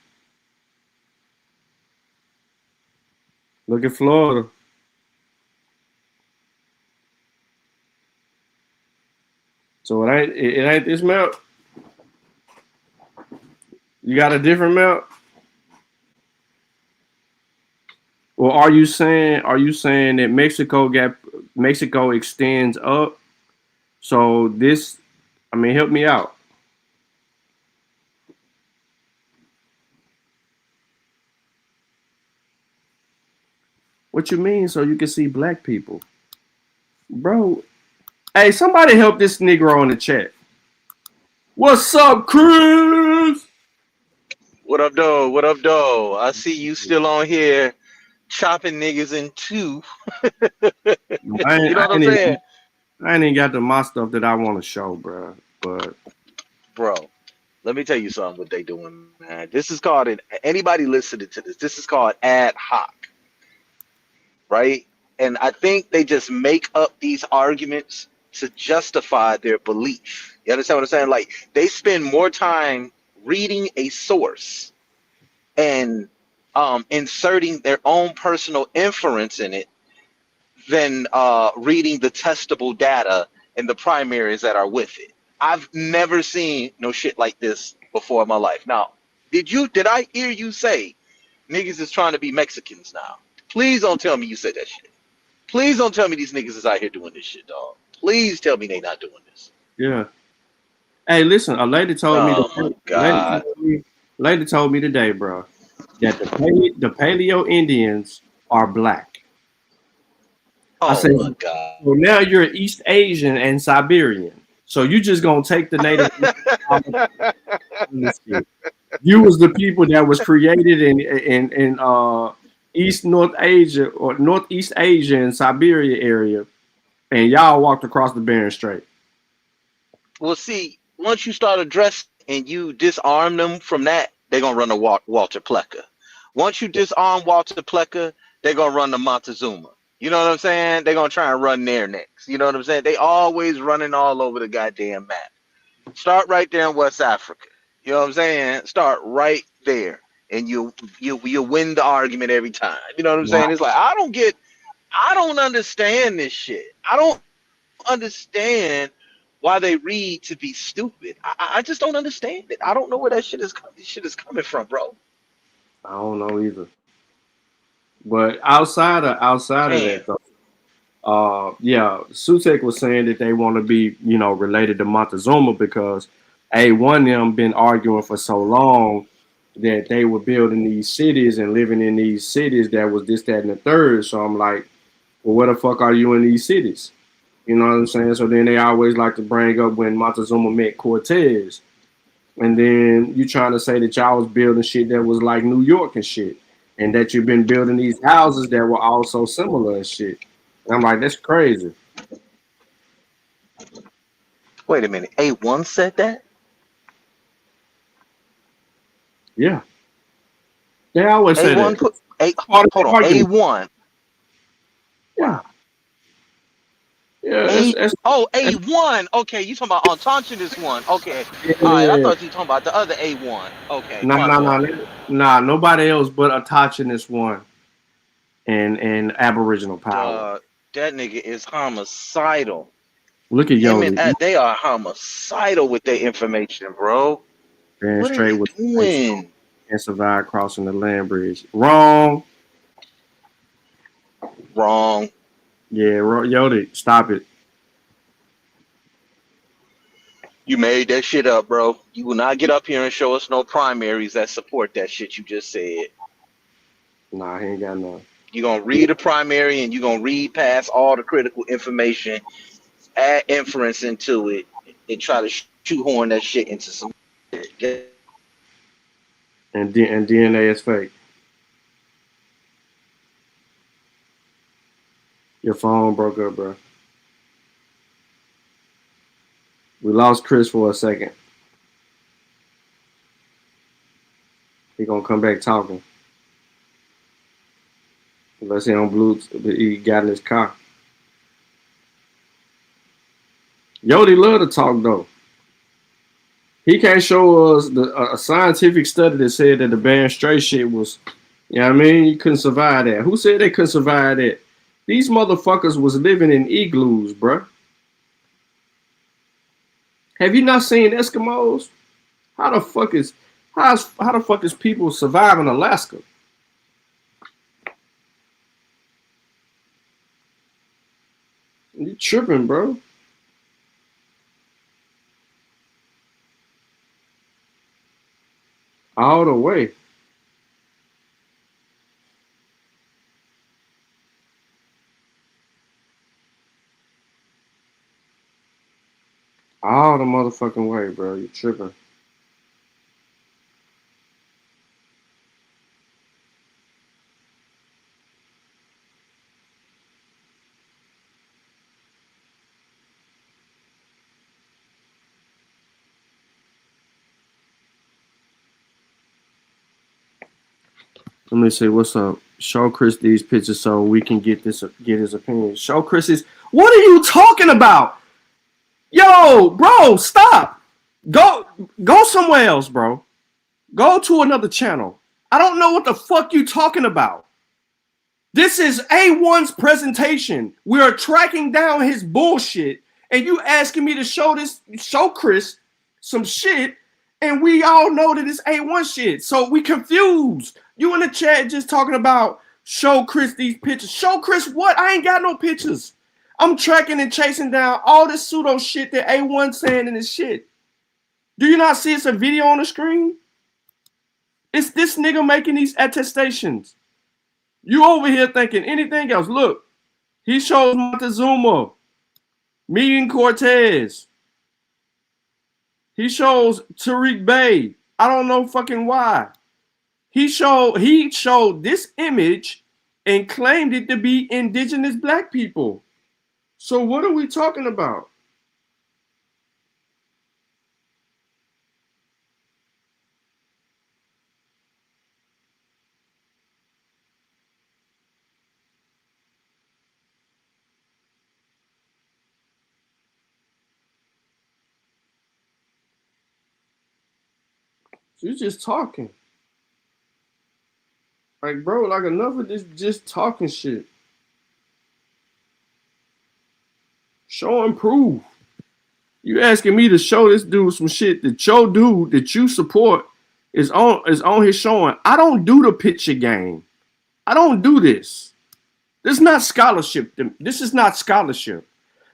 Look at Florida. So it ain't this map. You got a different map? Or are you saying that Mexico extends up? So this, I mean, help me out. What you mean? So you can see black people, bro? Hey, somebody help this Negro in the chat. What's up, Chris? What up, though? What up, though? I see you still on here chopping niggas in two. You know what I'm saying? I ain't even got my stuff that I want to show, bro. But bro, let me tell you something. What they doing, man? This is called anybody listening to this. This is called ad hoc, right? And I think they just make up these arguments to justify their belief. You understand what I'm saying? Like they spend more time reading a source and inserting their own personal inference in it than reading the testable data and the primaries that are with it. I've never seen no shit like this before in my life. Now, did I hear you say niggas is trying to be Mexicans now? Please don't tell me you said that shit. Please don't tell me these niggas is out here doing this shit, dog. Please tell me they not doing this. Yeah. Hey, listen, a lady told me. Oh my God. Lady told me today, bro, that the Paleo Indians are black. Oh I said, my God. Well, now you're East Asian and Siberian, so you just gonna take the native. You was the people that was created in East North Asia or Northeast Asia and Siberia area, and y'all walked across the Bering Strait. Well, see, once you start addressing and you disarm them from that, they're gonna run to Walter Plecker. Once you disarm Walter Plecker, they're gonna run to Montezuma. You know what I'm saying? They're gonna try and run there next. You know what I'm saying? They always running all over the goddamn map. Start right there in West Africa. You know what I'm saying? Start right there, and you win the argument every time. You know what I'm saying? It's like I don't understand this shit. I don't understand why they read to be stupid. I just don't understand it. I don't know where that shit is coming from, bro. I don't know either. But outside of that though, Yeah, Sutek was saying that they want to be, related to Montezuma because one them been arguing for so long that they were building these cities and living in these cities that was this, that, and the third. So I'm like, well, where the fuck are you in these cities? You know what I'm saying? So then they always like to bring up when Montezuma met Cortez. And then you trying to say that y'all was building shit that was like New York and shit. And that you've been building these houses that were also similar and shit. And I'm like, that's crazy. Wait a minute. A1 said that? Yeah. They always say A1 that. hold on. A1. Yeah. Yeah. A1. Okay, you talking about Entente one. Okay. Yeah. All right, I thought you were talking about the other A1. Okay. Nah. Nobody else but Autochthonous one and Aboriginal power. That nigga is homicidal. Look at Yodi. They are homicidal with their information, bro. And what straight are with doing? And survive crossing the land bridge. Wrong. Yeah, Yodi, stop it. You made that shit up, bro. You will not get up here and show us no primaries that support that shit you just said. Nah, he ain't got none. You're going to read a primary and you're going to read past all the critical information, add inference into it, and try to shoehorn that shit into some shit. And DNA is fake. Your phone broke up, bro. We lost Chris for a second. He gonna come back talking. Unless he on Bluetooth, he got in his car. Yodi love to talk though. He can't show us a scientific study that said that the band straight shit was, you know what I mean? You couldn't survive that. Who said they couldn't survive that? These motherfuckers was living in igloos, bruh. Have you not seen Eskimos? How the fuck is people survive in Alaska? You tripping, bro. All the way. All the motherfucking way, bro. You tripping. Let me see what's up. Show Chris these pictures so we can get his opinion. Show Chris his. What are you talking about? Yo, bro, stop. Go somewhere else, bro. Go to another channel. I don't know what the fuck you talking about. This is A1's presentation. We are tracking down his bullshit, and you asking me to show Chris some shit, and we all know that it's A1 shit. So we confused. You in the chat just talking about show Chris these pictures. Show Chris what? I ain't got no pictures. I'm tracking and chasing down all this pseudo shit that A1 saying in this shit. Do you not see it's a video on the screen? It's this nigga making these attestations. You over here thinking anything else. Look, he shows Montezuma meeting Cortez. He shows Tariq Bey. I don't know fucking why. He showed this image and claimed it to be indigenous black people. So what are we talking about? You're just talking. Like, bro, like enough of this just talking shit. Show and prove. You asking me to show this dude some shit that your dude that you support is on his showing. I don't do the picture game. I don't do this. This is not scholarship. This is not scholarship.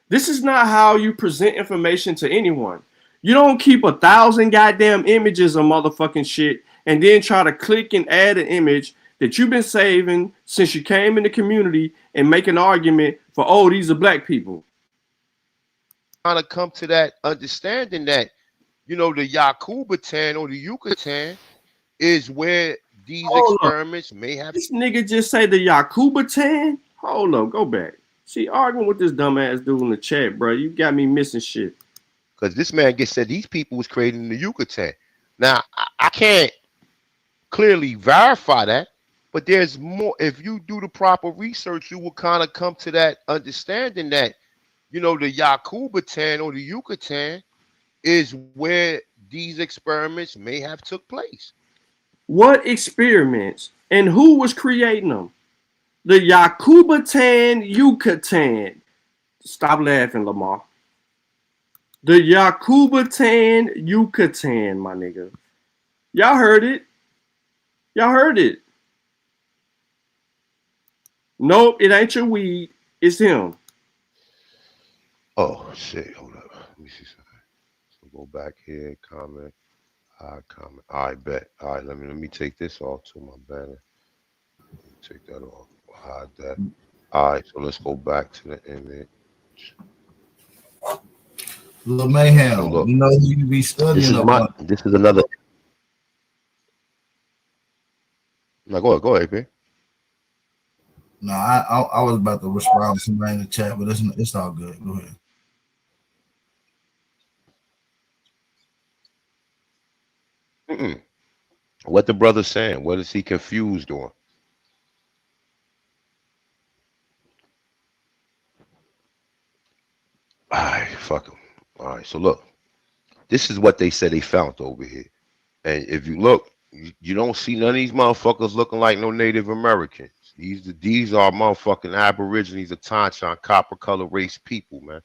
This is not how you present information to anyone. You don't keep 1,000 goddamn images of motherfucking shit and then try to click and add an image that you've been saving since you came in the community and make an argument for, oh, these are black people. Trying to come to that understanding that, you know, the Yakubatan or the Yucatan is where these experiments may have. This nigga just say the Yakubatan? Hold up, go back. See, arguing with this dumbass dude in the chat, bro. You got me missing shit. Because this man gets said these people was created in the Yucatan. Now, I can't clearly verify that, but there's more. If you do the proper research, you will kind of come to that understanding that, you know, the Yakubatan or the Yucatan is where these experiments may have took place. What experiments and who was creating them? The Yakubatan Yucatan. Stop laughing, Lamar. The Yakubatan Yucatan, my nigga. Y'all heard it. Y'all heard it. Nope, it ain't your weed. It's him. Oh, shit. Hold up. Let me see something. So go back here, comment. Comment. All right, bet. All right, let me take this off to my banner. Take that off. Hide that. All right, so let's go back to the image. Little Mayhem, so look, you know who you be studying about. This is another. Now go ahead, man. No, I was about to respond to somebody in the chat, but it's all good. Go ahead. What the brother's saying? What is he confused on? All right, fuck him. All right, so look, this is what they said they found over here, and if you look, you don't see none of these motherfuckers looking like no Native Americans. These are motherfucking Aborigines of Tanchan, copper color race people, man.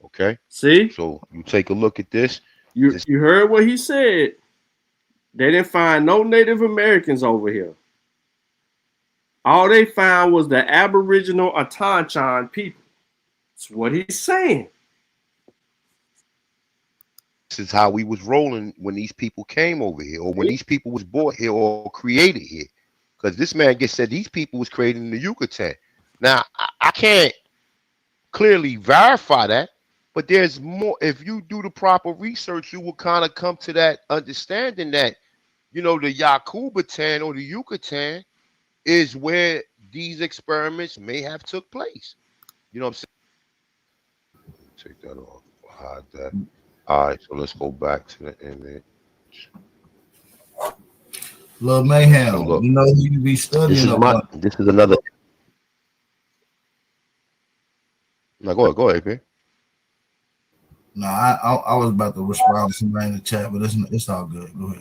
Okay. See? So you take a look at this. You heard what he said. They didn't find no Native Americans over here. All they found was the Aboriginal Tanchan people. That's what he's saying. This is how we was rolling when these people came over here, or when these people was brought here or created here. Because this man gets said these people was created in the Yucatan. Now, I can't clearly verify that, but there's more. If you do the proper research, you will kind of come to that understanding that, you know, the Yakubatan or the Yucatan is where these experiments may have took place. You know what I'm saying? Take that off. Hide that. All right, so let's go back to the image. Little Mayhem, so look, you know who you be studying about. This is another. Now go ahead, man. No, I was about to respond to somebody in the chat, but it's all good. Go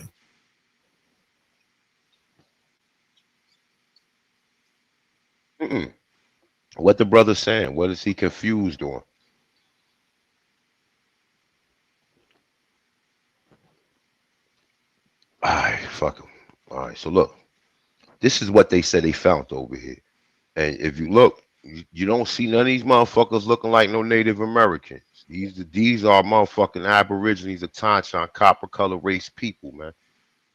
ahead. What the brother's saying? What is he confused on? All right, fuck him. All right, so look, this is what they said they found over here, and if you look, you don't see none of these motherfuckers looking like no Native Americans. These are motherfucking Aborigines of Tanchan, copper color race people, man.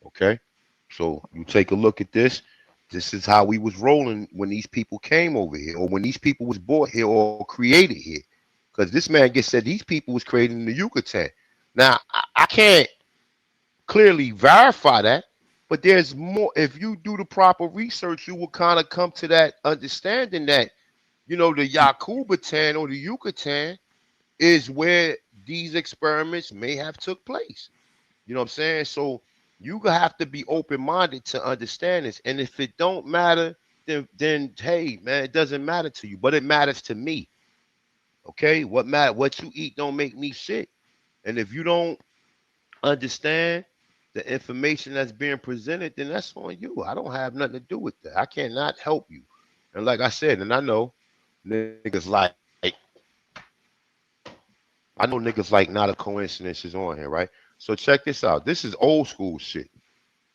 Okay, so you take a look at this. This is how we was rolling when these people came over here, or when these people was brought here or created here. Because this man gets said these people was created in the Yucatan. Now, I can't clearly verify that, but there's more. If you do the proper research, you will kind of come to that understanding that, you know, the Yakubatan or the Yucatan is where these experiments may have took place. You know what I'm saying? So you have to be open-minded to understand this. And if it don't matter, then hey, man, it doesn't matter to you, but it matters to me. Okay? What you eat don't make me sick. And if you don't understand the information that's being presented, then that's on you. I don't have nothing to do with that. I cannot help you. And like I said, and I know niggas like not a coincidence is on here, right? So check this out. This is old school shit.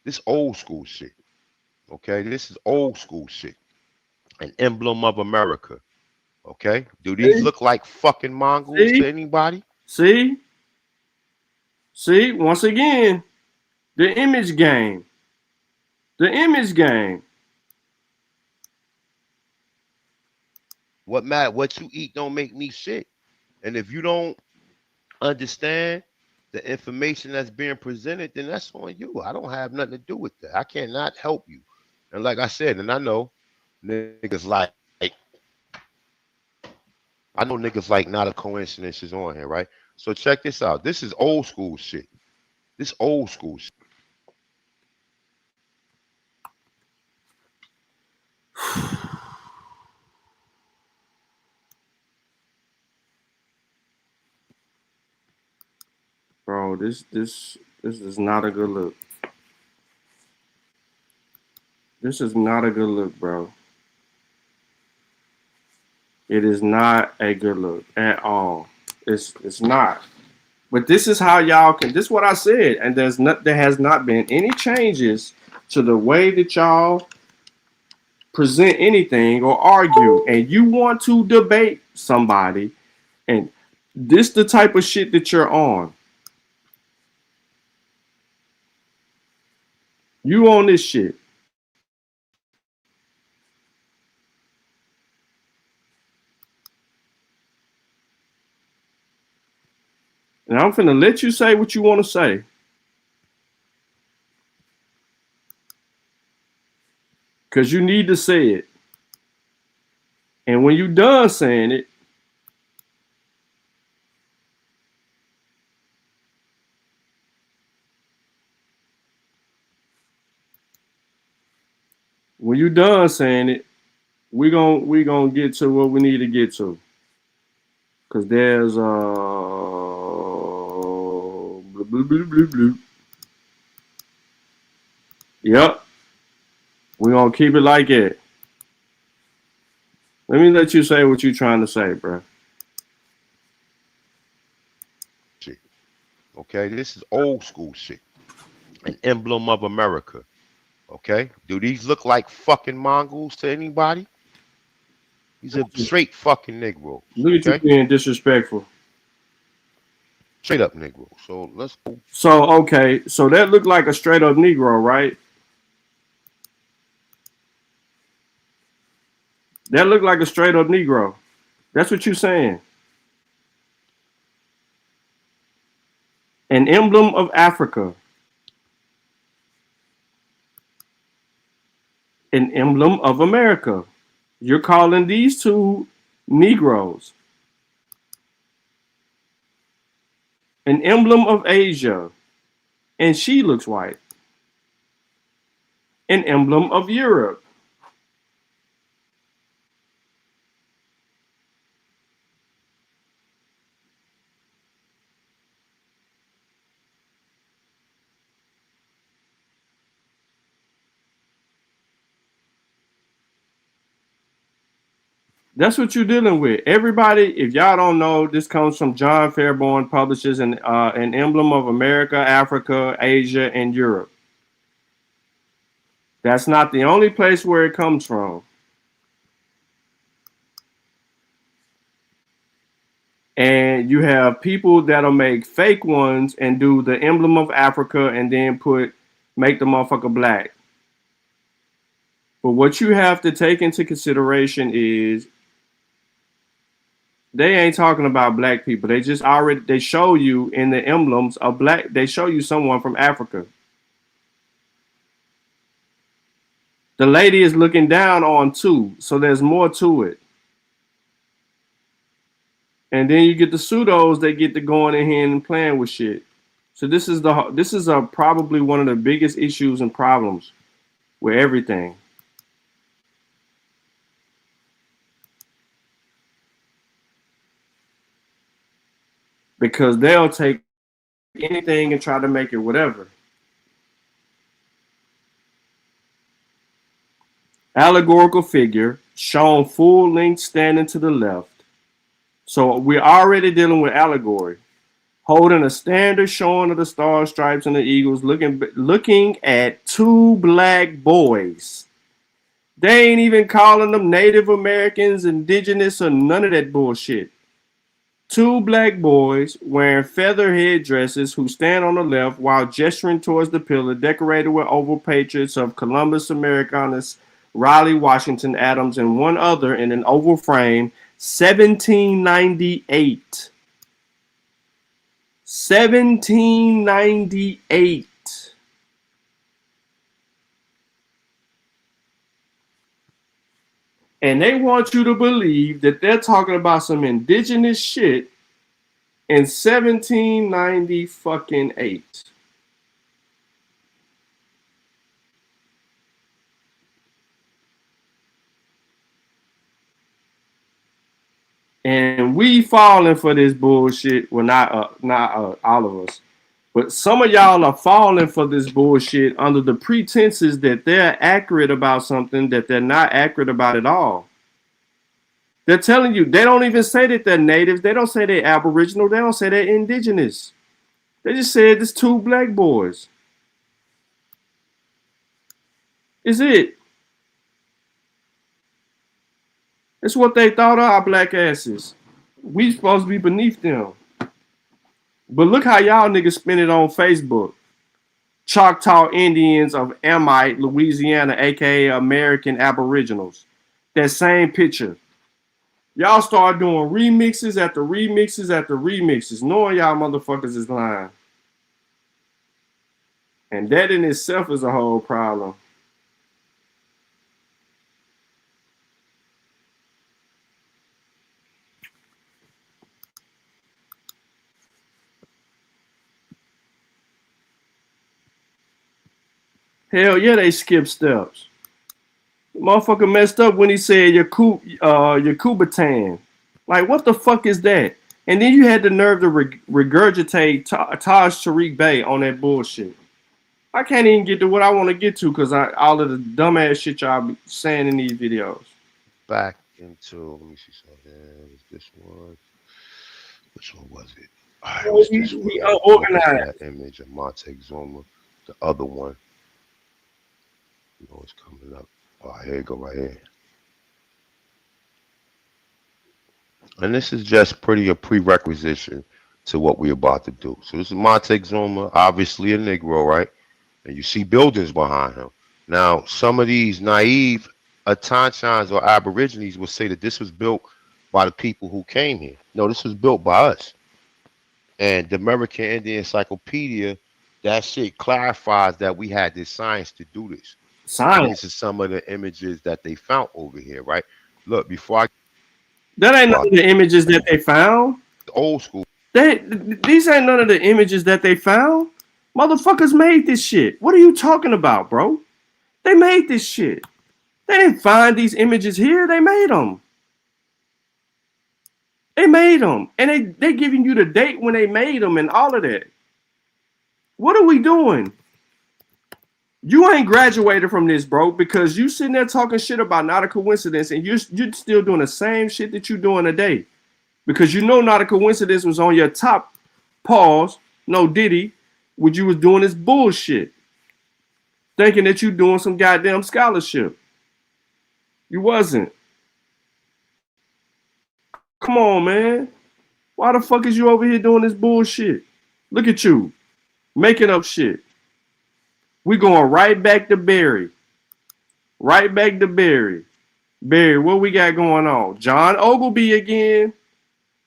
This old school shit. Okay, this is old school shit. an emblem of America. Okay? Do these look like fucking Mongols to anybody? See, once again, the image game. The image game. What matter? What you eat don't make me sick. And if you don't understand the information that's being presented, then that's on you. I don't have nothing to do with that. I cannot help you. And like I said, and I know niggas like not a coincidence is on here, right? So check this out. This is old school shit. This old school shit. Bro, this is not a good look. This is not a good look, bro. It is not a good look at all. It's not. But this is how y'all can. This is what I said, and there has not been any changes to the way that y'all present anything or argue. And you want to debate somebody, and this the type of shit that you're on. You on this shit. And I'm finna let you say what you want to say. Because you need to say it. And when you done saying it, we gonna get to what we need to get to. Cause there's blue, blue, blue, blue, blue. Yep. We're gonna keep it like it. Let me let you say what you're trying to say, bro. Okay, this is old school shit. An emblem of America. Okay? Do these look like fucking Mongols to anybody? He's a straight fucking Negro. Look at you being disrespectful. Straight up Negro. So let's go. So, okay. So that looked like a straight up Negro, right? That looked like a straight up Negro. That's what you're saying. An emblem of Africa. An emblem of America. You're calling these two Negroes. An emblem of Asia. And she looks white. An emblem of Europe. That's what you're dealing with. Everybody, if y'all don't know, this comes from John Fairborn Publishers and an emblem of America, Africa, Asia, and Europe. That's not the only place where it comes from. And you have people that'll make fake ones and do the emblem of Africa and then make the motherfucker black. But what you have to take into consideration is they ain't talking about black people. They show you in the emblems of black, they show you someone from Africa. The lady is looking down on two, so there's more to it. And then you get the pseudos, they get to going in here and playing with shit. So this is probably one of the biggest issues and problems with everything. Because they'll take anything and try to make it whatever. Allegorical figure shown full length standing to the left. So we're already dealing with allegory. Holding a standard showing of the stars, stripes, and the eagles, looking at two black boys They ain't even calling them Native Americans, Indigenous, or none of that bullshit. Two black boys wearing feather headdresses who stand on the left while gesturing towards the pillar decorated with oval portraits of Columbus, Americanus, Raleigh, Washington, Adams, and one other in an oval frame, 1798. 1798. And they want you to believe that they're talking about some indigenous shit in 1798. And we falling for this bullshit. Well, not all of us, but some of y'all are falling for this bullshit under the pretenses that they're accurate about something that they're not accurate about at all. They're telling you, they don't even say that they're natives. They don't say they're aboriginal. They don't say they're indigenous. They just said there's two black boys. Is it? It's what they thought of our black asses. We supposed to be beneath them. But look how y'all niggas spin it on Facebook. Choctaw Indians of Amite, Louisiana, aka American Aboriginals. That same picture. Y'all start doing remixes after remixes after remixes, knowing y'all motherfuckers is lying. And that in itself is a whole problem. Hell yeah, they skip steps. The motherfucker messed up when he said Yakubatan. Like, what the fuck is that? And then you had the nerve to regurgitate Taj Tariq Bey on that bullshit. I can't even get to what I want to get to because all of the dumbass shit y'all be saying in these videos. Back into, let me see something. Was this one? Which one was it? It was this one. Unorganized. That image of Monte Zoma. The other one. You know it's coming up. Oh, here you go right here. And this is just pretty a prerequisite to what we're about to do. So this is Monte Zoma, obviously a Negro, right? And you see buildings behind him. Now, some of these naive Atanchans or Aborigines will say that this was built by the people who came here. No, this was built by us. And the American Indian Encyclopedia, that shit clarifies that we had this science to do this. Science. This is some of the images that they found over here, right? Look, before that ain't none of the images that they found. Old school. These ain't none of the images that they found. Motherfuckers made this shit. What are you talking about, bro? They made this shit. They didn't find these images here. They made them. They made them. And they giving you the date when they made them and all of that. What are we doing? You ain't graduated from this, bro, because you sitting there talking shit about not a coincidence and you're still doing the same shit that you're doing today. Because you know not a coincidence was on your top pause, no Diddy, when you was doing this bullshit. Thinking that you doing some goddamn scholarship. You wasn't. Come on, man. Why the fuck is you over here doing this bullshit? Look at you. Making up shit. We going right back to Barry. Right back to Barry. Barry, what we got going on? John Ogilvy again.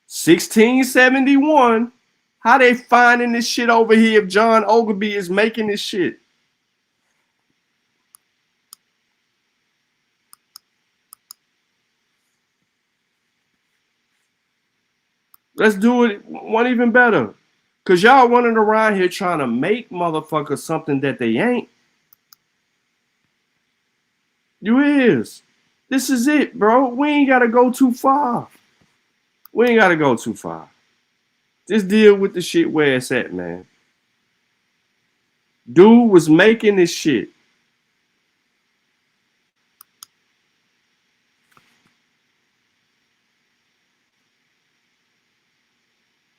1671. How they finding this shit over here if John Ogilvy is making this shit? Let's do it one even better. Because y'all running around here trying to make motherfuckers something that they ain't. You is. This is it, bro. We ain't got to go too far. We ain't got to go too far. Just deal with the shit where it's at, man. Dude was making this shit.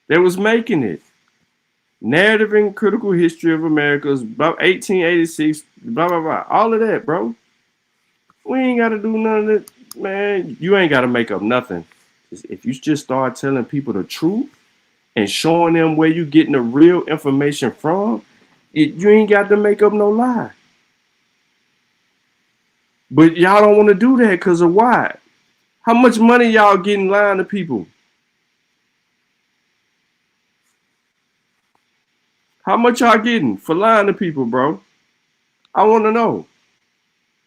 They was making it. Narrative and Critical History of America's 1886, blah, blah, blah. All of that, bro. We ain't got to do none of it, man. You ain't got to make up nothing. If you just start telling people the truth and showing them where you getting the real information from, you ain't got to make up no lie. But y'all don't want to do that because of why? How much money y'all getting lying to people? How much y'all getting for lying to people, bro? I want to know.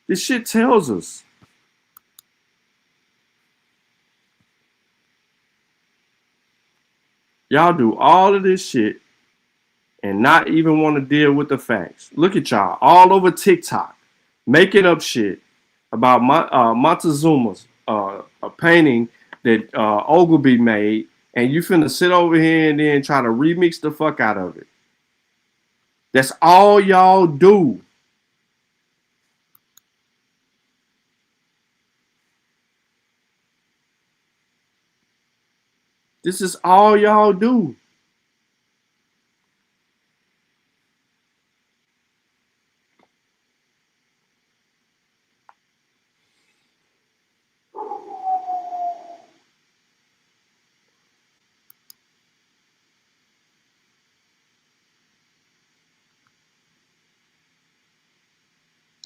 This shit tells us. Y'all do all of this shit and not even want to deal with the facts. Look at y'all all over TikTok making up shit about Montezuma's a painting that Ogilvy made, and you finna sit over here and then try to remix the fuck out of it. That's all y'all do. This is all y'all do.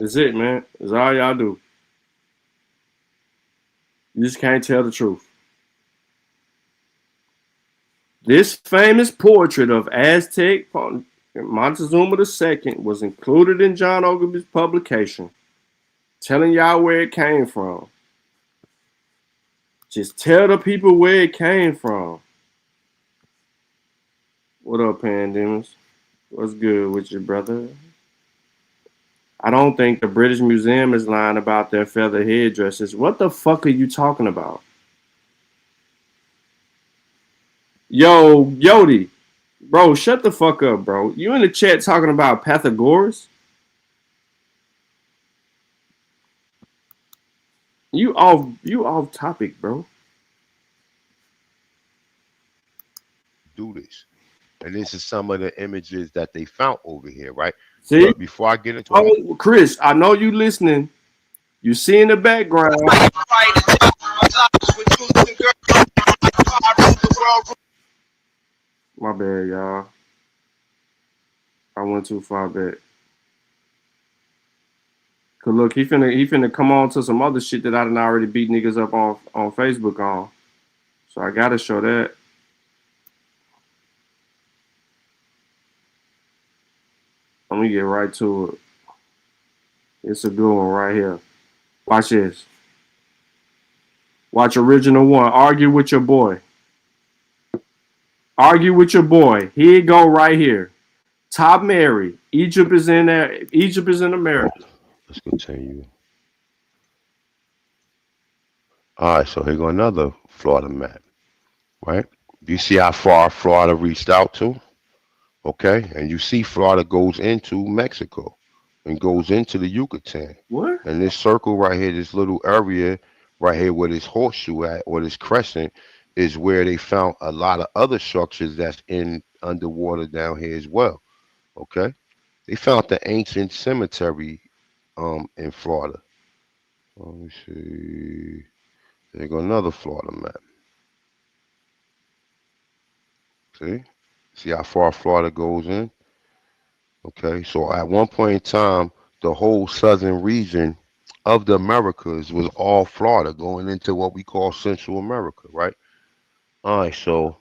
That's it, man. That's all y'all do. You just can't tell the truth. This famous portrait of Aztec Montezuma II was included in John Ogilvy's publication, telling y'all where it came from. Just tell the people where it came from. What up, Pandemus? What's good with you, brother? I don't think the British Museum is lying about their feather headdresses. What the fuck are you talking about? Yo, Yodi. Bro, shut the fuck up, bro. You in the chat talking about Pythagoras? You off topic, bro. Do this. And this is some of the images that they found over here, right? See? But before I get into it, Chris, I know you listening. You see in the background. My bad, y'all. I went too far back. Cause look, he finna come on to some other shit that I done already beat niggas up on Facebook on. So I gotta show that. Let me get right to it. It's a good one right here. Watch this. Watch original one. Argue with your boy. Argue with your boy. Here you go right here. Top Mary. Egypt is in there. Egypt is in America. Let's continue. All right, so here go another Florida map, right? You see how far Florida reached out to? Okay, and you see Florida goes into Mexico and goes into the Yucatan. What? And this circle right here, this little area right here where this horseshoe at, or this crescent, is where they found a lot of other structures that's in underwater down here as well. Okay, they found the ancient cemetery in Florida. Let me see. There go another Florida map. See how far Florida goes in? Okay, so at one point in time, the whole southern region of the Americas was all Florida, going into what we call Central America, right? All right, so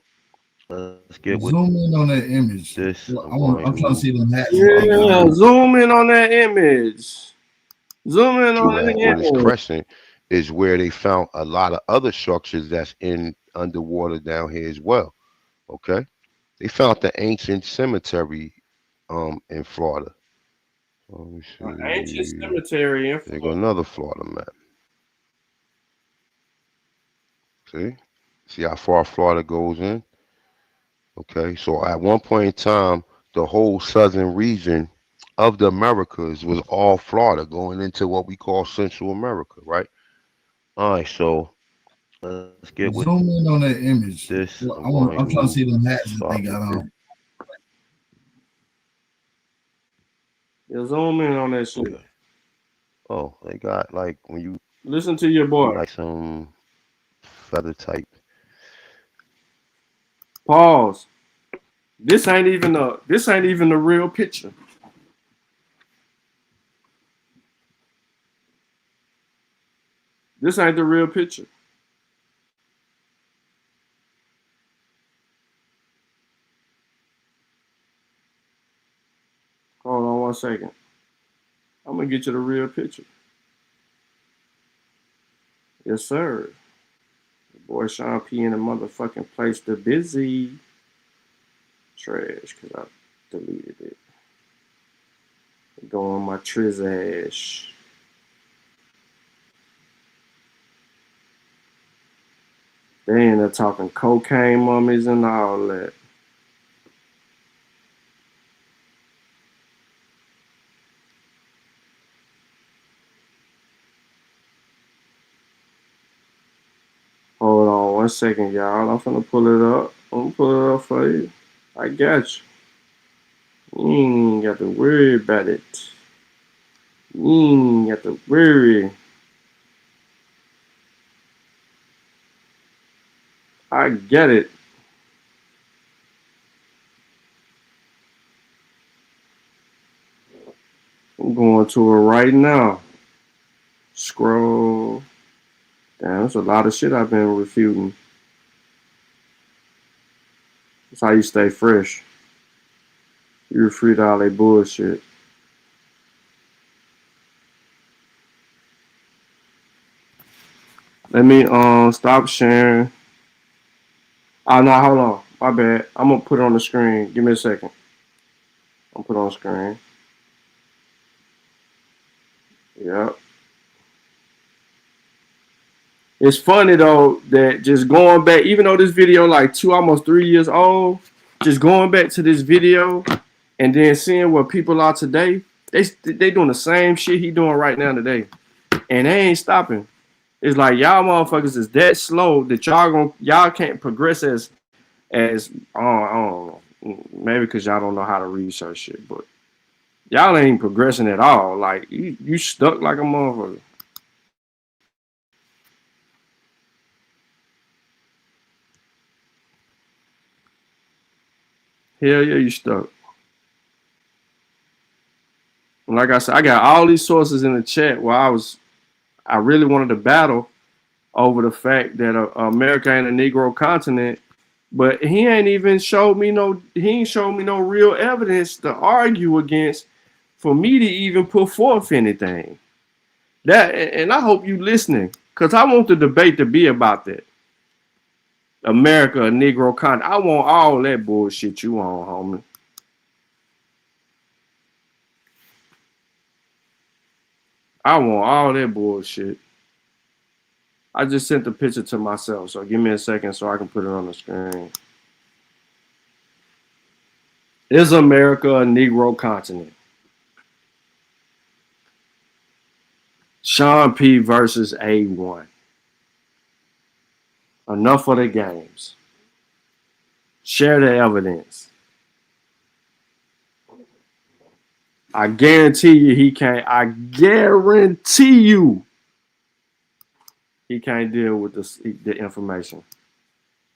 let's get with zoom in on that image. this. I'm trying to see the map. Yeah, zoom in on that image. Zoom in on that Or this image. crescent is where they found a lot of other structures that's in underwater down here as well. Okay, they found the ancient cemetery in Florida. Let me see. Ancient cemetery in Florida. There go another Florida map. See how far Florida goes in? Okay, so at one point in time, the whole southern region of the Americas was all Florida, going into what we call Central America, right? All right, so let's get with zoom in on that image. this. I'm trying to see the maps that they got on. Yeah, zoom in on that shit. Oh, they got like when you Listen to your see boy. like some feather type. Pause. This ain't even the real picture. This ain't the real picture. Hold on 1 second. I'm gonna get you the real picture. Yes, sir. Boy, Sean P in the motherfucking place to busy. Trash, because I deleted it. Go on my Trizash. They end up talking cocaine mummies and all that. Hold on 1 second, y'all. I'm finna pull it up. I'm gonna pull it up for you. I got you. You ain't got to worry about it. You ain't got to worry. I get it. I'm going to it right now. Scroll. Damn, there's a lot of shit I've been refuting. That's how you stay fresh. You refute all that bullshit. Let me stop sharing. Oh no, hold on. My bad. I'm gonna put it on the screen. Give me a second. I'm gonna put it on the screen. Yep. It's funny though that just going back, even though this video like almost 3 years old, just going back to this video and then seeing where people are today, they doing the same shit he doing right now today, and they ain't stopping. It's like y'all motherfuckers is that slow that y'all can't progress as I don't know, maybe because y'all don't know how to research shit, but y'all ain't progressing at all. Like you stuck like a motherfucker. Hell yeah, you stuck. Like I said, I got all these sources in the chat where I really wanted to battle over the fact that America ain't a Negro continent, but he ain't showed me no real evidence to argue against for me to even put forth anything. And I hope you listening, because I want the debate to be about that. America, a Negro continent. I want all that bullshit you on, homie. I want all that bullshit. I just sent the picture to myself, so give me a second so I can put it on the screen. Is America a Negro continent? Sean P versus A1. Enough of the games. Share the evidence. I guarantee you he can't. I guarantee you he can't deal with the information.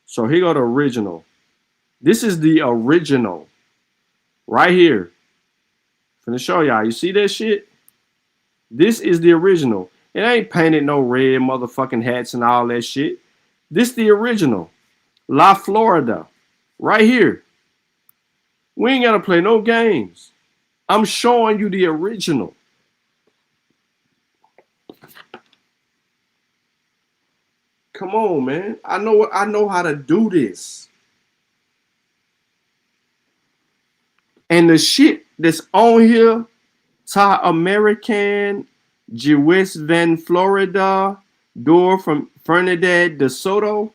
So here go the original. This is the original. Right here. I'm gonna show y'all. You see that shit? This is the original. It ain't painted no red motherfucking hats and all that shit. This the original. La Florida. Right here. We ain't gotta play no games. I'm showing you the original. Come on, man. I know how to do this. And the shit that's on here, Ta American, Jewish Van Florida, Door from Fernandez de Soto,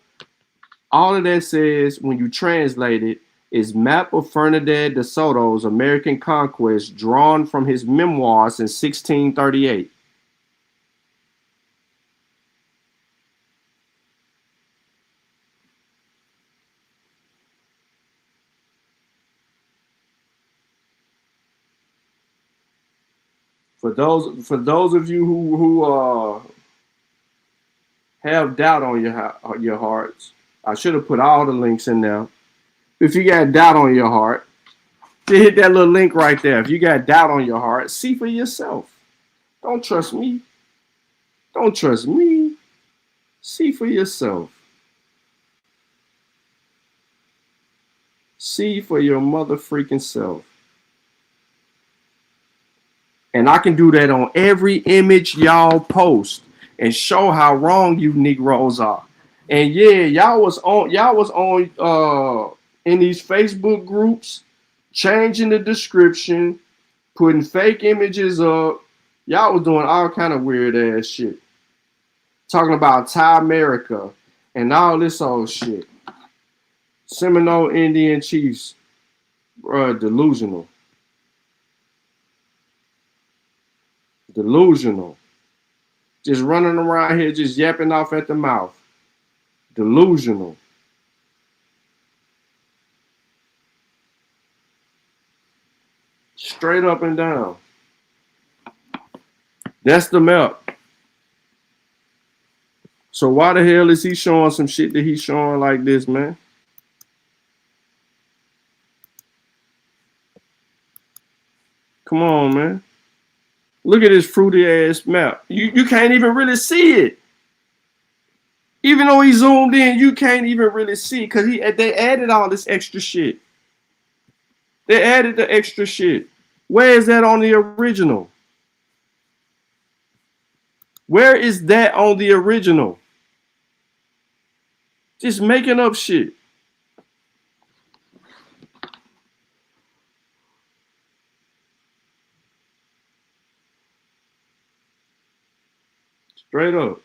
all of that says, when you translate it, is map of Fernandez de Soto's American conquest drawn from his memoirs in 1638. For those of you who have doubt on your hearts, I should have put all the links in there. If you got doubt on your heart, just hit that little link right there. If you got doubt on your heart, see for yourself. Don't trust me. Don't trust me. See for yourself. See for your mother freaking self. And I can do that on every image y'all post and show how wrong you Negroes are. And yeah, y'all was on in these Facebook groups, changing the description, putting fake images up. Y'all was doing all kind of weird ass shit. Talking about Thai America and all this old shit. Seminole Indian chiefs, bruh, delusional. Delusional. Just running around here, just yapping off at the mouth. Delusional. Straight up and down. That's the map. So why the hell is he showing some shit that he's showing like this, man? Come on, man. Look at this fruity ass map. You can't even really see it. Even though he zoomed in, you can't even really see because they added all this extra shit. They added the extra shit. Where is that on the original? Where is that on the original? Just making up shit. Straight up.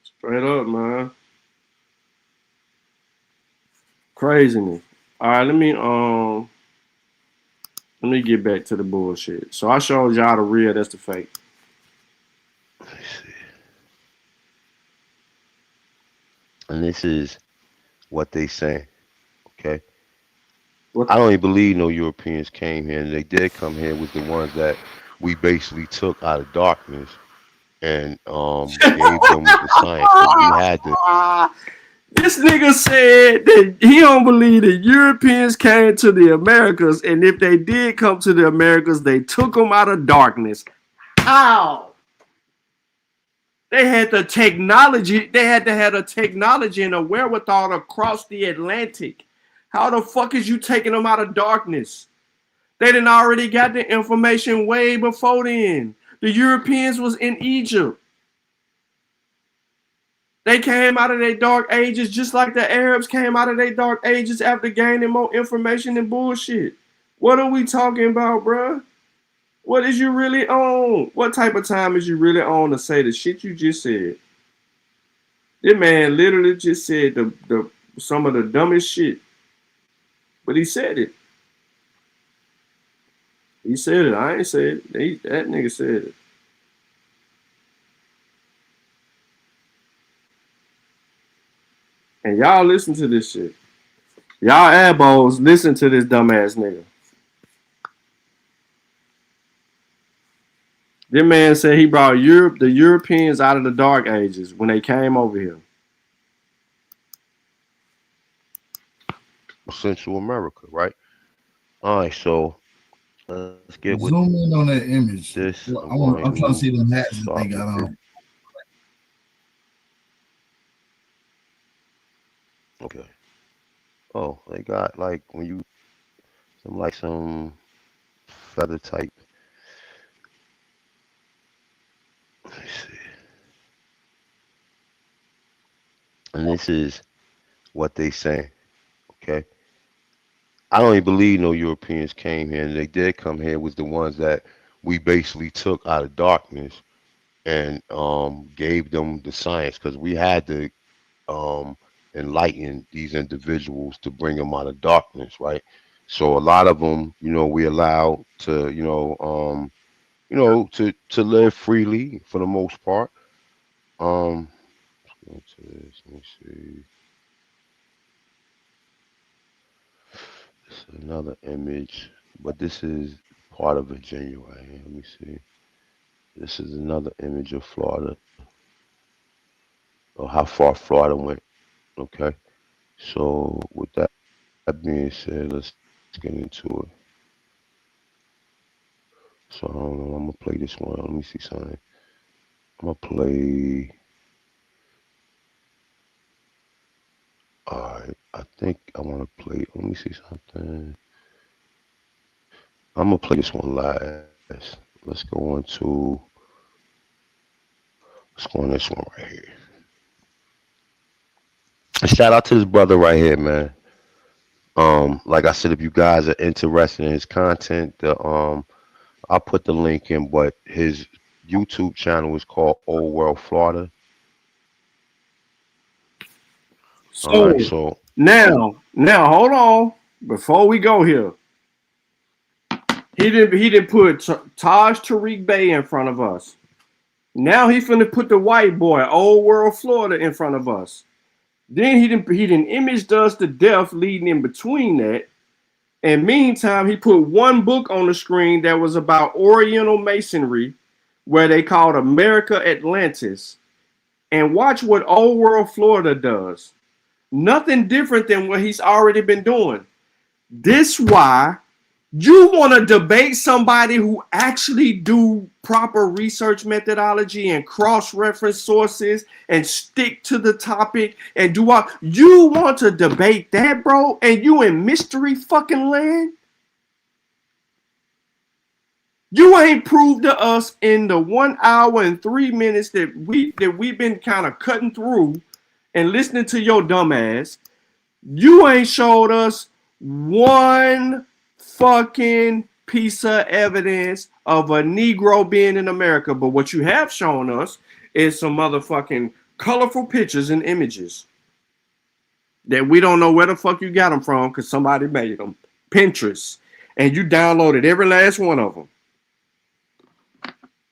Straight up, man. Craziness. All right, let me get back to the bullshit. So I showed y'all the real, that's the fake. Let me see. And this is what they say. Okay. I don't even believe no Europeans came here, and they did come here with the ones that we basically took out of darkness and gave them the science that we had to. This nigga said that he don't believe that Europeans came to the Americas, and if they did come to the Americas, they took them out of darkness. How? They had the technology. They had to have the technology and the wherewithal to cross the Atlantic. How the fuck is you taking them out of darkness? They done already got the information way before then. The Europeans was in Egypt. They came out of their dark ages just like the Arabs came out of their dark ages after gaining more information and bullshit. What are we talking about, bruh? What is you really on? What type of time is you really on to say the shit you just said? This man literally just said some of the dumbest shit. But he said it. He said it. I ain't said it. That nigga said it. And y'all listen to this shit. Y'all elbows listen to this dumbass nigga. This man said he brought the Europeans out of the dark ages when they came over here. Central America, right? All right, so let's get with zoom in on that image. This. I'm trying to see the hats that they got on. Okay. Oh, they got like some feather type. Let me see. And this is what they say. Okay. I don't even believe no Europeans came here, and they did come here with the ones that we basically took out of darkness and gave them the science because we had to enlighten these individuals to bring them out of darkness, right? So a lot of them, we allowed to, to live freely for the most part. Let's go into this. Let me see. This is another image, but this is part of Virginia right here. Let me see. This is another image of Florida, or how far Florida went. Okay. So with that being said, let's get into it. So I don't know. I'm gonna play this one. Let me see something. I'm gonna play. All right. I think I want to play. Let me see something. I'm gonna play this one last. Let's go on this one right here. Shout out to this brother right here, man. Like I said, if you guys are interested in his content, I'll put the link in, but his YouTube channel is called Old World Florida. All right, so now hold on. Before we go here, he didn't put Taj Tariq Bey in front of us. Now he finna put the white boy, Old World Florida, in front of us. Then he didn't imaged us to death leading in between that. And meantime, he put one book on the screen that was about Oriental Masonry, where they called America Atlantis. And watch what Old World Florida does. Nothing different than what he's already been doing. This why you want to debate somebody who actually do proper research methodology and cross-reference sources and stick to the topic and do all. You want to debate that, bro? And you in mystery fucking land? You ain't proved to us in the 1 hour and 3 minutes that we've been kind of cutting through and listening to your dumb ass. You ain't showed us one fucking piece of evidence of a Negro being in America. But what you have shown us is some motherfucking colorful pictures and images that we don't know where the fuck you got them from because somebody made them. Pinterest. And you downloaded every last one of them.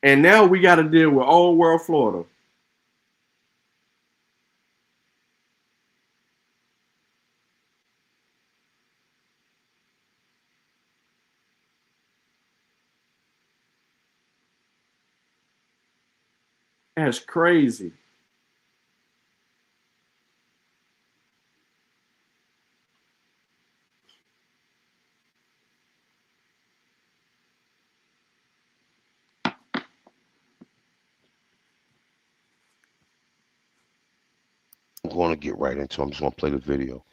And now we got to deal with Old World Florida. That's crazy. I'm going to get right into it. I'm just going to play the video.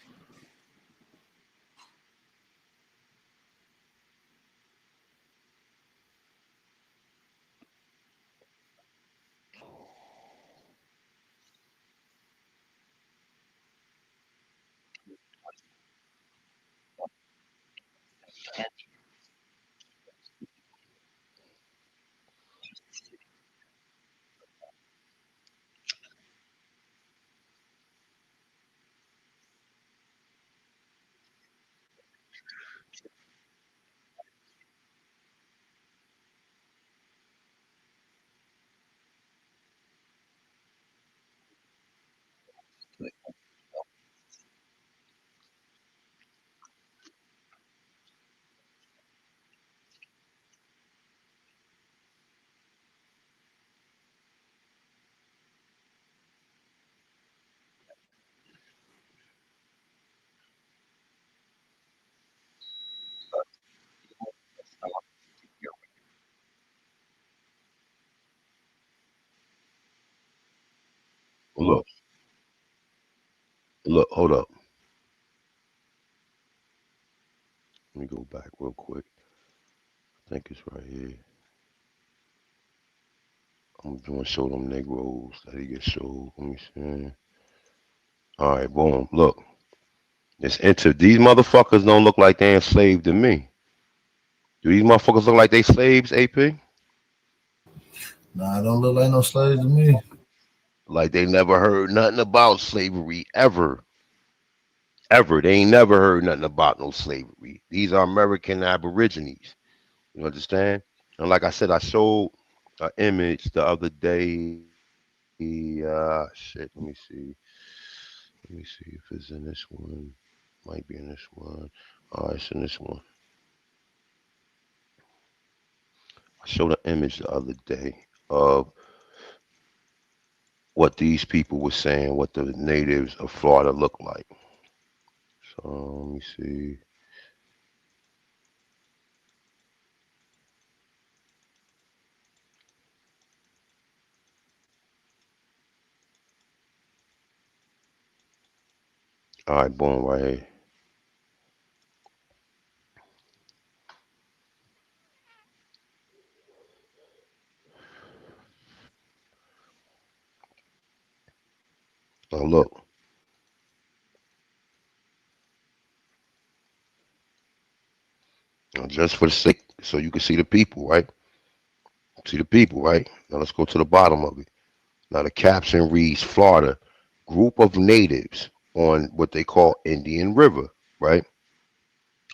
Look, hold up. Let me go back real quick. I think it's right here. I'm going to show them Negroes that he gets showed. Let me see. All right, boom. Look. These motherfuckers don't look like they enslaved to me. Do these motherfuckers look like they slaves, AP? Nah, don't look like no slaves to me. Like they never heard nothing about slavery ever. Ever. They ain't never heard nothing about no slavery. These are American Aborigines. You understand? And like I said, I showed an image the other day. Shit. Let me see if it's in this one. Might be in this one. It's in this one. I showed an image the other day of what these people were saying, what the natives of Florida look like. So let me see. All right, boom, right here. Now look, just for the sake, so you can see the people, right? See the people, right? Now let's go to the bottom of it. Now the caption reads Florida, group of natives on what they call Indian River, right?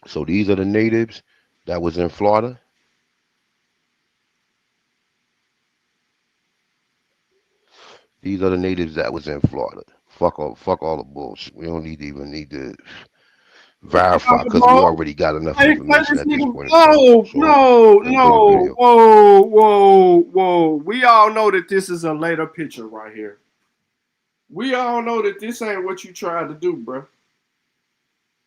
So these are the natives that was in Florida. These are the natives that was in Florida. Fuck all the bullshit. We don't even need to verify because we already got enough Hey, play information this at this nigga. point in time. No, So no, let's play the no. video. Whoa. We all know that this is a later picture right here. We all know that this ain't what you tried to do, bro.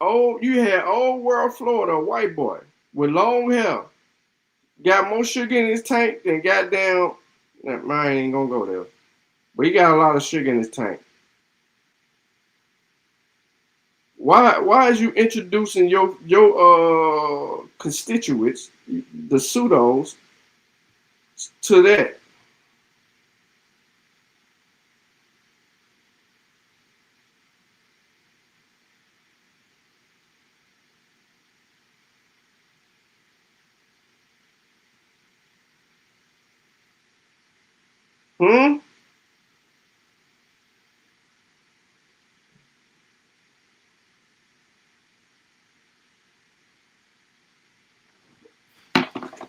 Oh, you had old world Florida, a white boy with long hair. Got more sugar in his tank than goddamn. Mine ain't gonna go there. But he got a lot of sugar in his tank. Why is you introducing your constituents, the pseudos, to that? Hmm?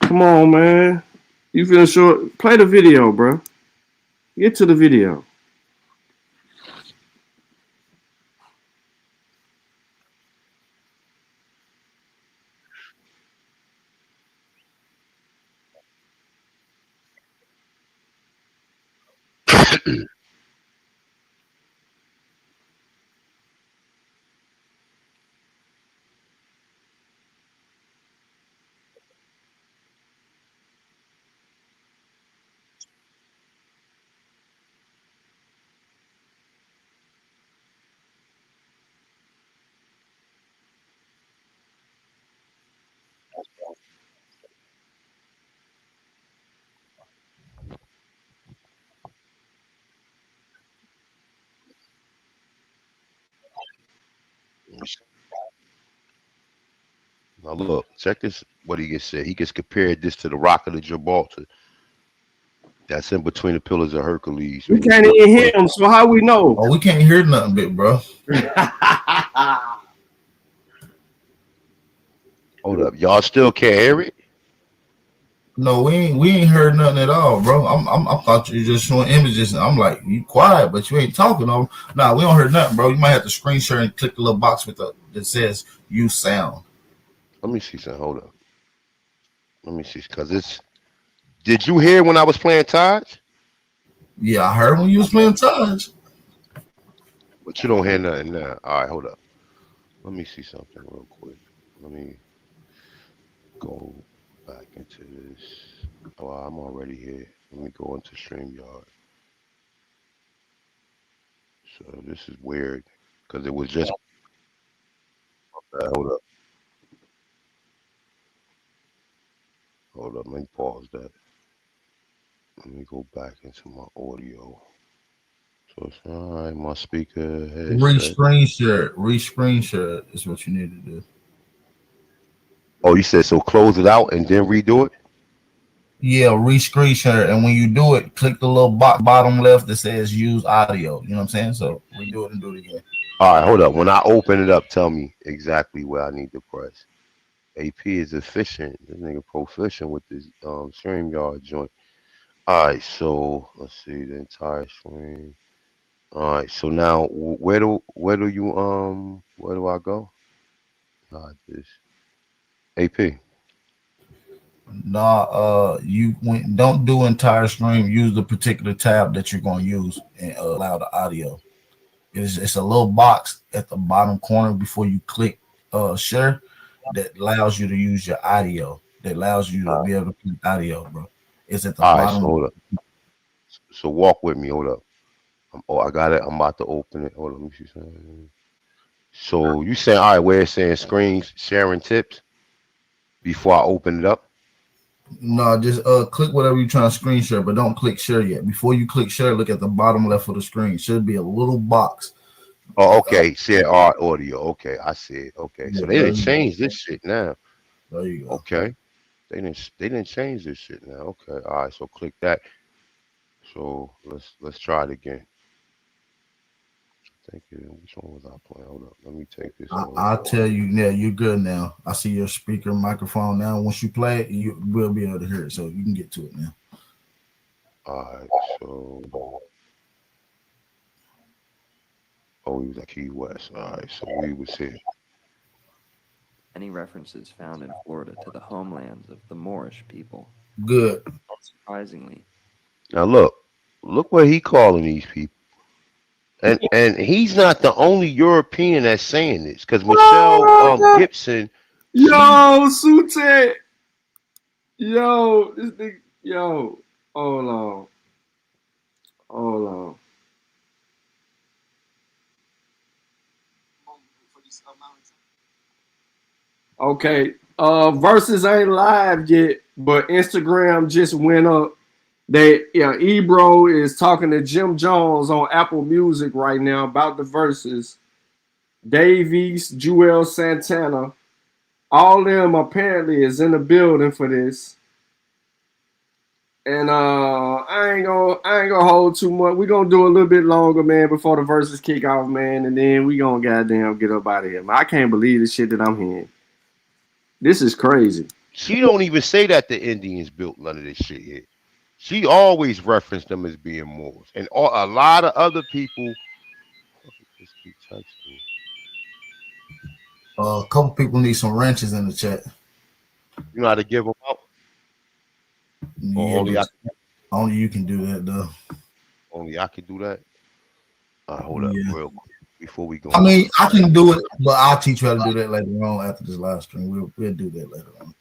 Come on, man. You feel sure? Play the video, bro. Get to the video. Now look, check this. What he just said. He just compared this to the Rock of the Gibraltar. That's in between the Pillars of Hercules. We can't even hear him, so how we know? Oh, we can't hear nothing, big bro. Hold up, y'all still can't hear it? No, we ain't heard nothing at all, bro. I thought you were just showing images, and I'm like, you quiet, but you ain't talking. No, nah, we don't hear nothing, bro. You might have to screen share and click the little box with the that says use sound. Let me see something. Hold up. Let me see, cause it's. Did you hear when I was playing Taj? Yeah, I heard when you was playing Taj. But you don't hear nothing now. All right, hold up. Let me see something real quick. Let me go back into this. Oh, I'm already here. Let me go into StreamYard. So this is weird because it was just. Hold up. Hold up. Let me pause that. Let me go back into my audio. So it's all right. My speaker headset. Re-screen share is what you need to do. Oh, you said so. Close it out and then redo it. Yeah, re-screen share, and when you do it, click the little bottom left that says use audio. You know what I'm saying? So redo it and do it again. All right, hold up. When I open it up, tell me exactly where I need to press. AP is efficient. This nigga proficient with this StreamYard joint. All right, so let's see the entire stream. All right, so now where do I go? This AP. Nah, you don't do entire stream. Use the particular tab that you're going to use and allow the audio. It's a little box at the bottom corner before you click share that allows you to use your audio. That allows you to be able to click audio, bro. It's at the All right, so bottom. hold up. So walk with me. Hold up. I got it. I'm about to open it. Hold on. Let me see something. So you saying all right? Where it's saying screens sharing tips before I open it up? No, just click whatever you're trying to screen share, but don't click share yet. Before you click share, look at the bottom left of the screen. Should be a little box. Oh, okay. Share art audio. Okay, I see it. Okay, Yeah, so they didn't change this shit now. There you go. Okay, they didn't change this shit now. Okay, all right. So click that. So let's try it again. Thank you. Which one was I playing? Hold up. Let me take this one. I'll tell you, yeah, you're good now. I see your speaker microphone now. Once you play it, you will be able to hear it, so you can get to it now. All right. So, we was at Key West. All right. So we was here. Any references found in Florida to the homelands of the Moorish people. Good. Surprisingly. Now look what he calling these people. And he's not the only European that's saying this, because Michelle Gibson. Yo, Sute. Yo, this nigga. Yo, hold on. Okay, Versus ain't live yet, but Instagram just went up. Ebro is talking to Jim Jones on Apple Music right now about the Versus. Dave East, Joel Santana, all them apparently is in the building for this. And I ain't gonna hold too much. We're gonna do a little bit longer, man, before the Versus kick off, man, and then we gonna goddamn get up out of here. Man, I can't believe the shit that I'm hearing. This is crazy. She don't even say that the Indians built none of this shit here. She always referenced them as being Moors, and a lot of other people. Just keep texting. A couple people need some wrenches in the chat. You know how to give them out? Yeah, only you can do that, though. Only I can do that. Hold up, real quick before we go. I mean, I can do it, but I'll teach you how to do that later on after this live stream. We'll do that later on.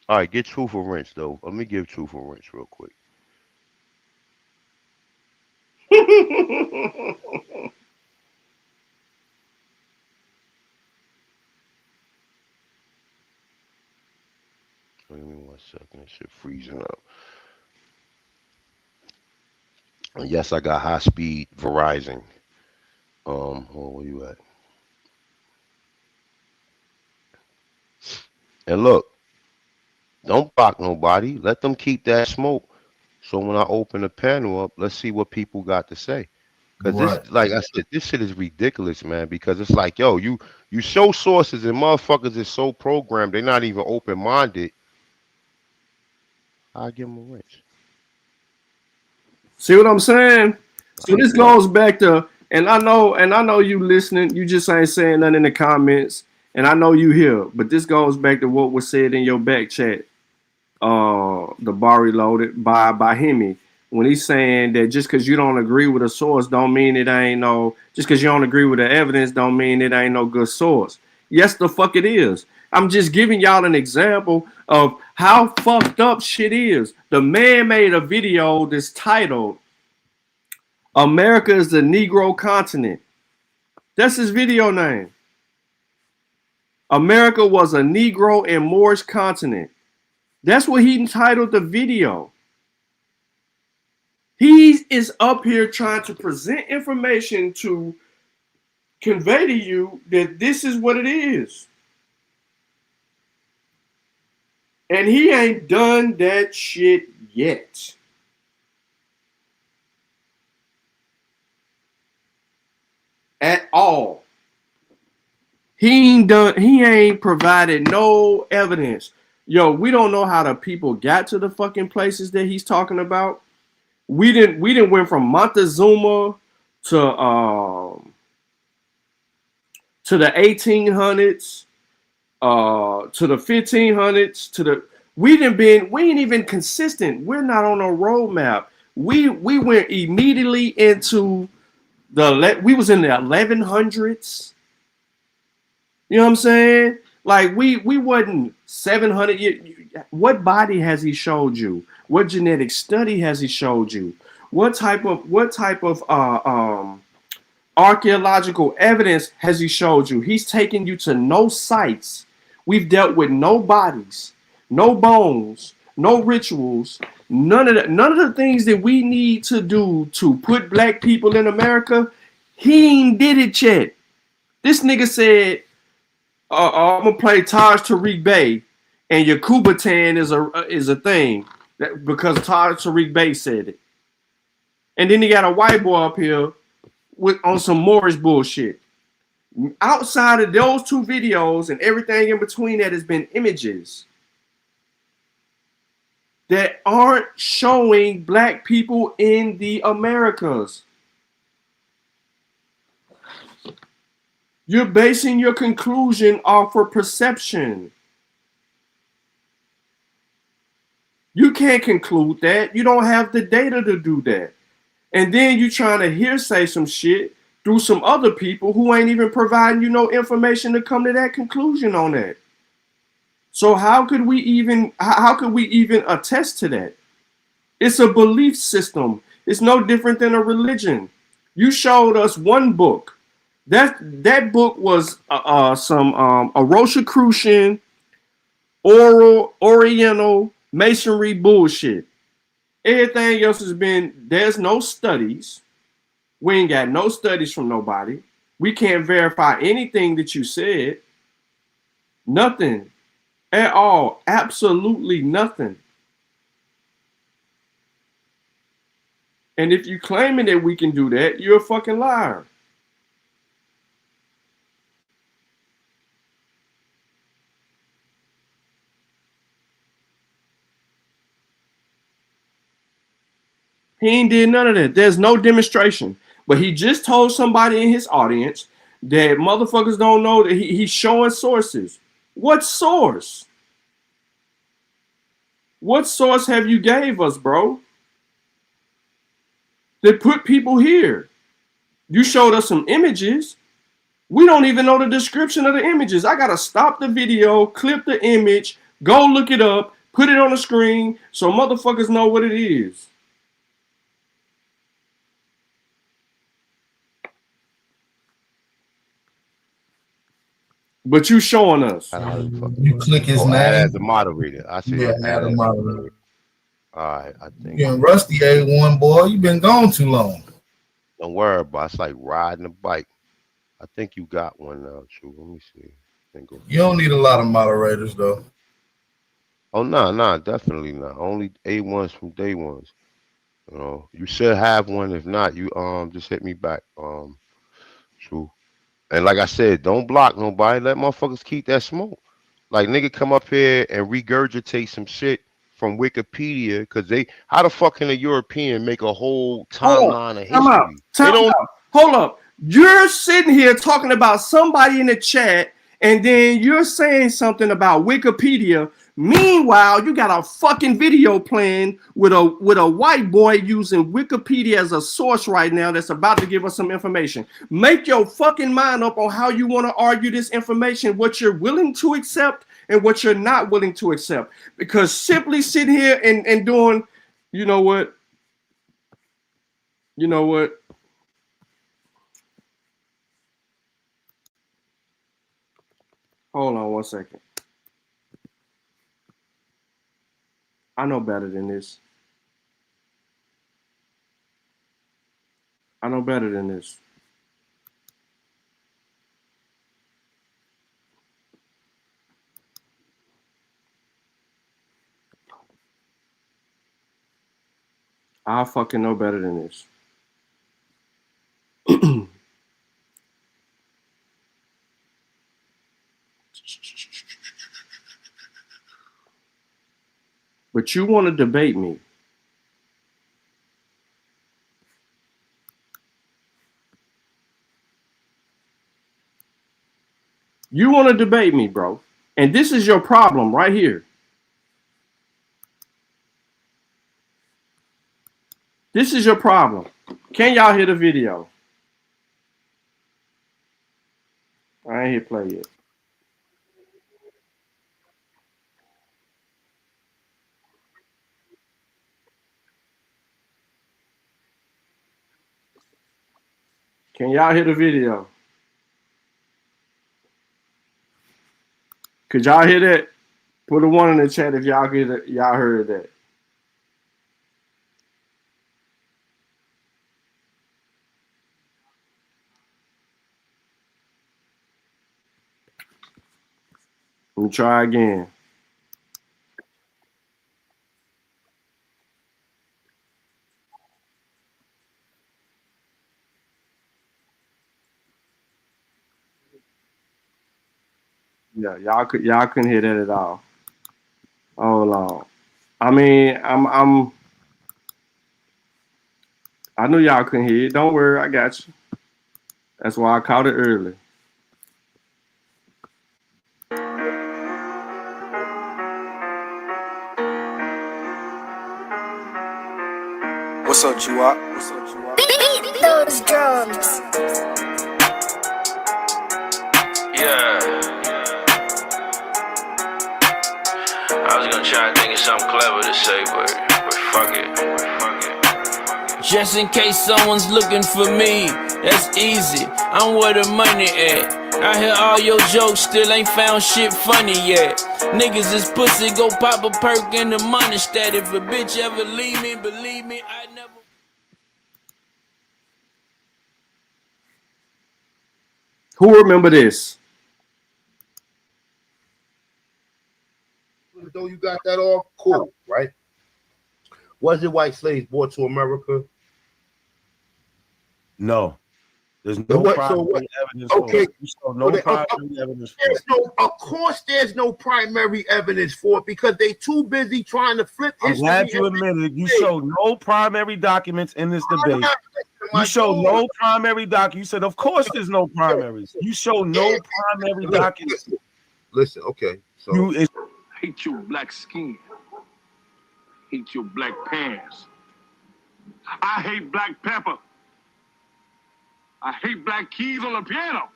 All right, get Truthful Wrench though. Let me give Truthful Wrench real quick. Give me 1 second. That shit freezing up. And yes, I got high speed Verizon. Where you at? And look, don't block nobody. Let them keep that smoke. So when I open the panel up, let's see what people got to say. Because this, like I said, this shit is ridiculous, man. Because it's like, yo, you show sources and motherfuckers is so programmed, they're not even open minded. I give them a wrench. See what I'm saying? So this goes back to, and I know you listening. You just ain't saying nothing in the comments, and I know you here. But this goes back to what was said in your back chat. The bar reloaded by Hemi, when he's saying that just because you don't agree with a source don't mean it ain't no. Just because you don't agree with the evidence don't mean it ain't no good source. Yes, the fuck it is. I'm just giving y'all an example of how fucked up shit is. The man made a video that's titled "America is the Negro Continent." That's his video name. America was a Negro and Moorish continent. That's what he entitled the video. He is up here trying to present information to convey to you that this is what it is. And he ain't done that shit yet. At all. He ain't provided no evidence. Yo, we don't know how the people got to the fucking places that he's talking about. We didn't went from Montezuma to the 1800s, to the 1500s, to the we ain't even consistent. We're not on a roadmap. We went immediately into we was in the 1100s. You know what I'm saying? Like we wasn't 700. What body has he showed you? What genetic study has he showed you? What type of archaeological evidence has he showed you? He's taken you to no sites. We've dealt with no bodies, no bones, no rituals, none of the things that we need to do to put black people in America. He ain't did it yet. This nigga said, I'm gonna play Taj Tariq Bey, and your Kubatan is a thing because Taj Tariq Bey said it. And then he got a white boy up here on some Moorish bullshit. Outside of those two videos and everything in between that has been images that aren't showing black people in the Americas. You're basing your conclusion off of perception. You can't conclude that. You don't have the data to do that. And then you trying to hearsay some shit through some other people who ain't even providing you no information to come to that conclusion on that. So how could we even attest to that? It's a belief system. It's no different than a religion. You showed us one book. That book was some Rosicrucian, Oriental Masonry bullshit. Everything else has been, there's no studies. We ain't got no studies from nobody. We can't verify anything that you said. Nothing at all. Absolutely nothing. And if you claiming that we can do that, you're a fucking liar. He ain't did none of that. There's no demonstration. But he just told somebody in his audience that motherfuckers don't know that he's showing sources. What source? What source have you gave us, bro? That put people here. You showed us some images. We don't even know the description of the images. I gotta stop the video, clip the image, go look it up, put it on the screen so motherfuckers know what it is. But you showing us. You click his name. Add as a moderator. I see. Yeah, Add add a moderator. All right, I think. Getting rusty, A1 boy. You been gone too long. Don't worry about it. It's like riding a bike. I think you got one now, True. Let me see. You don't need a lot of moderators though. Oh no, definitely not. Only A1s from day ones. You know, you should have one. If not, you just hit me back. True. And like I said, don't block nobody. Let motherfuckers keep that smoke. Like nigga come up here and regurgitate some shit from Wikipedia because how the fuck can a European make a whole timeline of history? Hold up. You're sitting here talking about somebody in the chat, and then you're saying something about Wikipedia. Meanwhile, you got a fucking video playing with a white boy using Wikipedia as a source right now that's about to give us some information. Make your fucking mind up on how you want to argue this information, what you're willing to accept and what you're not willing to accept. Because simply sitting here and doing, you know what? Hold on one second. I know better than this. I know better than this. I fucking know better than this. But you want to debate me. You want to debate me, bro. And this is your problem right here. This is your problem. Can y'all hear the video? I ain't hit play yet. Can y'all hear the video? Could y'all hear that? Put a 1 in the chat if y'all heard that. Let me try again. Yeah, y'all couldn't hear that at all. Hold on. I mean, I knew y'all couldn't hear it. Don't worry, I got you. That's why I caught it early. What's up, G-Wop? Beat those drums. Yeah. I was gonna try to think of something clever to say, but fuck it. Just in case someone's looking for me, that's easy. I'm where the money at. I hear all your jokes, still ain't found shit funny yet. Niggas is pussy, go pop a perk in the money stat. If a bitch ever leave me, believe me, I never. Who remember this? Though you got that all cool, right? Was it white slaves brought to America? No. There's no primary evidence for it. No primary evidence for it. Of course, there's no primary evidence for it because they too busy trying to flip I'm history. glad you admitted you showed no primary documents in this debate. You showed no primary doc. You said, of course, there's no primaries. You show no primary documents. Listen, okay. So hate your black skin. Hate your black pants. I hate black pepper. I hate black keys on the piano.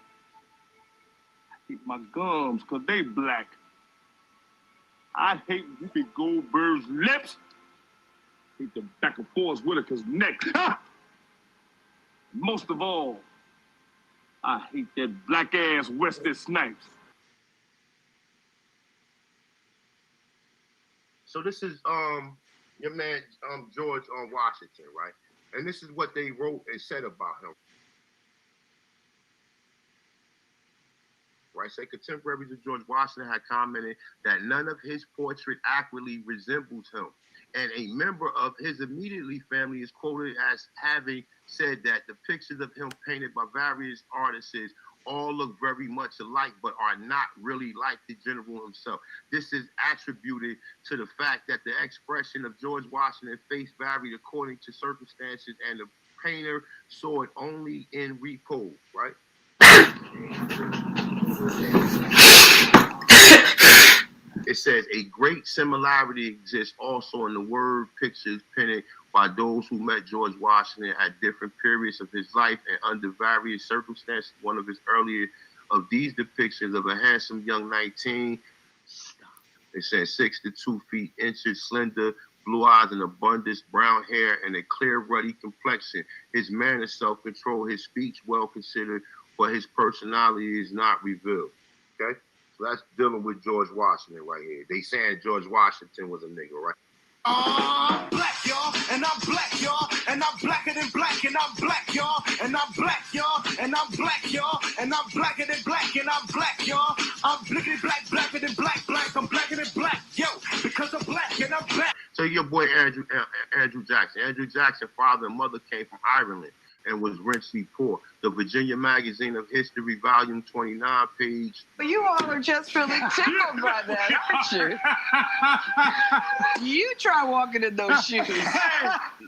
I hate my gums because they black. I hate Whoopi Goldberg's lips. I hate the back of Forrest Whitaker's neck. Ah! Most of all, I hate that black ass Wesley Snipes. So this is your man George Washington, right? And this is what they wrote and said about him. Right, say contemporaries of George Washington had commented that none of his portrait accurately resembles him, and a member of his immediately family is quoted as having said that the pictures of him painted by various artists all look very much alike, but are not really like the general himself. This is attributed to the fact that the expression of George Washington's face varied according to circumstances, and the painter saw it only in repose, right? It says a great similarity exists also in the word pictures painted by those who met George Washington at different periods of his life and under various circumstances. One of his earlier of these depictions of a handsome young 19, it says 6 to 2 feet inches, slender, blue eyes and abundance, brown hair, and a clear, ruddy complexion. His manner, self-control, his speech well considered, but his personality is not revealed. Okay? So that's dealing with George Washington right here. They saying George Washington was a nigga, right? I'm black, y'all, and I'm black, y'all, and I'm blacker than black, and I'm black, y'all, and I'm black, y'all, and I'm black, y'all, and I'm blacker than black, and I'm black, y'all. I'm blickety black, blacker than black, black, I'm blacker than black, yo, because I'm black, and I'm black. So your boy Andrew Jackson. Andrew Jackson's father and mother came from Ireland, and was richly poor. The Virginia Magazine of History, volume 29, page. But you all are just really tickled by that, aren't you? You try walking in those shoes.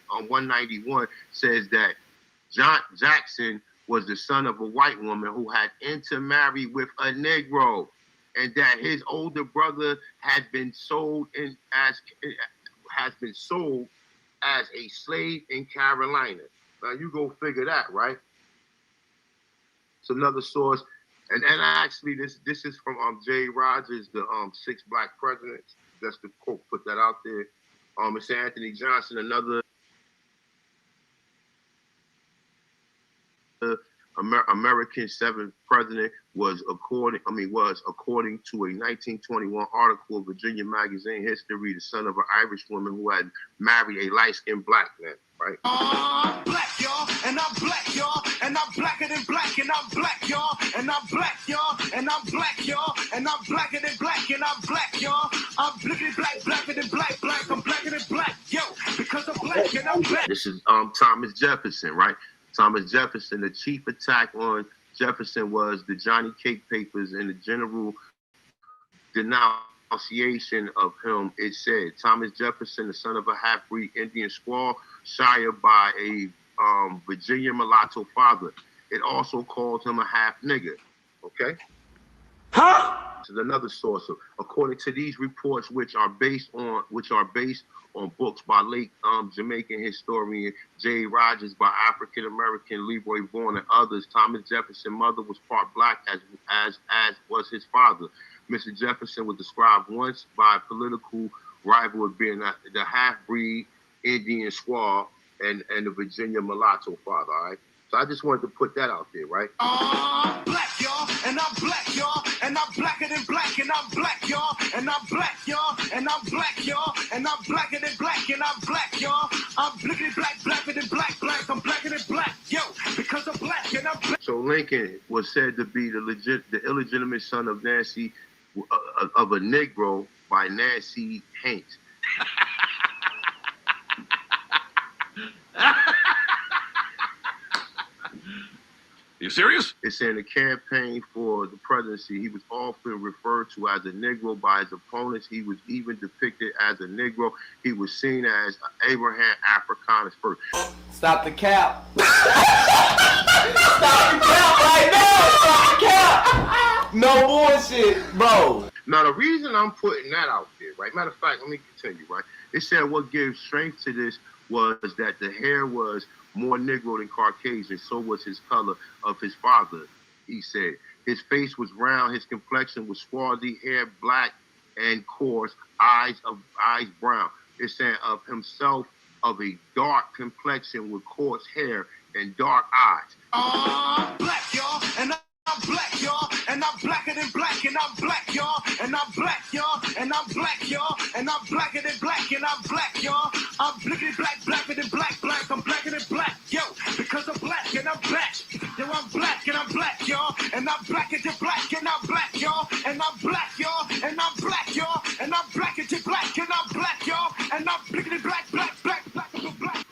On 191 says that Jackson was the son of a white woman who had intermarried with a Negro, and that his older brother had been sold as a slave in Carolina. Now you go figure that, right? It's another source, and actually this is from J. Rogers, the 6 Black Presidents. Just to quote, put that out there. It's Anthony Johnson, another American 7th president was according to a 1921 article of Virginia Magazine History, the son of an Irish woman who had married a light-skinned black man, right? I'm black, y'all, and I'm black, y'all, and I'm blacker than black, and I'm black, y'all, and I'm black, y'all, and I'm black, y'all, and I'm blacker than black, and I'm black, y'all. I'm blickety black, blacker than black, I'm blacker than black, yo, because I'm black and I'm black. This is Thomas Jefferson, right? Thomas Jefferson, the chief attack on Jefferson was the Johnny Cake Papers and the general denunciation of him. It said, Thomas Jefferson, the son of a half-breed Indian squaw, sired by a Virginia mulatto father. It also called him a half-nigger, okay? Huh? This is another source. According to these reports, which are based on books by late Jamaican historian J. Rogers, by African-American Leroy Vaughan and others, Thomas Jefferson's mother was part black as was his father. Mr. Jefferson was described once by a political rival as being the half-breed Indian squaw and the Virginia mulatto father, all right? So I just wanted to put that out there, right? I'm black, y'all, and I'm black, y'all, and I'm blacker than black, and I'm black, y'all, and I'm black, y'all, and I'm black, y'all, and I'm blacker than black, and I'm black, y'all. I'm blickety black, blacker than black, I'm blacker than black, yo, because I'm black and I'm black. So Lincoln was said to be the illegitimate son of Nancy, of a Negro by Nancy Hanks. You serious? It's in the campaign for the presidency. He was often referred to as a Negro by his opponents. He was even depicted as a Negro. He was seen as Abraham Africanus first. Stop the cap. Stop the cap right now. Stop the cap. No bullshit, bro. Now, the reason I'm putting that out there, right? Matter of fact, let me continue, right? It said what gives strength to this was that the hair was more Negro than Caucasian, so was his color of his father, he said. His face was round, his complexion was swarthy, hair black and coarse, eyes brown. It said of himself of a dark complexion with coarse hair and dark eyes. I'm black, y'all, and I'm black, y'all, and I'm blacker than black, and I'm black, y'all, and I'm black, y'all, and I'm black, y'all, and I'm blacker than black, and I'm black, y'all. I'm blickety black, blacker than black, I'm blacker than black, yo, because I'm black and I'm black. Yo, I'm black and I'm black, y'all, and I'm blacker than black, and I'm black, y'all, and I'm black, y'all, and I'm black, y'all, and I'm blacker than black, and I'm black, y'all, and I'm blickety black, black.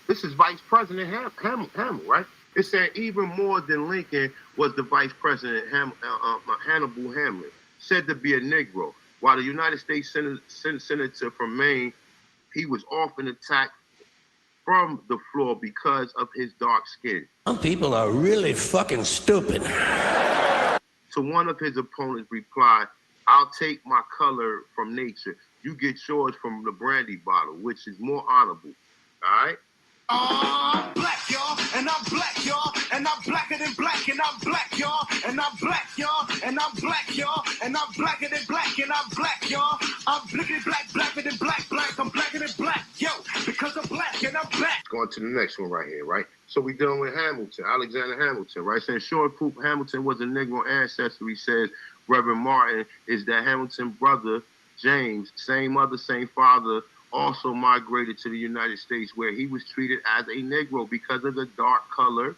This is Vice President Hamill, right? It said even more than Lincoln was the Vice President Hannibal Hamlin, said to be a Negro. While the United States Senator from Maine, he was often attacked from the floor because of his dark skin. Some people are really fucking stupid. To one of his opponents replied, I'll take my color from nature. You get yours from the brandy bottle, which is more honorable. All right? I'm black, y'all, and I'm black, y'all, and I'm blacker than black, and I'm black, y'all, and I'm black, y'all, and I'm black, y'all, and I'm blacker than black, and I'm black, y'all. I'm blickety black, blacker than black, I'm blacker than black, yo, because I'm black and I'm black. Going to the next one right here, right? So we dealing with Hamilton, Alexander Hamilton, right? Saying short proof Hamilton was a Negro ancestor. He says Reverend Martin is that Hamilton brother, James, same mother, same father, also migrated to the United States, where he was treated as a Negro because of his dark color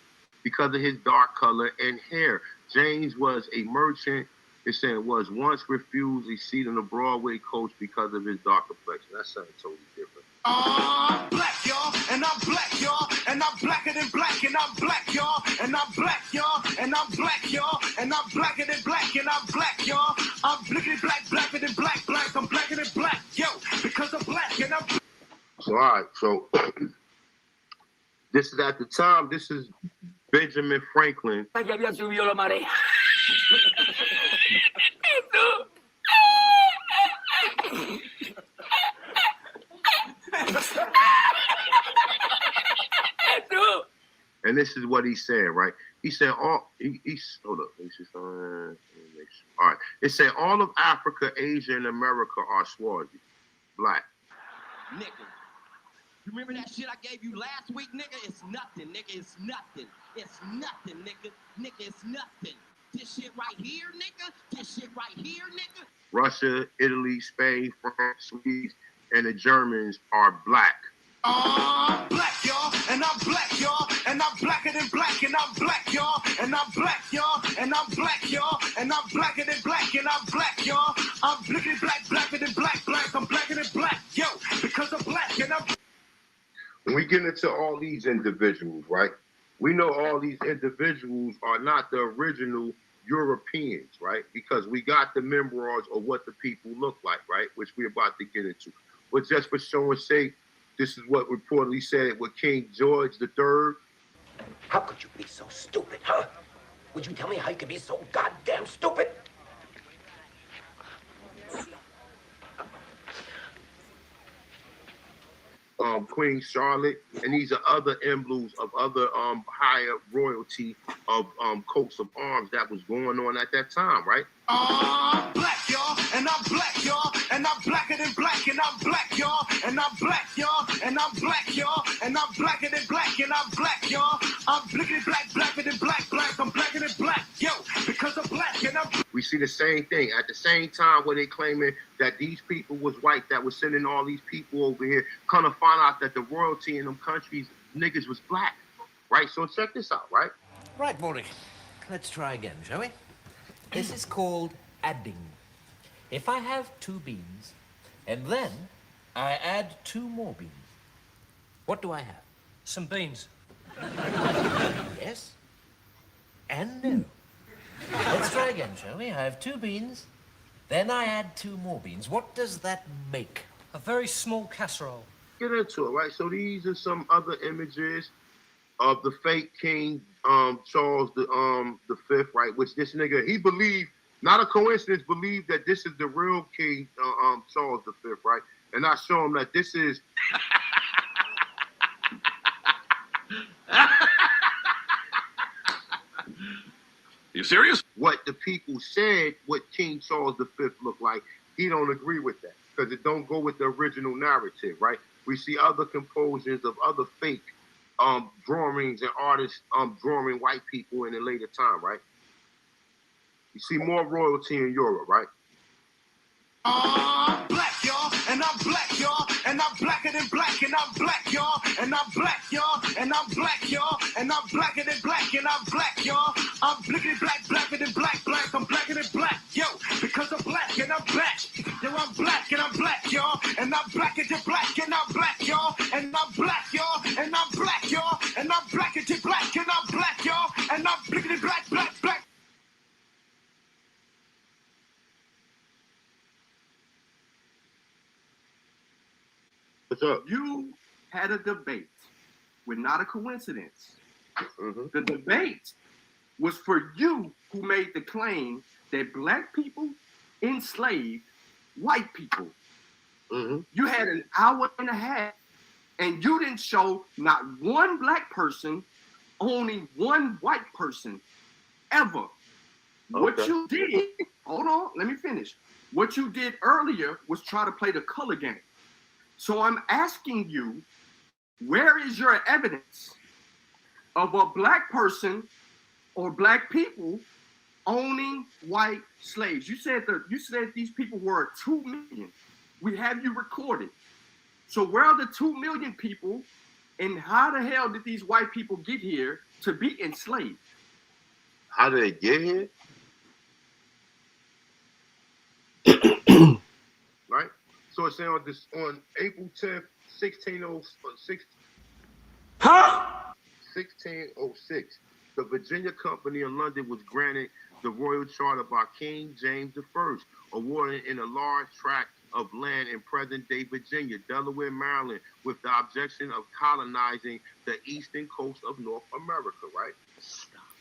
and hair. James was a merchant. It said was once refused a seat on the Broadway coach because of his dark complexion. That's something totally different. I'm black, y'all, and I'm black, y'all, and I'm blacker than black, and I'm black, y'all, and I'm black, y'all, and I'm black, y'all, and I'm blacker than black, and I'm black, y'all. I'm blickety black, blacker than black, black, I'm blacker than black, yo, because I'm black, and I'm. So, all right, so this is at the time, this is Benjamin Franklin. Ya había subido la marea. And this is what he said, right? He said, hold up. All right. It said, all of Africa, Asia, and America are swarthy, black. Nigga, you remember that shit I gave you last week, nigga? It's nothing, nigga. It's nothing. It's nothing, nigga. Nigga, it's nothing. This shit right here, nigga. This shit right here, nigga. Russia, Italy, Spain, France, Swedes, and the Germans are black. I'm black, y'all, and I'm black, y'all, and I'm blacker than black, and I'm black, y'all, and I'm black, y'all, and I'm black, y'all, and I'm blacker than black, and I'm black, y'all. I'm blickety black, blacker than black, black, I'm blacker than black, yo, because I'm black, and I'm. When we get into all these individuals, right? We know all these individuals are not the original Europeans, right? Because we got the memoirs of what the people look like, right? Which we're about to get into. But just for showing sake, this is what reportedly said with King George III. How could you be so stupid, huh? Would you tell me how you could be so goddamn stupid? Queen Charlotte, and these are other emblems of other higher royalty of coats of arms that was going on at that time, right? I'm black, y'all, and I'm black, y'all, and I'm blacker than black, and I'm black, y'all, and I'm black, y'all, and I'm black, y'all, and I'm blacker than black, and I'm black, y'all. I'm blickety black, blacker than black, black, I'm blacker than black, yo, because I'm black, and I'm. We see the same thing at the same time where they claiming that these people was white, that was sending all these people over here, kind of find out that the royalty in them countries, niggas was black, right? So check this out, right? Right, Maury. Let's try again, shall we? This is called adding. If I have 2 beans, and then I add 2 more beans, what do I have? Some beans. Yes. And no. Let's try again, shall we? I have 2 beans, then I add 2 more beans. What does that make? A very small casserole. Get into it, right? So these are some other images of the fake King Charles the Fifth, right? Which this nigga, he believed, not a coincidence, believed that this is the real King Charles the Fifth, right? And I show him that this is. You serious? What the people said, what King Charles V looked like, he don't agree with that because it don't go with the original narrative, right? We see other composers of other fake drawings and artists drawing white people in a later time, right? You see more royalty in Europe, right? I'm black, y'all, and I'm black, y'all, and I'm blacker than black, and I'm black, y'all, and I'm black, y'all, and I'm black, y'all, and I'm blacker than black, and I'm black, y'all. I'm blickety black, blacker than black, black, I'm blacker than black, yo, because I'm black, and I'm black. Yo, I'm black, and I'm black, y'all, and I'm blacker than black, and I'm black, y'all, and I'm black, y'all, and I'm black, y'all, and I'm blacker than black, and I'm black, y'all, and I'm blickety black, black, black. What's up? You had a debate with not a coincidence. The debate was for you who made the claim that black people enslaved white people. You had an hour and a half and you didn't show not one black person, only one white person ever. What you did, hold on, let me finish. What you did earlier was try to play the color game. So I'm asking you, where is your evidence of a black person or black people owning white slaves? You said these people were 2 million. We have you recorded. So where are the 2 million people, and how the hell did these white people get here to be enslaved? How did they get here? Right? So it's saying on April 10th, 1606, the Virginia Company of London was granted the royal charter by King James I, awarded in a large tract of land in present-day Virginia, Delaware, Maryland, with the objection of colonizing the eastern coast of North America, right?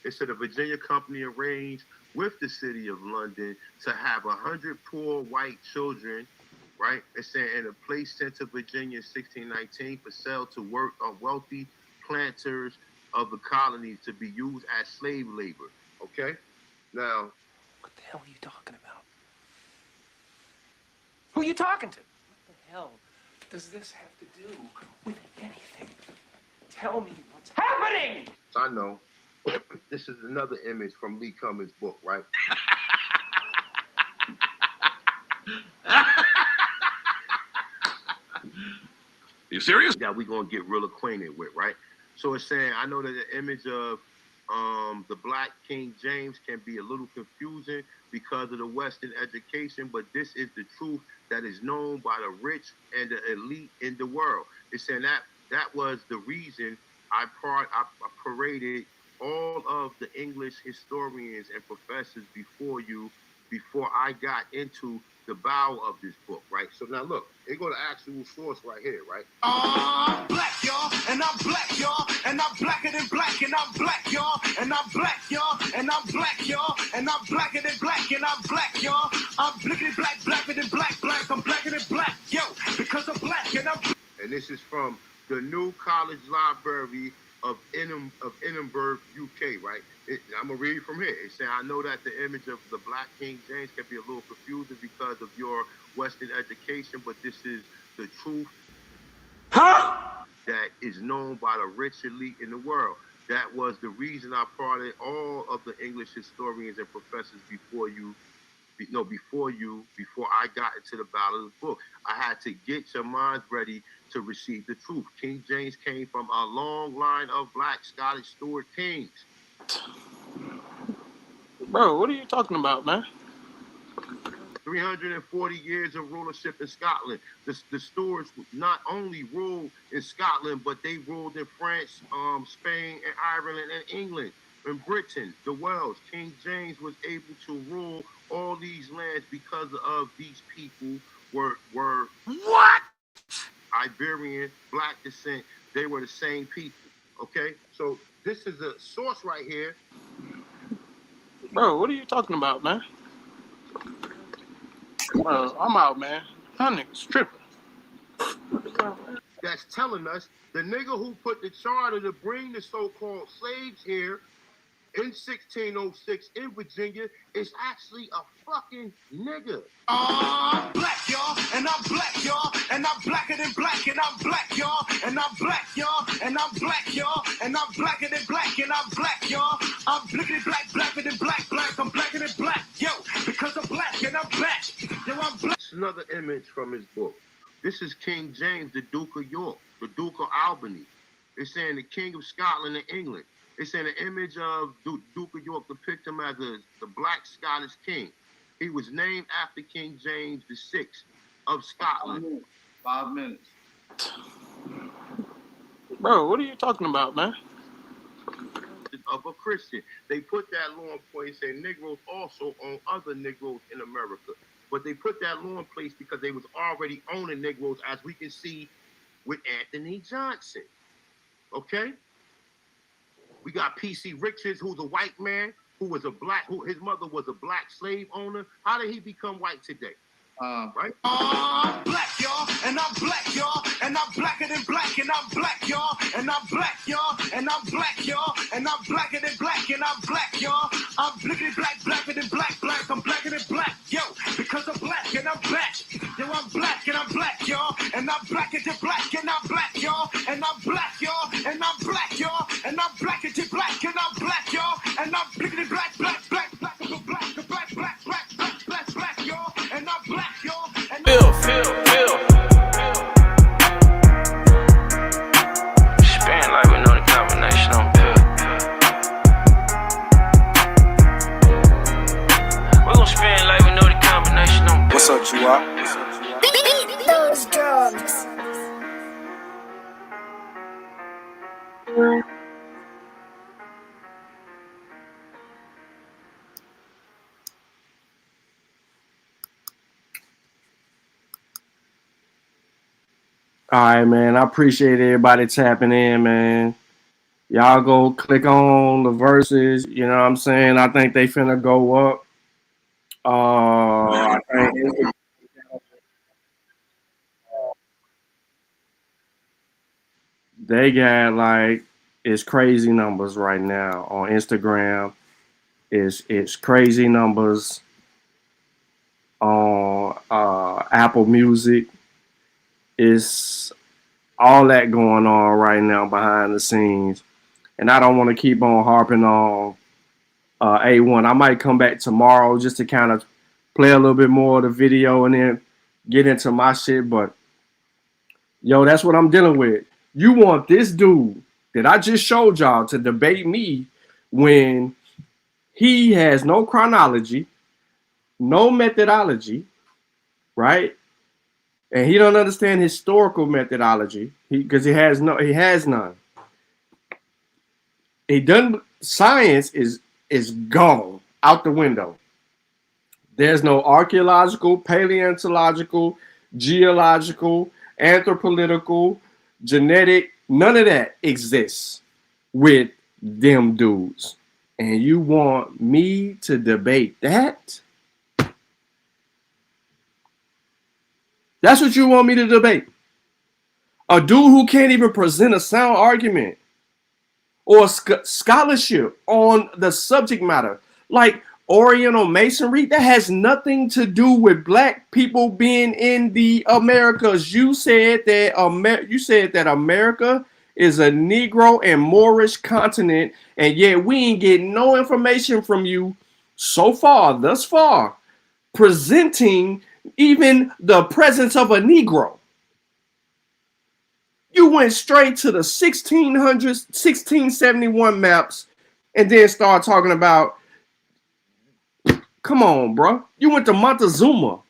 It said the Virginia Company arranged with the city of London to have 100 poor white children, right? It said in a place sent to Virginia in 1619 for sale to work on wealthy planters of the colonies to be used as slave labor, okay? Now, What the hell are you talking about? Who are you talking to? What the hell does this have to do with anything? Tell me what's happening! I know. This is another image from Lee Cummings' book, right? You serious? That we're going to get real acquainted with, right? So it's saying, I know that the image of the Black King James can be a little confusing because of the Western education, but this is the truth that is known by the rich and the elite in the world. It's saying that was the reason I paraded all of the English historians and professors before I got into the bow of this book, right? So now look, they go to actual source right here, right? I'm black, y'all, and I'm black, y'all, and I'm blacker than black, and I'm black, y'all, and I'm black, y'all, and I'm black, y'all, and I'm blacker than black, and I'm black, y'all. I'm blickety black, blacker than black, I'm blacker than black, yo, because I'm black, and I'm black. And this is from the New College Library of Edinburgh, UK, right? I'm going to read from here. It says, I know that the image of the Black King James can be a little confusing because of your Western education, but this is the truth that is known by the rich elite in the world. That was the reason I parted all of the English historians and professors before I got into the battle of the book. I had to get your minds ready to receive the truth. King James came from a long line of Black Scottish Stuart kings. Bro, what are you talking about, man? 340 years of rulership in Scotland. The Stuarts not only ruled in Scotland, but they ruled in France, Spain, and Ireland, and England, and Britain, the Wales. King James was able to rule all these lands because of these people were what? Iberian, Black descent. They were the same people. Okay, so this is a source right here. Bro, what are you talking about, man? Bro, I'm out, man. That nigga's tripping. That's telling us the nigga who put the charter to bring the so-called slaves here in 1606 in Virginia is actually a fucking nigga. I'm black, y'all, and I'm black, y'all, and I'm blacker than black, and I'm black, y'all, and I'm black, y'all, and I'm black, y'all, and I'm blacker than black, and I'm black, y'all. I'm blickety black, blacker than black, I'm blacker than black, yo, because I'm black, and I'm black. Yo, I'm black. It's another image from his book. This is King James, the Duke of York, the Duke of Albany. It's saying the King of Scotland and England. It's saying the image of Duke of York depict him as the Black Scottish king. He was named after King James VI of Scotland. 5 minutes. Bro, what are you talking about, man? Of a Christian. They put that law in place, and Negroes also own other Negroes in America. But they put that law in place because they was already owning Negroes, as we can see with Anthony Johnson. Okay? We got P.C. Richards, who's a white man, who his mother was a black slave owner. How did he become white today? Right? I'm black, y'all, and I'm black, y'all, and I'm blacker than black, and I'm black, y'all, and I'm black, y'all, and I'm black, y'all, and I'm blacker than black, and I'm black, y'all. I'm blickety black, blacker than black, I'm blacker than black, yo, because I'm black, and I'm black. Yo, I'm black, and I'm black, y'all, and I'm blacker than black, and I'm black, y'all, and I'm black, y'all, and I'm black, y'all, and I'm blacker than black, and I'm black, y'all, and I'm blickety black, black, black, black, black, black, black, black, black, black, black, black, y'all, and I'm black. Feel. Spin like we know the combination on pill. We're gonna spin like we know the combination on pill. What's up, Chihuahua? Beat those drums. All right, man. I appreciate everybody tapping in, man. Y'all go click on the verses. You know what I'm saying? I think they finna go up. I think they got like it's crazy numbers right now on Instagram. It's crazy numbers on Apple Music. It's all that going on right now behind the scenes. And I don't want to keep on harping on A1. I might come back tomorrow just to kind of play a little bit more of the video and then get into my shit. But yo, that's what I'm dealing with. You want this dude that I just showed y'all to debate me when he has no chronology, no methodology, right? And he don't understand historical methodology because he has none. He done science is gone out the window. There's no archaeological, paleontological, geological, anthropological, genetic, none of that exists with them dudes. And you want me to debate that? That's what you want me to debate. A dude who can't even present a sound argument or scholarship on the subject matter. Like Oriental Masonry, that has nothing to do with black people being in the Americas. You said that America is a Negro and Moorish continent, and yet we ain't getting no information from you thus far, presenting even the presence of a Negro. You went straight to the 1600s, 1671 maps, and then start talking about, come on, bro. You went to Montezuma.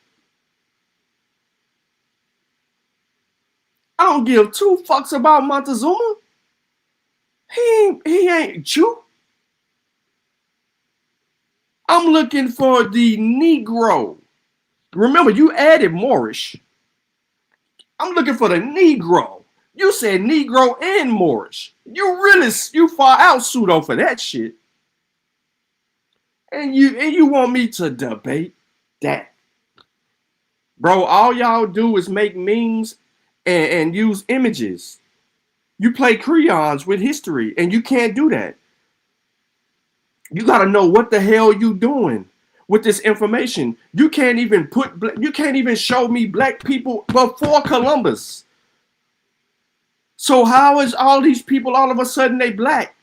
I don't give two fucks about Montezuma. He ain't Jew. I'm looking for the Negro. Remember, you added Moorish. I'm looking for the Negro. You said Negro and Moorish. You far out pseudo for that shit. And you want me to debate that? Bro, all y'all do is make memes and use images. You play crayons with history, and you can't do that. You got to know what the hell you doing with this information. You can't even show me black people before Columbus. So how is all these people all of a sudden they black?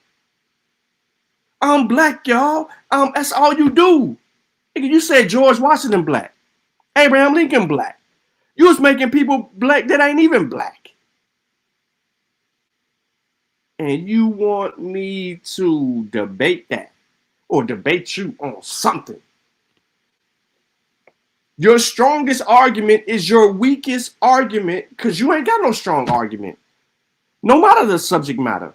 I'm black, y'all. That's all you do. You said George Washington black, Abraham Lincoln black. You was making people black that ain't even black. And you want me to debate that or debate you on something. Your strongest argument is your weakest argument because you ain't got no strong argument. No matter the subject matter.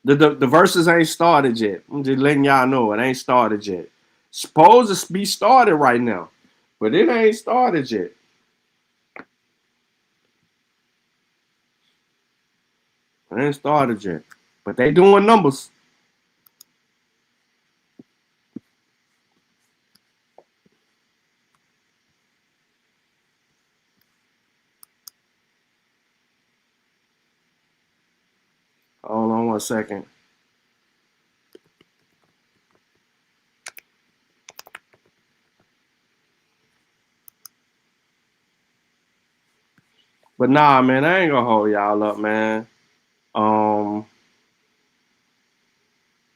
The verses ain't started yet. I'm just letting y'all know it ain't started yet. Supposed to be started right now, but it ain't started yet. It ain't started yet, but they doing numbers. Hold on 1 second. But nah, man, I ain't gonna hold y'all up, man.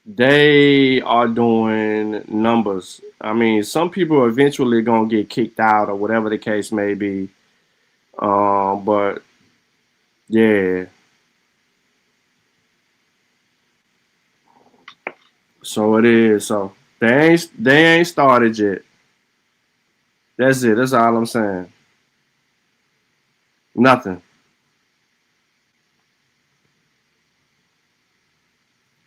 They are doing numbers. I mean, some people are eventually gonna get kicked out or whatever the case may be. But yeah. So it is. So they ain't started yet. That's it. That's all I'm saying. Nothing.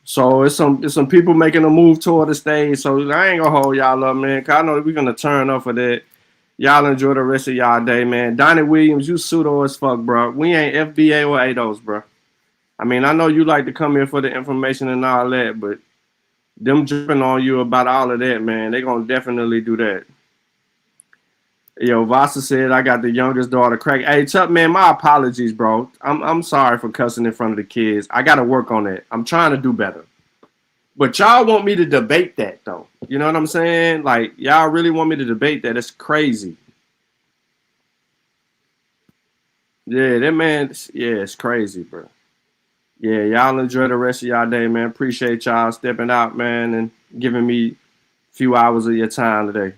So it's some people making a move toward the stage. So I ain't gonna hold y'all up, man. Cause I know we're gonna turn up for that. Y'all enjoy the rest of y'all day, man. Donnie Williams, you pseudo as fuck, bro. We ain't FBA or ADOS, bro. I mean, I know you like to come here for the information and all that, but them dripping on you about all of that, man, they gonna definitely do that. Yo, Vasa said I got the youngest daughter crack. Hey, Chuck, man, my apologies, bro. I'm sorry for cussing in front of the kids. I gotta work on that. I'm trying to do better. But y'all want me to debate that, though. You know what I'm saying? Like, y'all really want me to debate that? It's crazy. Yeah, that man, yeah, it's crazy, bro. Yeah, y'all enjoy the rest of y'all day, man. Appreciate y'all stepping out, man, and giving me a few hours of your time today.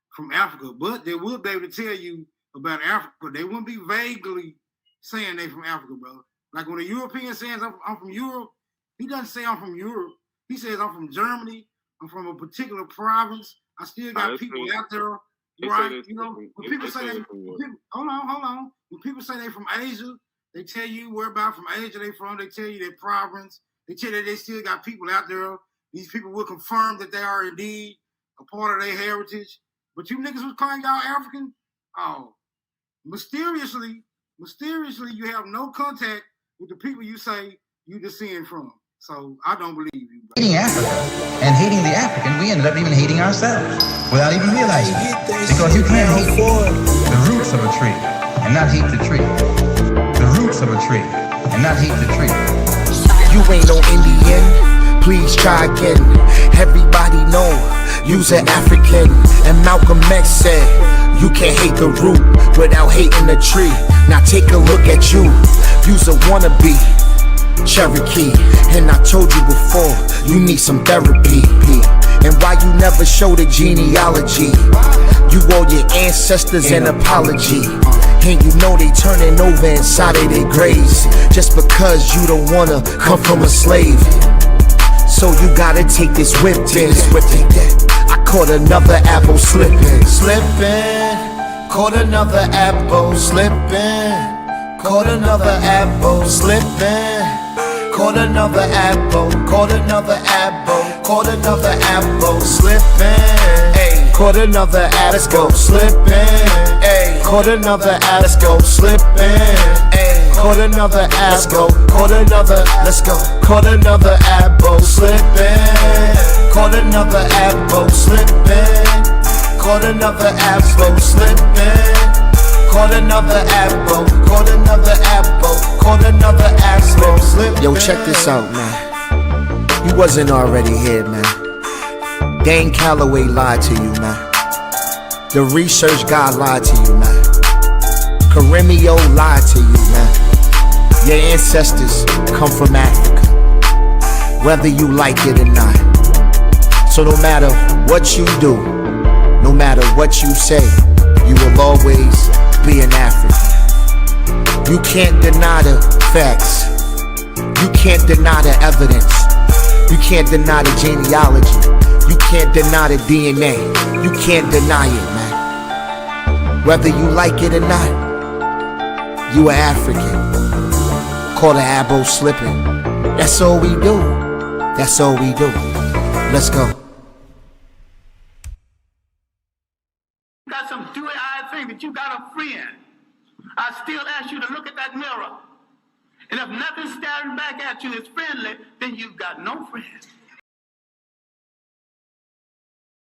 From Africa, but they will be able to tell you about Africa. They wouldn't be vaguely saying they from Africa, brother. Like when a European says I'm from Europe, he doesn't say I'm from Europe. He says I'm from Germany. I'm from a particular province. I still got people out there, right? You know, when people say hold on. When people say they from Asia, they tell you where about from Asia they from. They tell you their province. They tell you they still got people out there. These people will confirm that they are indeed a part of their heritage. But you niggas was calling y'all African? Oh, mysteriously, you have no contact with the people you say you descend from. So I don't believe you. Bro. Hating Africa and hating the African, we ended up even hating ourselves without even realizing it. Because you can't hate the roots of a tree and not hate the tree. The roots of a tree and not hate the tree. You ain't no Indian, please try again. Everybody know you's an African. And Malcolm X said, you can't hate the root without hating the tree. Now take a look at you, you's a wannabe Cherokee. And I told you before, you need some therapy. And why you never show the genealogy? You owe your ancestors an apology. And you know they turning over inside of their graves just because you don't wanna come from a slave. So you gotta take this whip in. I caught another apple slipping. Caught another apple slipping. Caught another apple slipping. Caught another apple. Caught another apple. Caught another apple slipping. Ay. Caught another apple slipping. Ay. Caught another apple slipping. Ay. Caught another apple. Caught another. Let's go. Caught another apple slipping. Caught another apple slipping. Caught another apple slipping. Caught another apple. Caught another apple. Caught another apple slipping. Yo, check this out, man. You wasn't already here, man. Dane Calloway lied to you, man. The research guy lied to you, man. Karimio lied to you, man. Your ancestors come from Africa, whether you like it or not. So no matter what you do, no matter what you say, you will always be an African. You can't deny the facts. You can't deny the evidence. You can't deny the genealogy. You can't deny the DNA. You can't deny it, man. Whether you like it or not, you are African. Caught an apple slipping. That's all we do. That's all we do. Let's go. You got some dewy-eyed thing that you got a friend. I still ask you to look at that mirror. And if nothing's staring back at you is friendly, then you've got no friend.